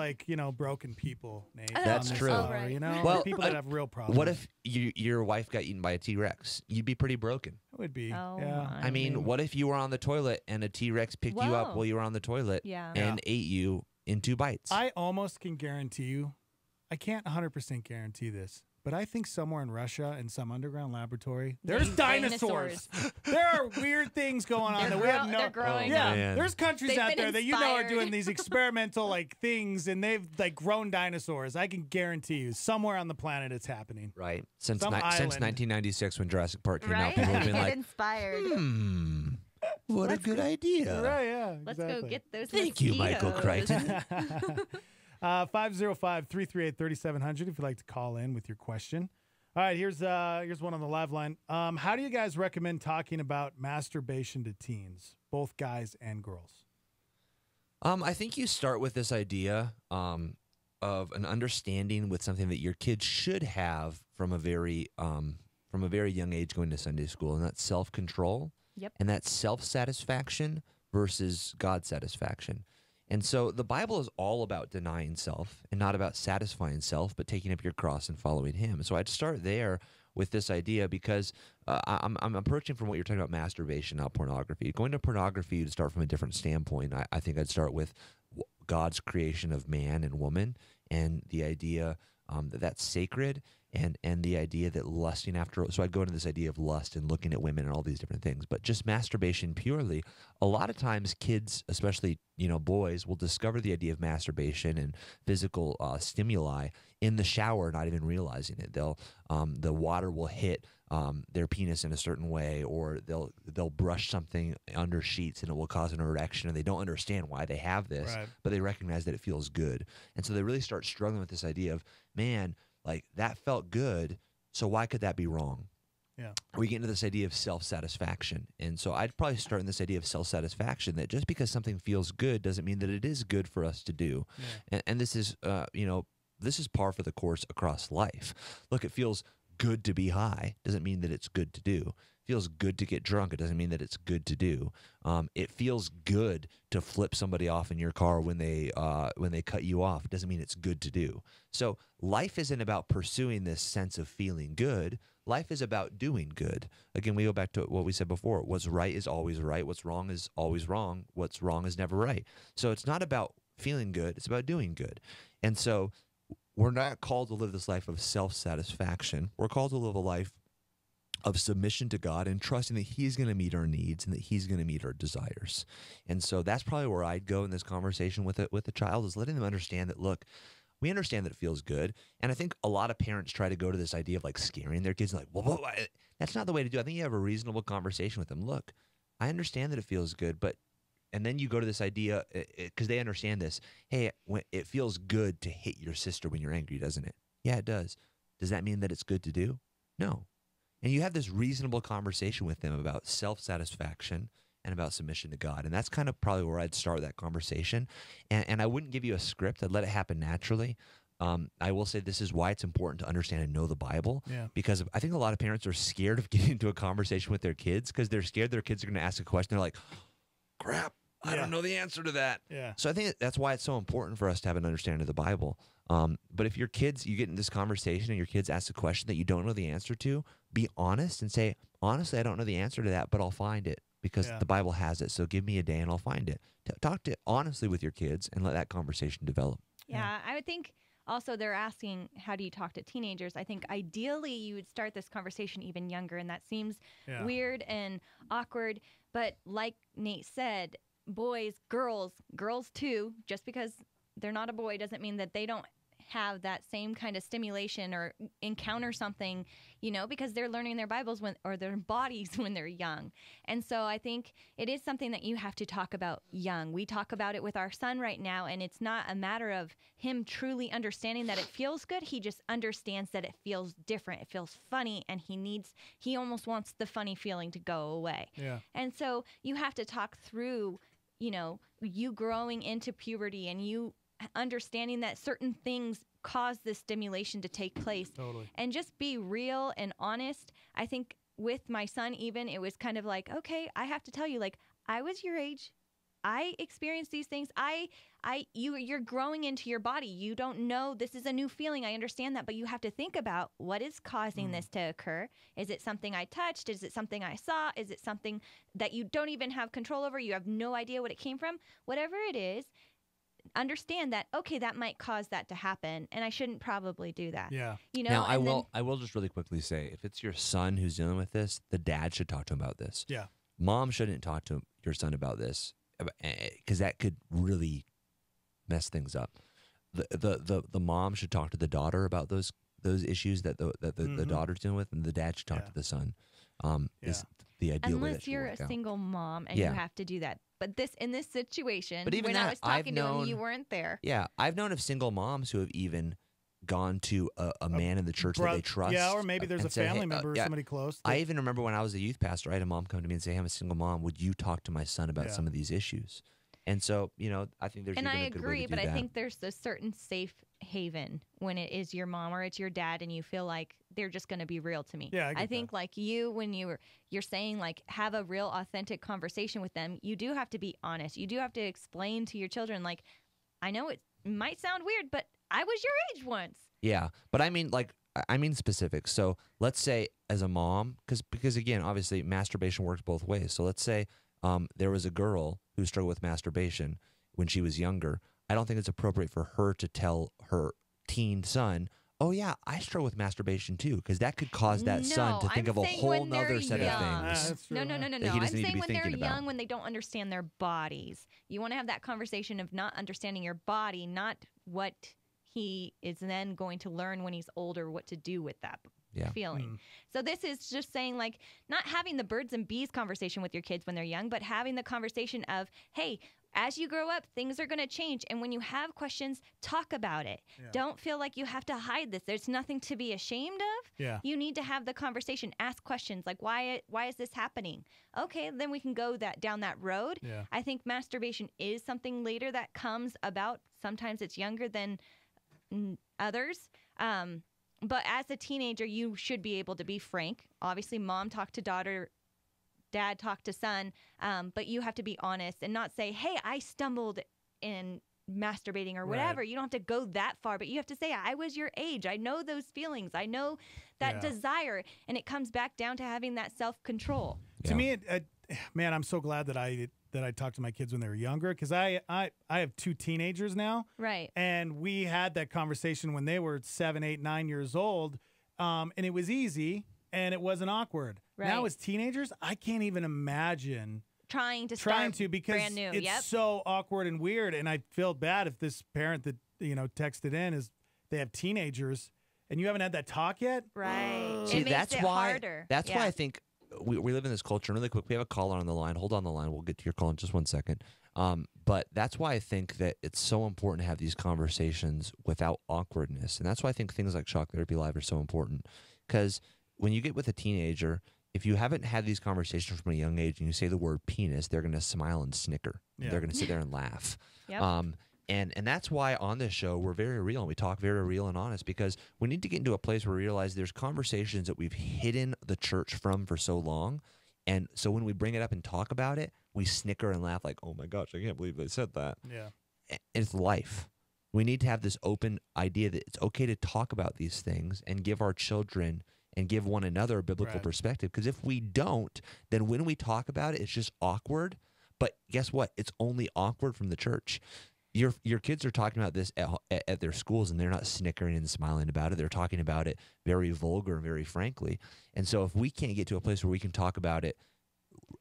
broken people, Nate. That's on this true. hour, Well, people that have real problems. What if your wife got eaten by a T-Rex? You'd be pretty broken. It would be. Oh, yeah. I mean, what if you were on the toilet and a T-Rex picked you up Whoa. while you were on the toilet Yeah. and ate you in 2 bites? I almost can guarantee you, I can't 100% guarantee this, but I think somewhere in Russia, in some underground laboratory, there's dinosaurs. There are weird things going on that we have no. They're growing. Yeah, Oh, man. there's countries They've out been there that are inspired. doing these experimental things, and they've grown dinosaurs. I can guarantee you, somewhere on the planet, it's happening. Right. Since Some since island. 1996 when Jurassic Park came out, Right? people have been Get like, inspired. what a good idea. Right? Yeah. Let's go get those. Thank you, Michael mosquitoes. Crichton. 505-338-3700 if you'd like to call in with your question. All right, here's one on the live line. How do you guys recommend talking about masturbation to teens, both guys and girls? I think you start with this idea of an understanding with something that your kids should have from a very young age going to Sunday school, and that's self-control. Yep. And that's self-satisfaction versus God satisfaction. And so the Bible is all about denying self and not about satisfying self, but taking up your cross and following him. So I'd start there with this idea because I'm approaching from what you're talking about, masturbation, not pornography. Going to pornography, you'd start from a different standpoint. I think I'd start with God's creation of man and woman and the idea that that's sacred and the idea that lusting after. So I'd go into this idea of lust and looking at women and all these different things. But just masturbation purely, a lot of times kids, especially boys, will discover the idea of masturbation and physical stimuli in the shower, not even realizing it. They'll the water will hit their penis in a certain way, or they'll brush something under sheets and it will cause an erection, and they don't understand why they have this, Right. but they recognize that it feels good. And so they really start struggling with this idea of, man, like that felt good, so why could that be wrong? Yeah. We get into this idea of self-satisfaction. And so I'd probably start in this idea of self-satisfaction, that just because something feels good doesn't mean that it is good for us to do. And this is, this is par for the course across life. Look, it feels good to be high. Doesn't mean that it's good to do. It feels good to get drunk. It doesn't mean that it's good to do. It feels good to flip somebody off in your car when they cut you off. It doesn't mean it's good to do. So life isn't about pursuing this sense of feeling good. Life is about doing good. Again, we go back to what we said before. What's right is always right. What's wrong is always wrong. What's wrong is never right. So it's not about feeling good. It's about doing good. And so we're not called to live this life of self-satisfaction. We're called to live a life of submission to God and trusting that He's going to meet our needs and that He's going to meet our desires. And so that's probably where I'd go in this conversation with a child, is letting them understand that, look, we understand that it feels good. And I think a lot of parents try to go to this idea of like scaring their kids, like, well, that's not the way to do it. I think you have a reasonable conversation with them. Look, I understand that it feels good, but, and then you go to this idea, because they understand this. Hey, when it feels good to hit your sister when you're angry, doesn't it? Yeah, it does. Does that mean that it's good to do? No. And you have this reasonable conversation with them about self-satisfaction and about submission to God. And that's kind of probably where I'd start that conversation. And I wouldn't give you a script. I'd let it happen naturally. I will say this is why it's important to understand and know the Bible. Yeah. Because I think a lot of parents are scared of getting into a conversation with their kids because they're scared their kids are going to ask a question. They're like, crap, I don't know the answer to that. Yeah. So I think that's why it's so important for us to have an understanding of the Bible. But if your kids, you get in this conversation and your kids ask a question that you don't know the answer to, be honest and say, honestly, I don't know the answer to that, but I'll find it because the Bible has it. So give me a day and I'll find it. Talk to honestly with your kids and let that conversation develop. Yeah, I would think also they're asking, how do you talk to teenagers? I think ideally you would start this conversation even younger, and that seems weird and awkward. But like Nate said, boys, girls too, just because they're not a boy doesn't mean that they don't have that same kind of stimulation or encounter something, because they're learning their Bibles or their bodies when they're young. And so I think it is something that you have to talk about young. We talk about it with our son right now, and it's not a matter of him truly understanding that it feels good. He just understands that it feels different. It feels funny, and he almost wants the funny feeling to go away. Yeah. And so you have to talk through, you growing into puberty and you understanding that certain things cause this stimulation to take place. Totally. And just be real and honest. I think with my son even, it was kind of like, okay, I have to tell you, like, I was your age. I experienced these things. You're growing into your body. You don't know. This is a new feeling. I understand that, but you have to think about what is causing this to occur. Is it something I touched? Is it something I saw? Is it something that you don't even have control over? You have no idea what it came from? Whatever it is, understand that, okay, that might cause that to happen, and I shouldn't probably do that. Yeah. Now, I will just really quickly say, if it's your son who's dealing with this, the dad should talk to him about this. Yeah. Mom shouldn't talk to your son about this because that could really mess things up. The mom should talk to the daughter about those issues that the daughter's dealing with, and the dad should talk to the son. Is the ideal way that Unless should you're work a out. single mom and Yeah. you have to do that. But in this situation, But even when that, I was I've talking to him, you known- weren't there. Yeah, I've known of single moms who have even gone to a man in the church that they trust. Yeah, or maybe there's and a said, family "Hey, member or yeah." somebody close. I even remember when I was a youth pastor, I had a mom come to me and say, hey, I'm a single mom. Would you talk to my son about some of these issues? And so, I think there's And even I a good way agree, to do but I that. think there's a certain safe haven when it is your mom or it's your dad, and you feel like they're just going to be real to me. Yeah, I get think like you, when you're saying like have a real authentic conversation with them, you do have to be honest. You do have to explain to your children, like, I know it might sound weird, but I was your age once. Yeah, but I mean specifics. So let's say as a mom, because again, obviously masturbation works both ways. So let's say there was a girl who struggled with masturbation when she was younger. I don't think it's appropriate for her to tell her teen son, oh yeah, I struggle with masturbation too, because that could cause that son to think of a whole nother set of things. No. that he I'm doesn't need to saying be when they're thinking young, about. when they don't understand their bodies. You want to have that conversation of not understanding your body, not what he is then going to learn when he's older what to do with that feeling. So this is just saying, like, not having the birds and bees conversation with your kids when they're young, but having the conversation of, hey, as you grow up, things are going to change. And when you have questions, talk about it. Yeah. Don't feel like you have to hide this. There's nothing to be ashamed of. Yeah. You need to have the conversation. Ask questions like, why is this happening? Okay, then we can go down that road. Yeah. I think masturbation is something later that comes about. Sometimes it's younger than others. But as a teenager, you should be able to be frank. Obviously, mom talked to daughter, dad talked to son, but you have to be honest and not say, hey, I stumbled in masturbating or whatever. Right. You don't have to go that far, but you have to say, I was your age. I know those feelings. I know that desire. And it comes back down to having that self-control. To me, man, I'm so glad that I talked to my kids when they were younger, because I have 2 teenagers now. Right. And we had that conversation when they were 7, 8, 9 years old. And it was easy and it wasn't awkward. Right. Now as teenagers, I can't even imagine trying to because brand new. it's so awkward and weird. And I feel bad if this parent that, texted in is they have teenagers and you haven't had that talk yet. Right. See, it makes that's it why. harder. That's why I think we live in this culture. And really quick, we have a caller on the line. Hold on the line. We'll get to your call in just 1 second. But that's why I think that it's so important to have these conversations without awkwardness. And that's why I think things like Shock Therapy Live are so important. Because when you get with a teenager, if you haven't had these conversations from a young age and you say the word penis, they're going to smile and snicker. Yeah. They're going to sit there and laugh. Yep. And that's why on this show we're very real and we talk very real and honest, because we need to get into a place where we realize there's conversations that we've hidden the church from for so long. And so when we bring it up and talk about it, we snicker and laugh like, oh my gosh, I can't believe they said that. Yeah. And it's life. We need to have this open idea that it's okay to talk about these things and give our children and give one another a biblical perspective. Because if we don't, then when we talk about it, it's just awkward. But guess what? It's only awkward from the church. Your kids are talking about this at their schools, and they're not snickering and smiling about it. They're talking about it very vulgar and very frankly. And so if we can't get to a place where we can talk about it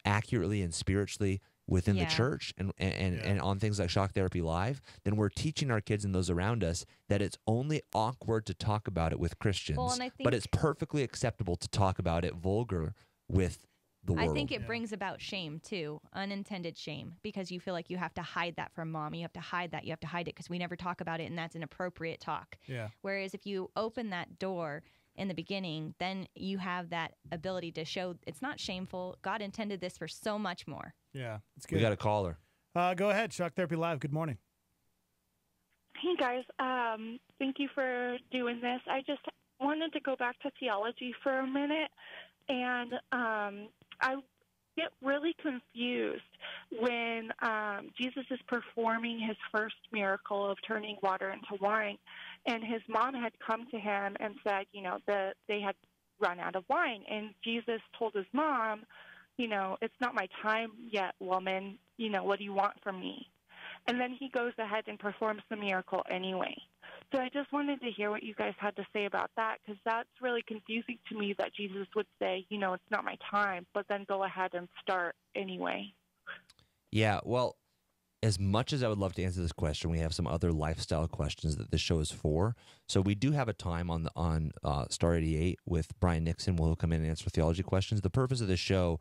accurately and spiritually within the church and on things like Shock Therapy Live, then we're teaching our kids and those around us that it's only awkward to talk about it with Christians, but it's perfectly acceptable to talk about it vulgar with the world. I think it brings about shame too, unintended shame, because you feel like you have to hide that from mom. You have to hide that. You have to hide it because we never talk about it, and that's an appropriate talk. Yeah. Whereas if you open that door in the beginning, then you have that ability to show it's not shameful. God intended this for so much more. Yeah, it's good. We got a caller. Go ahead, Shock Therapy Live. Good morning. Hey, guys. Thank you for doing this. I just wanted to go back to theology for a minute, and I get really confused when Jesus is performing his first miracle of turning water into wine, and his mom had come to him and said, they had run out of wine, and Jesus told his mom, it's not my time yet, woman. What do you want from me? And then he goes ahead and performs the miracle anyway. So I just wanted to hear what you guys had to say about that, because that's really confusing to me that Jesus would say, it's not my time, but then go ahead and start anyway. Yeah, well, as much as I would love to answer this question, we have some other lifestyle questions that this show is for. So we do have a time on Star 88 with Brian Nixon. We'll come in and answer theology questions. The purpose of this show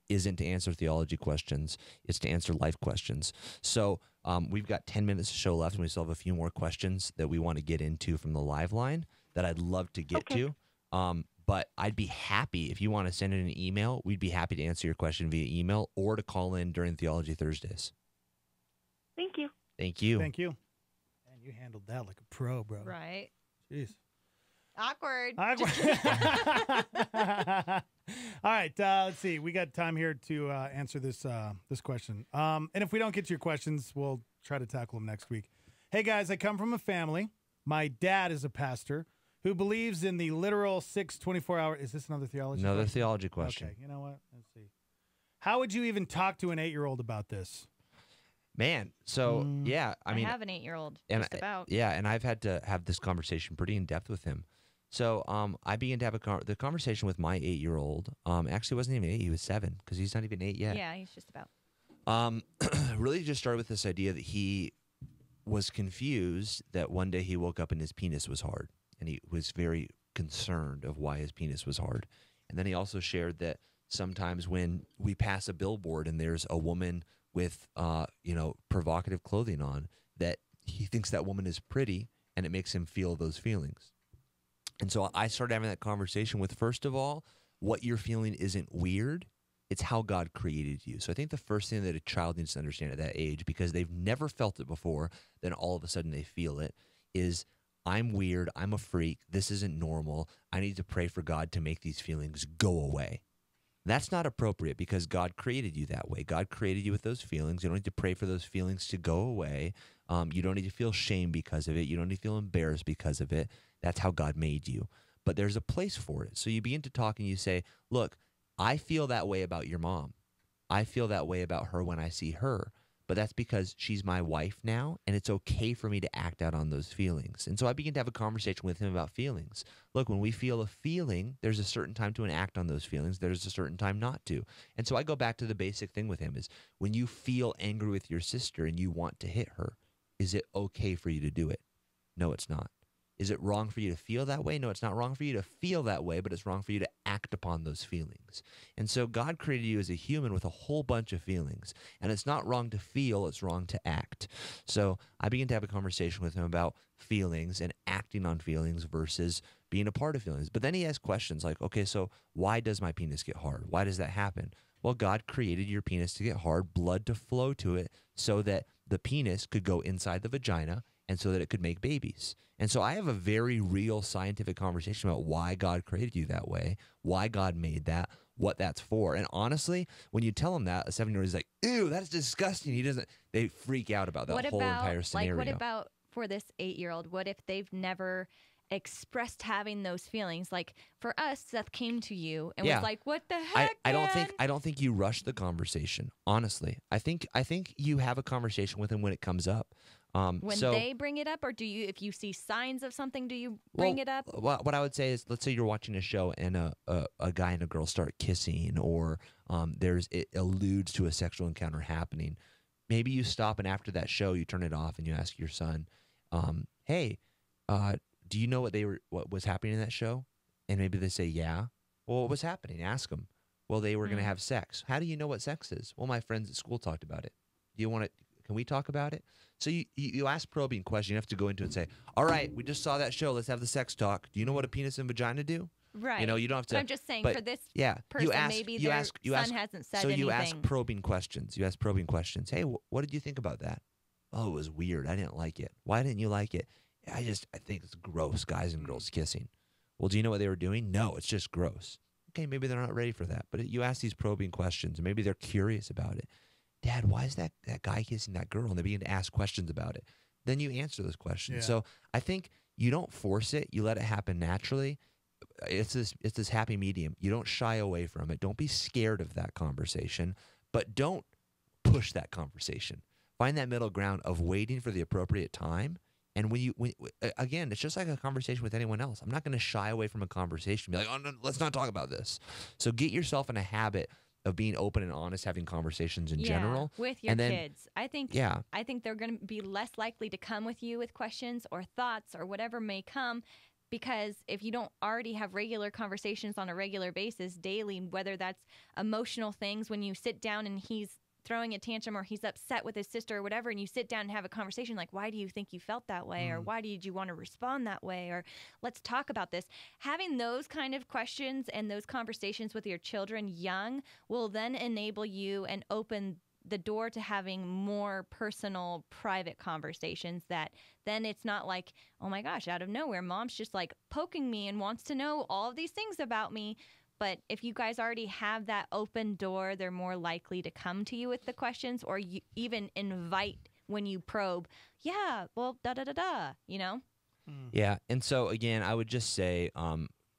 isn't to answer theology questions. It's to answer life questions. So we've got 10 minutes of show left, and we still have a few more questions that we want to get into from the live line that I'd love to get to. But I'd be happy, if you want to send in an email, we'd be happy to answer your question via email or to call in during Theology Thursdays. Thank you. Thank you. Thank you. And you handled that like a pro, bro. Right. Jeez. Awkward. All right. Let's see. We got time here to answer this question. And if we don't get to your questions, we'll try to tackle them next week. Hey, guys, I come from a family. My dad is a pastor who believes in the literal 24-hour. Is this another theology Another question? theology question. Okay. You know what? Let's see. How would you even talk to an 8-year-old about this? Man, so yeah, I mean, I have an 8-year-old, and just about. Yeah, and I've had to have this conversation pretty in depth with him. So I began to have the conversation with my 8-year-old. Actually, wasn't even 8; he was 7 because he's not even 8 yet. Yeah, he's just about. Really, just started with this idea that he was confused that one day he woke up and his penis was hard, and he was very concerned of why his penis was hard. And then he also shared that sometimes when we pass a billboard and there's a woman with, provocative clothing on, that he thinks that woman is pretty, and it makes him feel those feelings. And so I started having that conversation with, first of all, what you're feeling isn't weird. It's how God created you. So I think the first thing that a child needs to understand at that age, because they've never felt it before, then all of a sudden they feel it, is I'm weird, I'm a freak, this isn't normal, I need to pray for God to make these feelings go away. That's not appropriate because God created you that way. God created you with those feelings. You don't need to pray for those feelings to go away. You don't need to feel shame because of it. You don't need to feel embarrassed because of it. That's how God made you. But there's a place for it. So you begin to talk and you say, look, I feel that way about your mom. I feel that way about her when I see her. But that's because she's my wife now, and it's okay for me to act out on those feelings. And so I begin to have a conversation with him about feelings. Look, when we feel a feeling, there's a certain time to enact on those feelings. There's a certain time not to. And so I go back to the basic thing with him is when you feel angry with your sister and you want to hit her, is it okay for you to do it? No, it's not. Is it wrong for you to feel that way? No, it's not wrong for you to feel that way, but it's wrong for you to act upon those feelings. And so God created you as a human with a whole bunch of feelings. And it's not wrong to feel, it's wrong to act. So I began to have a conversation with him about feelings and acting on feelings versus being a part of feelings. But then he asked questions like, okay, so why does my penis get hard? Why does that happen? Well, God created your penis to get hard, blood to flow to it, so that the penis could go inside the vagina and so that it could make babies. And so I have a very real scientific conversation about why God created you that way, why God made that, what that's for. And honestly, when you tell him that, a 7-year-old is like, ew, that's disgusting. They freak out about that whole entire scenario. What about for this 8-year-old? What if they've never expressed having those feelings? Like for us, Seth came to you and was like, what the heck? I don't think you rush the conversation, honestly. I think you have a conversation with him when it comes up. When they bring it up, or do you, if you see signs of something, do you bring it up? Well, what I would say is, let's say you're watching a show and a guy and a girl start kissing, or it alludes to a sexual encounter happening. Maybe you stop and after that show, you turn it off and you ask your son, "Hey, do you know what was happening in that show?" And maybe they say, "Yeah." Well, what was happening? Ask them. Well, they were going to have sex. How do you know what sex is? Well, my friends at school talked about it. Do you want to? Can we talk about it? So you ask probing questions. You have to go into it and say, all right, we just saw that show. Let's have the sex talk. Do you know what a penis and vagina do? Right. You don't have to. But I'm just saying for this person, maybe their son hasn't said anything. So you ask probing questions. Hey, what did you think about that? Oh, it was weird. I didn't like it. Why didn't you like it? I think it's gross, guys and girls kissing. Well, do you know what they were doing? No, it's just gross. Okay, maybe they're not ready for that. But you ask these probing questions, and maybe they're curious about it. Dad, why is that guy kissing that girl? And they begin to ask questions about it. Then you answer those questions. Yeah. So I think you don't force it. You let it happen naturally. It's this happy medium. You don't shy away from it. Don't be scared of that conversation, but don't push that conversation. Find that middle ground of waiting for the appropriate time. And again, it's just like a conversation with anyone else. I'm not going to shy away from a conversation. Be like, oh, no, let's not talk about this. So get yourself in a habit of being open and honest, having conversations in general with your kids. I think they're going to be less likely to come with you with questions or thoughts or whatever may come, because if you don't already have regular conversations on a regular basis daily, whether that's emotional things when you sit down and he's throwing a tantrum or he's upset with his sister or whatever, and you sit down and have a conversation like, why do you think you felt that way? Or why did you want to respond that way? Or let's talk about this. Having those kind of questions and those conversations with your children young will then enable you and open the door to having more personal, private conversations that then it's not like, oh my gosh, out of nowhere, mom's just like poking me and wants to know all of these things about me. But if you guys already have that open door, they're more likely to come to you with the questions, or you even invite when you probe, yeah, well, da-da-da-da, Yeah, and so, again, I would just say,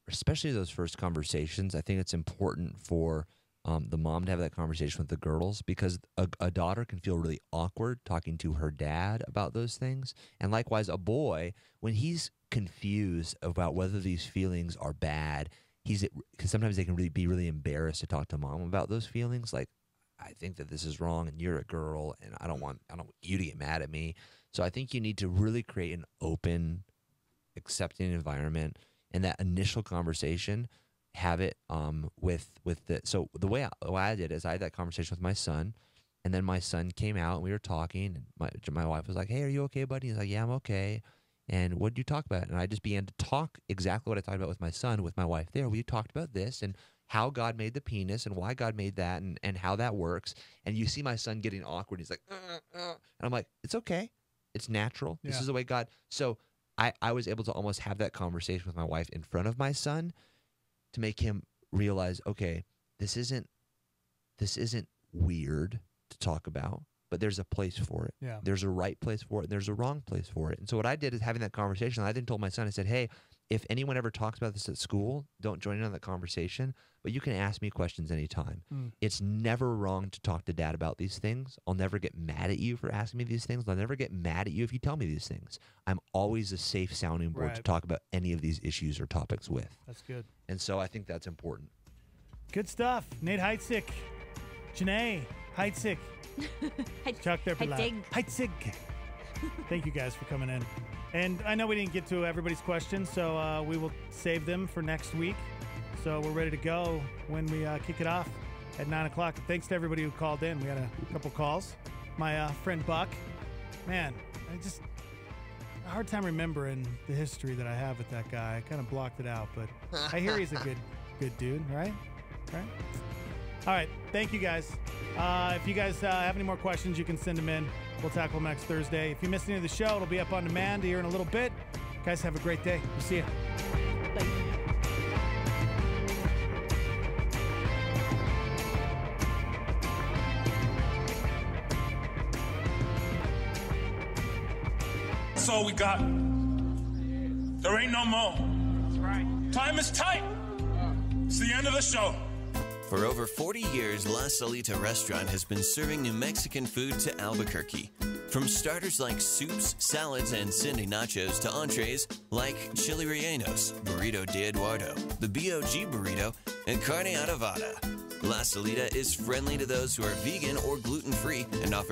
especially those first conversations, I think it's important for the mom to have that conversation with the girls, because a daughter can feel really awkward talking to her dad about those things. And likewise, a boy, when he's confused about whether these feelings are bad, because sometimes they can be really embarrassed to talk to mom about those feelings. Like, I think that this is wrong and you're a girl and I don't want you to get mad at me. So I think you need to really create an open, accepting environment, and that initial conversation, have it with the. So the way I did is I had that conversation with my son, and then my son came out and we were talking, and my wife was like, "Hey, are you okay, buddy?" He's like, "Yeah, I'm okay." And what did you talk about? And I just began to talk exactly what I talked about with my son, with my wife there. We talked about this and how God made the penis and why God made that and how that works. And you see my son getting awkward. He's like, and I'm like, it's okay. It's natural. This is the way God. So I was able to almost have that conversation with my wife in front of my son to make him realize, okay, this isn't weird to talk about, but there's a place for it. Yeah. There's a right place for it, and there's a wrong place for it. And so what I did is having that conversation, I then told my son, I said, hey, if anyone ever talks about this at school, don't join in on that conversation, but you can ask me questions anytime. It's never wrong to talk to Dad about these things. I'll never get mad at you for asking me these things. I'll never get mad at you if you tell me these things. I'm always a safe sounding board to talk about any of these issues or topics with. That's good. And so I think that's important. Good stuff. Nate Heitzig, Janae Heitzig, Chuck Heitzig. Thank you guys for coming in. And I know we didn't get to everybody's questions, so we will save them for next week. So we're ready to go when we kick it off at 9 o'clock. Thanks to everybody who called in. We had a couple calls. My friend Buck, man, a hard time remembering the history that I have with that guy. I kind of blocked it out, but I hear he's a good dude, right? All right. Thank you, guys. If you guys have any more questions, you can send them in. We'll tackle them next Thursday. If you missed any of the show, it'll be up on demand here in a little bit. Guys, have a great day. We'll see you. Bye. That's all we got. There ain't no more. That's right. Time is tight. It's the end of the show. For over 40 years, La Salita Restaurant has been serving New Mexican food to Albuquerque. From starters like soups, salads, and Cindy nachos to entrees like chili rellenos, burrito de Eduardo, the BOG burrito, and carne adobada. La Salita is friendly to those who are vegan or gluten-free and offers